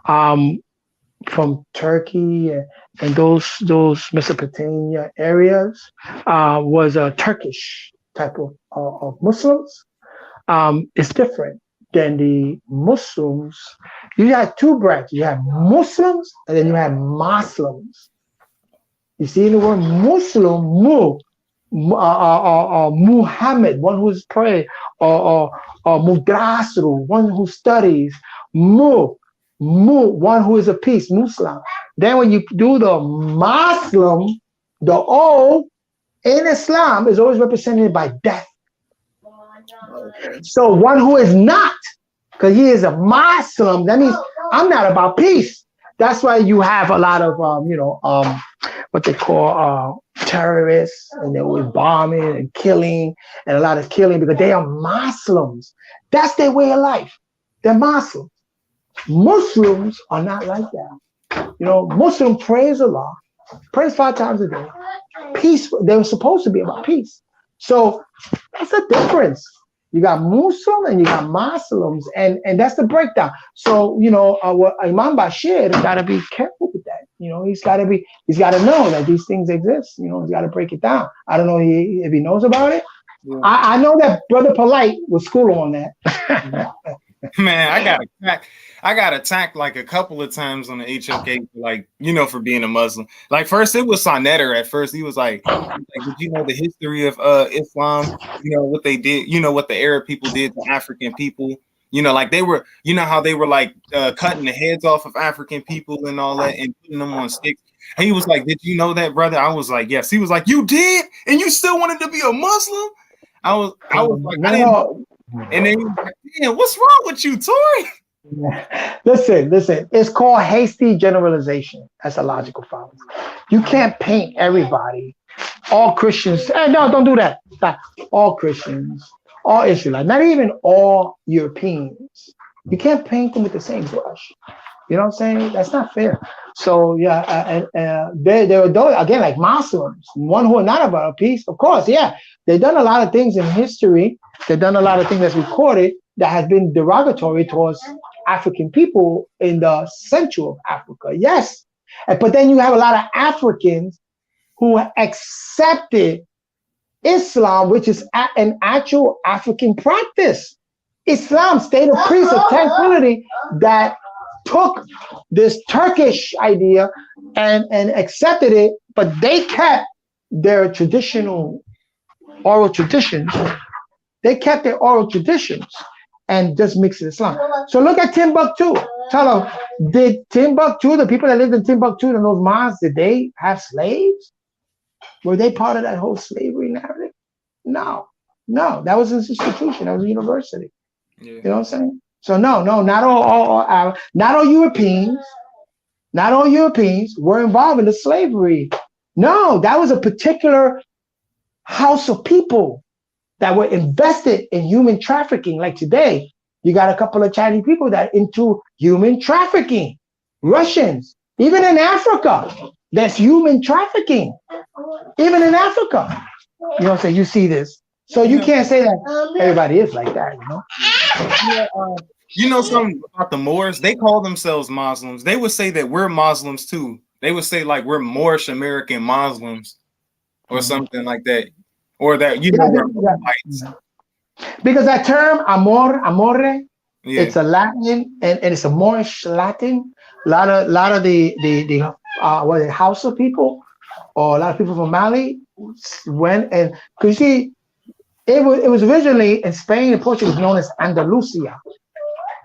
from Turkey and those Mesopotamia areas, was a Turkish type of Muslims. It's different than the Muslims. You had two branches. You had Muslims and then you had Muslims. You see in the word Muslim, Muhammad, one who's praying, or Mudrasru, one who studies, one who is a peace, Muslim. Then when you do the Muslim, the O in Islam is always represented by death. So one who is not, because he is a Muslim, that means I'm not about peace. That's why you have a lot of what they call terrorists, and they're always bombing and killing, and a lot of killing because they are Muslims. That's their way of life. They're Muslims. Muslims are not like that. Muslim praise Allah, prays 5 times a day. Peace. They were supposed to be about peace. So that's the difference. You got Muslim and you got Muslims, and that's the breakdown. So Imam Bashir got to be careful with that. He's got to know that these things exist. He's got to break it down. I don't know if he knows about it. Yeah. I know that Brother Polite was school on that. Man, I got attacked like a couple of times on the HOK, for being a Muslim. Like first it was Sonetter at first. He was like, did you know the history of Islam? What they did, what the Arab people did to African people. They were, how they were like cutting the heads off of African people and all that and putting them on sticks. And he was like, did you know that, brother? I was like, yes. He was like, you did? And you still wanted to be a Muslim? I was like, I didn't. And then he was like, damn, what's wrong with you, Tory? Listen. It's called hasty generalization. That's a logical fallacy. You can't paint everybody, all Christians. No, don't do that. Stop. All Christians, all Israelites, not even all Europeans. You can't paint them with the same brush. You know what I'm saying? That's not fair. So yeah, there are those again like Muslims, one who are not about peace. Of course, yeah, they've done a lot of things in history. They've done a lot of things that's recorded that has been derogatory towards African people in the central of Africa. Yes, but then you have a lot of Africans who accepted Islam, which is an actual African practice. Islam, state of peace, of tranquility, that took this Turkish idea and accepted it, but they kept their traditional oral traditions. They kept their oral traditions and just mixed Islam. So look at Timbuktu. Tell them, did Timbuktu, the people that lived in Timbuktu and those mosques, did they have slaves? Were they part of that whole slavery narrative? No. That was an institution. That was a university. Yeah. You know what I'm saying? So no, not all Europeans. Not all Europeans were involved in the slavery. No, that was a particular house of people that were invested in human trafficking. Like today, you got a couple of Chinese people that are into human trafficking. Russians, even in Africa, there's human trafficking. Even in Africa. You know what I'm saying? You see this. So you can't say that everybody is like that, you know? Yeah, You know something about the Moors? They call themselves Muslims. They would say that we're Muslims too. They would say like we're Moorish American Muslims or something like that, or that we're whites. Because that term amore, Yeah. it's a Latin and it's a Moorish Latin. A lot of the Hausa people or a lot of people from Mali went and because you see, it was originally in Spain and Portugal known as Andalusia.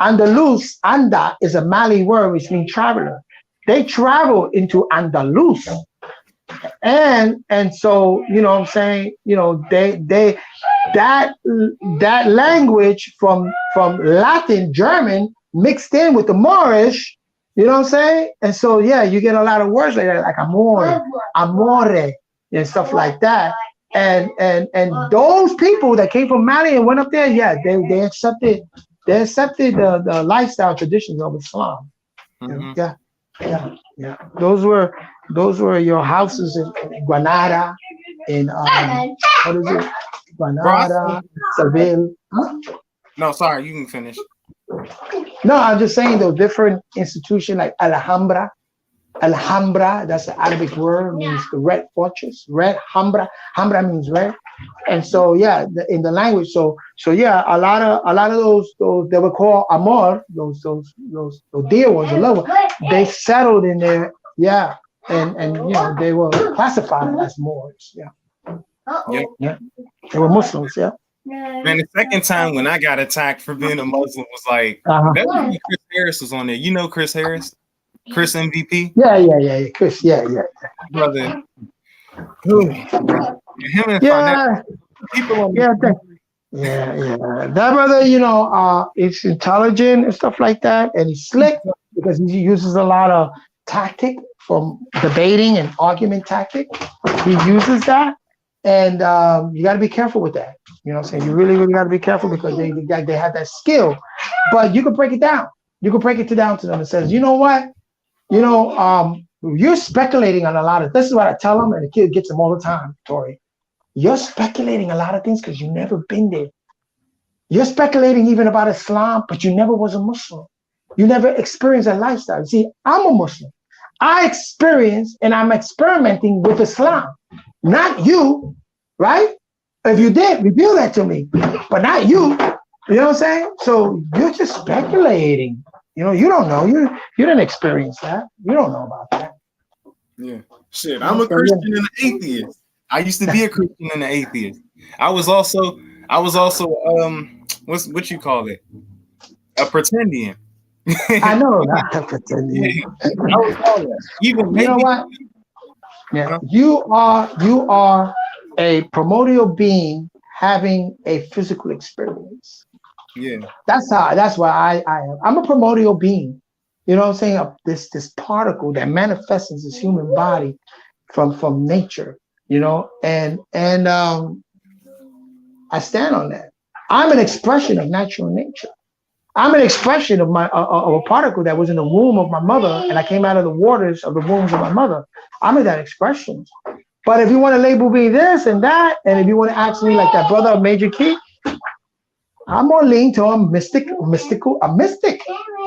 Andalus, anda is a Mali word which means traveler. They travel into Andalus. And so, you know what I'm saying, you know, they that language from Latin, German mixed in with the Moorish, you know what I'm saying? And so yeah, you get a lot of words like that, like amore, and stuff like that. And those people that came from Mali and went up there, yeah, they accepted the lifestyle traditions of Islam. Mm-hmm. Yeah. Those were your houses in Granada, in what is it? Granada, Seville. Huh? No, sorry, you can finish. No, I'm just saying those different institutions like Alhambra, that's the Arabic word, means the red fortress. Red, Hambra means red. And so yeah, in the language, so yeah, a lot of those they were called amor, those dear ones, the love ones, they settled in there, yeah, and you know they were classified as Moors, yeah, they were Muslims, yeah. Man, the second time when I got attacked for being a Muslim was like that was when Chris Harris was on there. You know Chris Harris, Chris MVP. Yeah, Chris, yeah, brother. Him and people yeah. That brother, you know, is intelligent and stuff like that, and he's slick because he uses a lot of tactic from debating and argument tactic. He uses that, and you got to be careful with that. You know what I'm saying? You really got to be careful because they have that skill. But you can break it down. You can break it down to them and says, you know what? You know, you're speculating on a lot of. This is what I tell them, and the kid gets them all the time, Tori. You're speculating a lot of things because you've never been there. You're speculating even about Islam, but you never was a Muslim. You never experienced a lifestyle. See, I'm a Muslim. I experience and I'm experimenting with Islam. Not you, right? If you did, reveal that to me. But not you. You know what I'm saying? So you're just speculating. You know, you don't know. You didn't experience that. You don't know about that. Yeah. Shit, I'm a Christian and an atheist. I used to be a Christian and an atheist. I was also what you call it? A pretendian. I know not a pretendian. I was all that. Even you know what? Yeah, you are a primordial being having a physical experience. Yeah. That's why I am. I'm a primordial being. You know what I'm saying? This particle that manifests in this human body from nature. You know, and I stand on that. I'm an expression of natural nature. I'm an expression of a particle that was in the womb of my mother, and I came out of the waters of the wombs of my mother. I'm in that expression. But if you want to label me this and that, and if you want to ask me like that brother of Major Key, I'm more leaning to a mystic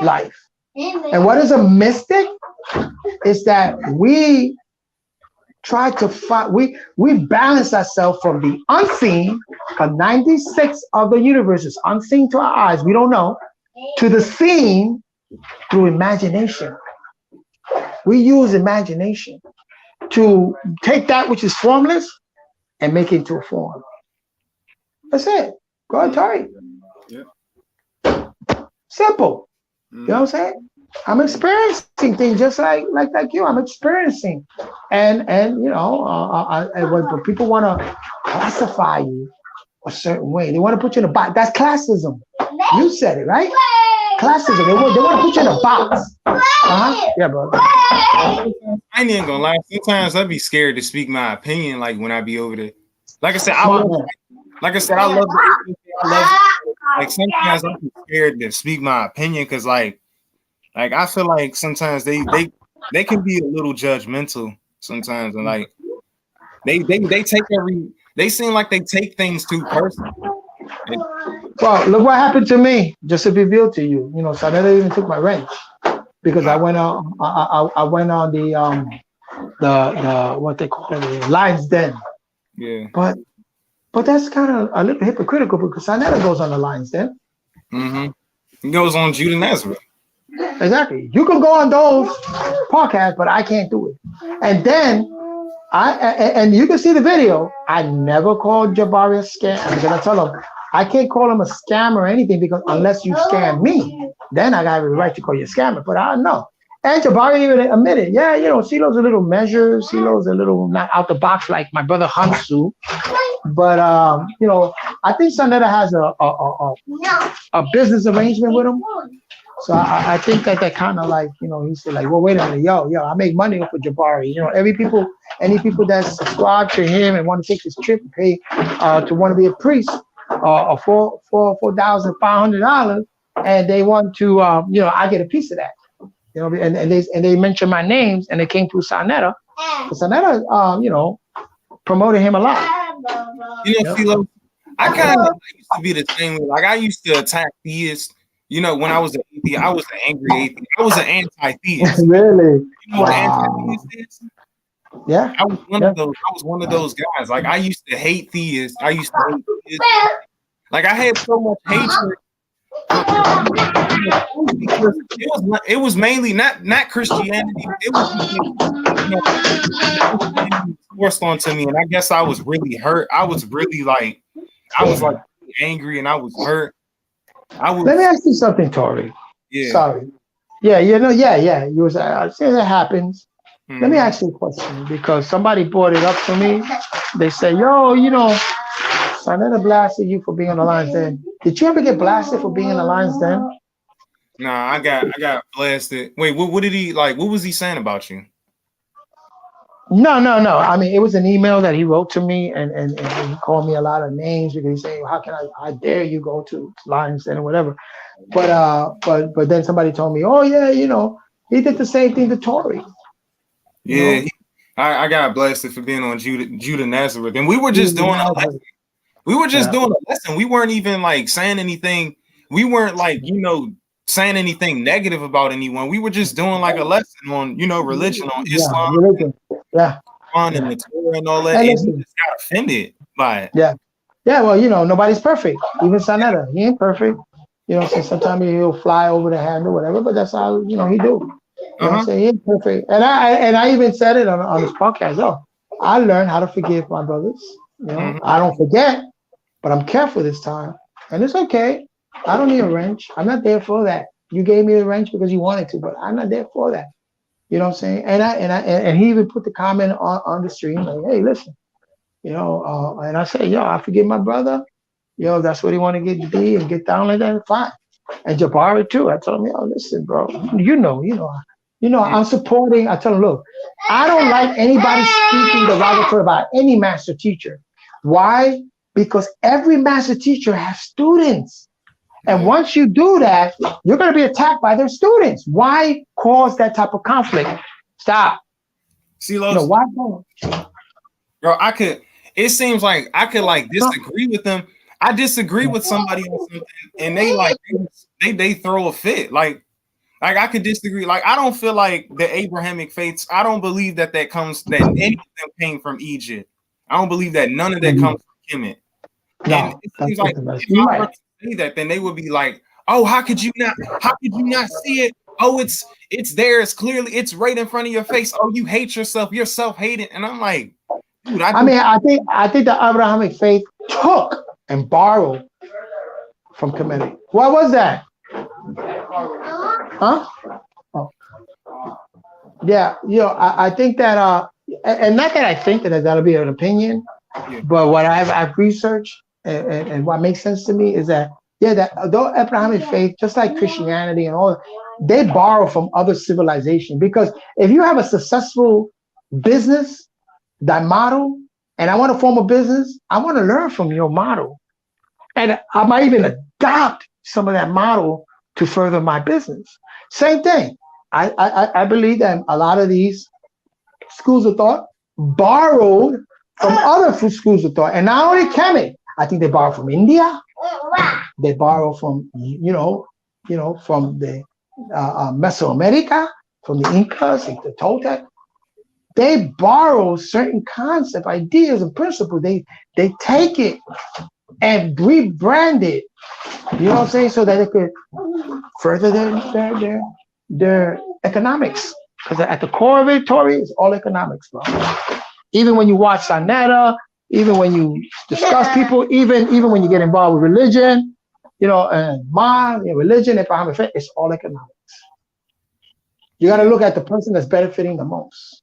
life. And what is a mystic? Is that we try to find, we balance ourselves from the unseen, because 96 of the universe is unseen to our eyes, we don't know, to the seen through imagination. We use imagination to take that which is formless and make it into a form. That's it. Go ahead, Tari. Yeah. Simple. You know what I'm saying? I'm experiencing things just like you. I'm experiencing, and you know, when people want to classify you a certain way, they want to put you in a box. That's classism. You said it, right? Classism. They want to put you in a box. Yeah, brother. I ain't even gonna lie. Sometimes I'd be scared to speak my opinion. Like when I be over there. Like I said, I love. Like sometimes I'm scared to speak my opinion because like I feel like sometimes they can be a little judgmental sometimes, and like they seem like they take things too personal. Well, look what happened to me. Just to reveal to you, Sanetta even took my wrench because I went on. I went on the what they call it, the Lions Den. Yeah. But that's kind of a little hypocritical because Sanetta goes on the Lions Den. Mm-hmm. He goes on Judah Nazareth. Exactly. You can go on those podcasts, but I can't do it. And then and you can see the video. I never called Jabari a scam. I'm gonna tell him I can't call him a scam or anything because unless you scam me, then I got the right to call you a scammer. But I don't know. And Jabari even admitted, yeah, CeeLo's a little measured, CeeLo's a little not out the box like my brother Hansu. But I think Sanetta has a business arrangement with him. So I think that kind of like, he said like, well, wait a minute, yo, I make money off of Jabari. Any people that subscribe to him and want to take this trip and pay to want to be a priest, $4,500, and they want to, I get a piece of that. And they mentioned my names and they came through Sanetta. Sanetta, promoted him a lot. CeeLo, I kind of used to be the same way. Like I used to attack theists. When I was an atheist, I was an angry atheist. I was an anti-theist. Really? You know what an anti-theist is? Yeah. I was one of those. I was one of those guys. Like I used to hate theists. I used to hate theists. Like I had so much hatred. Because it was mainly not Christianity. It was forced onto me, and I guess I was really hurt. I was angry, and I was hurt. Let me ask you something, Tori. Yeah. Sorry. Yeah. You was. I say that happens. Mm-hmm. Let me ask you a question because somebody brought it up to me. They say, yo, Sanetta blasted you for being on the Lions Den. Did you ever get blasted for being in the Lions Den? Nah, I got blasted. Wait, what did he like? What was he saying about you? No. I mean, it was an email that he wrote to me, and he called me a lot of names because he's saying, "How can I dare you go to Lions Den or whatever?" But then somebody told me, "Oh yeah, he did the same thing to Tori." Yeah, I got blasted for being on Judah Nazareth, and we were just doing a lesson. We were just doing a lesson. We weren't even like saying anything. We weren't like saying anything negative about anyone. We were just doing like a lesson on religion, on Islam, religion. and the Torah and all that. And he just got offended by it. Yeah. Well, nobody's perfect. Even Sanetta, he ain't perfect. So sometimes he'll fly over the handle, whatever. But that's how he do. You know what I'm saying? He ain't perfect. And I even said it on this podcast. Oh, I learned how to forgive my brothers. I don't forget, but I'm careful this time, and it's okay. I don't need a wrench. I'm not there for that. You gave me a wrench because you wanted to, but I'm not there for that. You know what I'm saying? And he even put the comment on the stream like, "Hey, listen, and I said, yo, I forgive my brother. That's what he want to get to be and get down like that. Fine." And Jabari too. I told him, yo, listen, bro, I'm supporting. I tell him, look, I don't like anybody speaking derogatory about any master teacher. Why? Because every master teacher has students. And once you do that, you're going to be attacked by their students. Why cause that type of conflict? Stop. CeeLo, why? Bro, it seems like I could like disagree with them. I disagree with somebody on something and they throw a fit. Like I could disagree. Like I don't feel like the Abrahamic faiths, I don't believe that any of them came from Egypt. I don't believe that none of that comes from Kemet. And it seems like if I were to say that, then they would be like, "Oh, how could you not see it? Oh, it's there. It's clearly, it's right in front of your face. Oh, you hate yourself. You're self-hating." And I'm like, dude, I think the Abrahamic faith took and borrowed from Kemetic. What was that? Huh? Oh. Yeah, I think that and not that I think that that'll be an opinion, but what I've researched and what makes sense to me is that though Abrahamic faith, just like Christianity and all, they borrow from other civilizations. Because if you have a successful business, that model, and I want to form a business, I want to learn from your model, and I might even adopt some of that model to further my business. Same thing. I believe that a lot of these schools of thought borrowed from other schools of thought, and not only Kemet. I think they borrowed from India, They borrow from from the Mesoamerica, from the Incas, the Toltec. They borrow certain concept, ideas, and principles. They take it and rebrand it. You know what I'm saying? So that it could further their economics. Because at the core of it, Tori, is all economics, bro. Even when you watch Sanetta, even when you discuss people, even when you get involved with religion, and religion, it's all economics. You got to look at the person that's benefiting the most.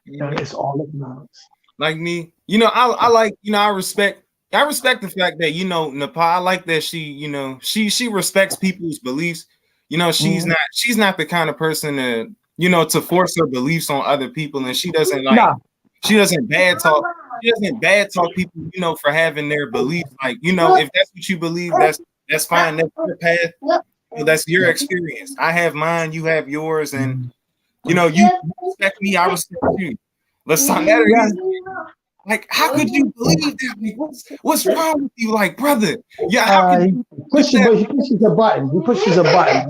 It's all economics. Like me, I like, I respect the fact that, Nepal, I like that she respects people's beliefs. She's not the kind of person to force her beliefs on other people, and she doesn't bad talk people, for having their beliefs. Like, if that's what you believe, that's fine. That's your path. That's your experience. I have mine, you have yours, and you respect me, I respect you. But like, how could you believe that? What's wrong with you, like, brother? Yeah, how could you he pushes a button. He pushes a button.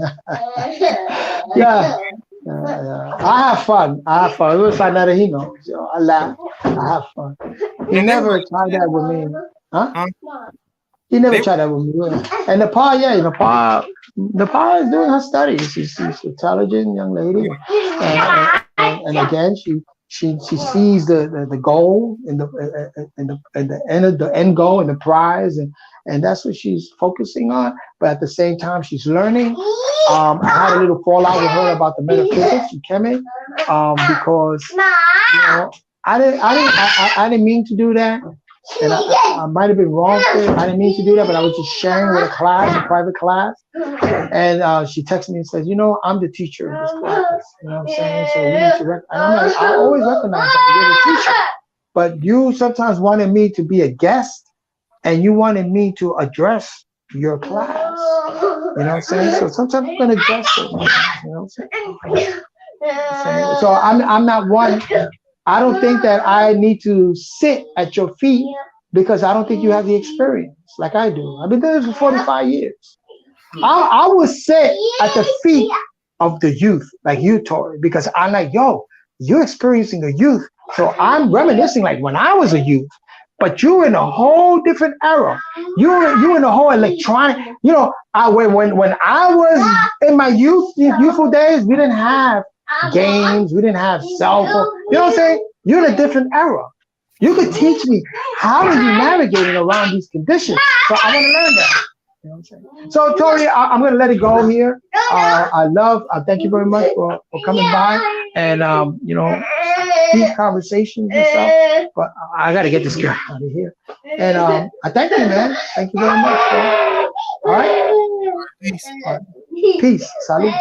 Yeah. I have fun. It was like that. He knows. I laugh. I have fun. He never tried that with me. Huh? He never tried that with me. And Nepal is doing her studies. She's an intelligent young lady, and again, she sees the goal and the end goal and the prize, and that's what she's focusing on. But at the same time, she's learning. I had a little fallout with her about the metaphysics and Kemet, because I didn't mean to do that. And I might have been wrong for it. I didn't mean to do that, but I was just sharing with a private class. And she texted me and says, I'm the teacher of this class. You know what I'm saying? So you need to and I'm like, I always recognize that you're the teacher. But you sometimes wanted me to be a guest, and you wanted me to address your class. You know what I'm saying? So sometimes I'm going to address it. You know what I'm saying? So I'm not one. I don't think that I need to sit at your feet because I don't think you have the experience like I do. I've been doing this for 45 years. I will sit at the feet of the youth, like you, Tori, because I'm like, you're experiencing a youth. So I'm reminiscing like when I was a youth, but you're in a whole different era. You're in a whole electronic, when I was in my youthful days, we didn't have games, we didn't have cell phones. You know what I'm saying? You're in a different era. You could teach me how are you navigating around these conditions. So I want to learn that. You know what I'm saying? So Tori, I'm gonna let it go here. I thank you very much for coming by and these conversations and stuff. But I gotta get this girl out of here. And I thank you, man. Thank you very much, bro. All right. Peace. Salud.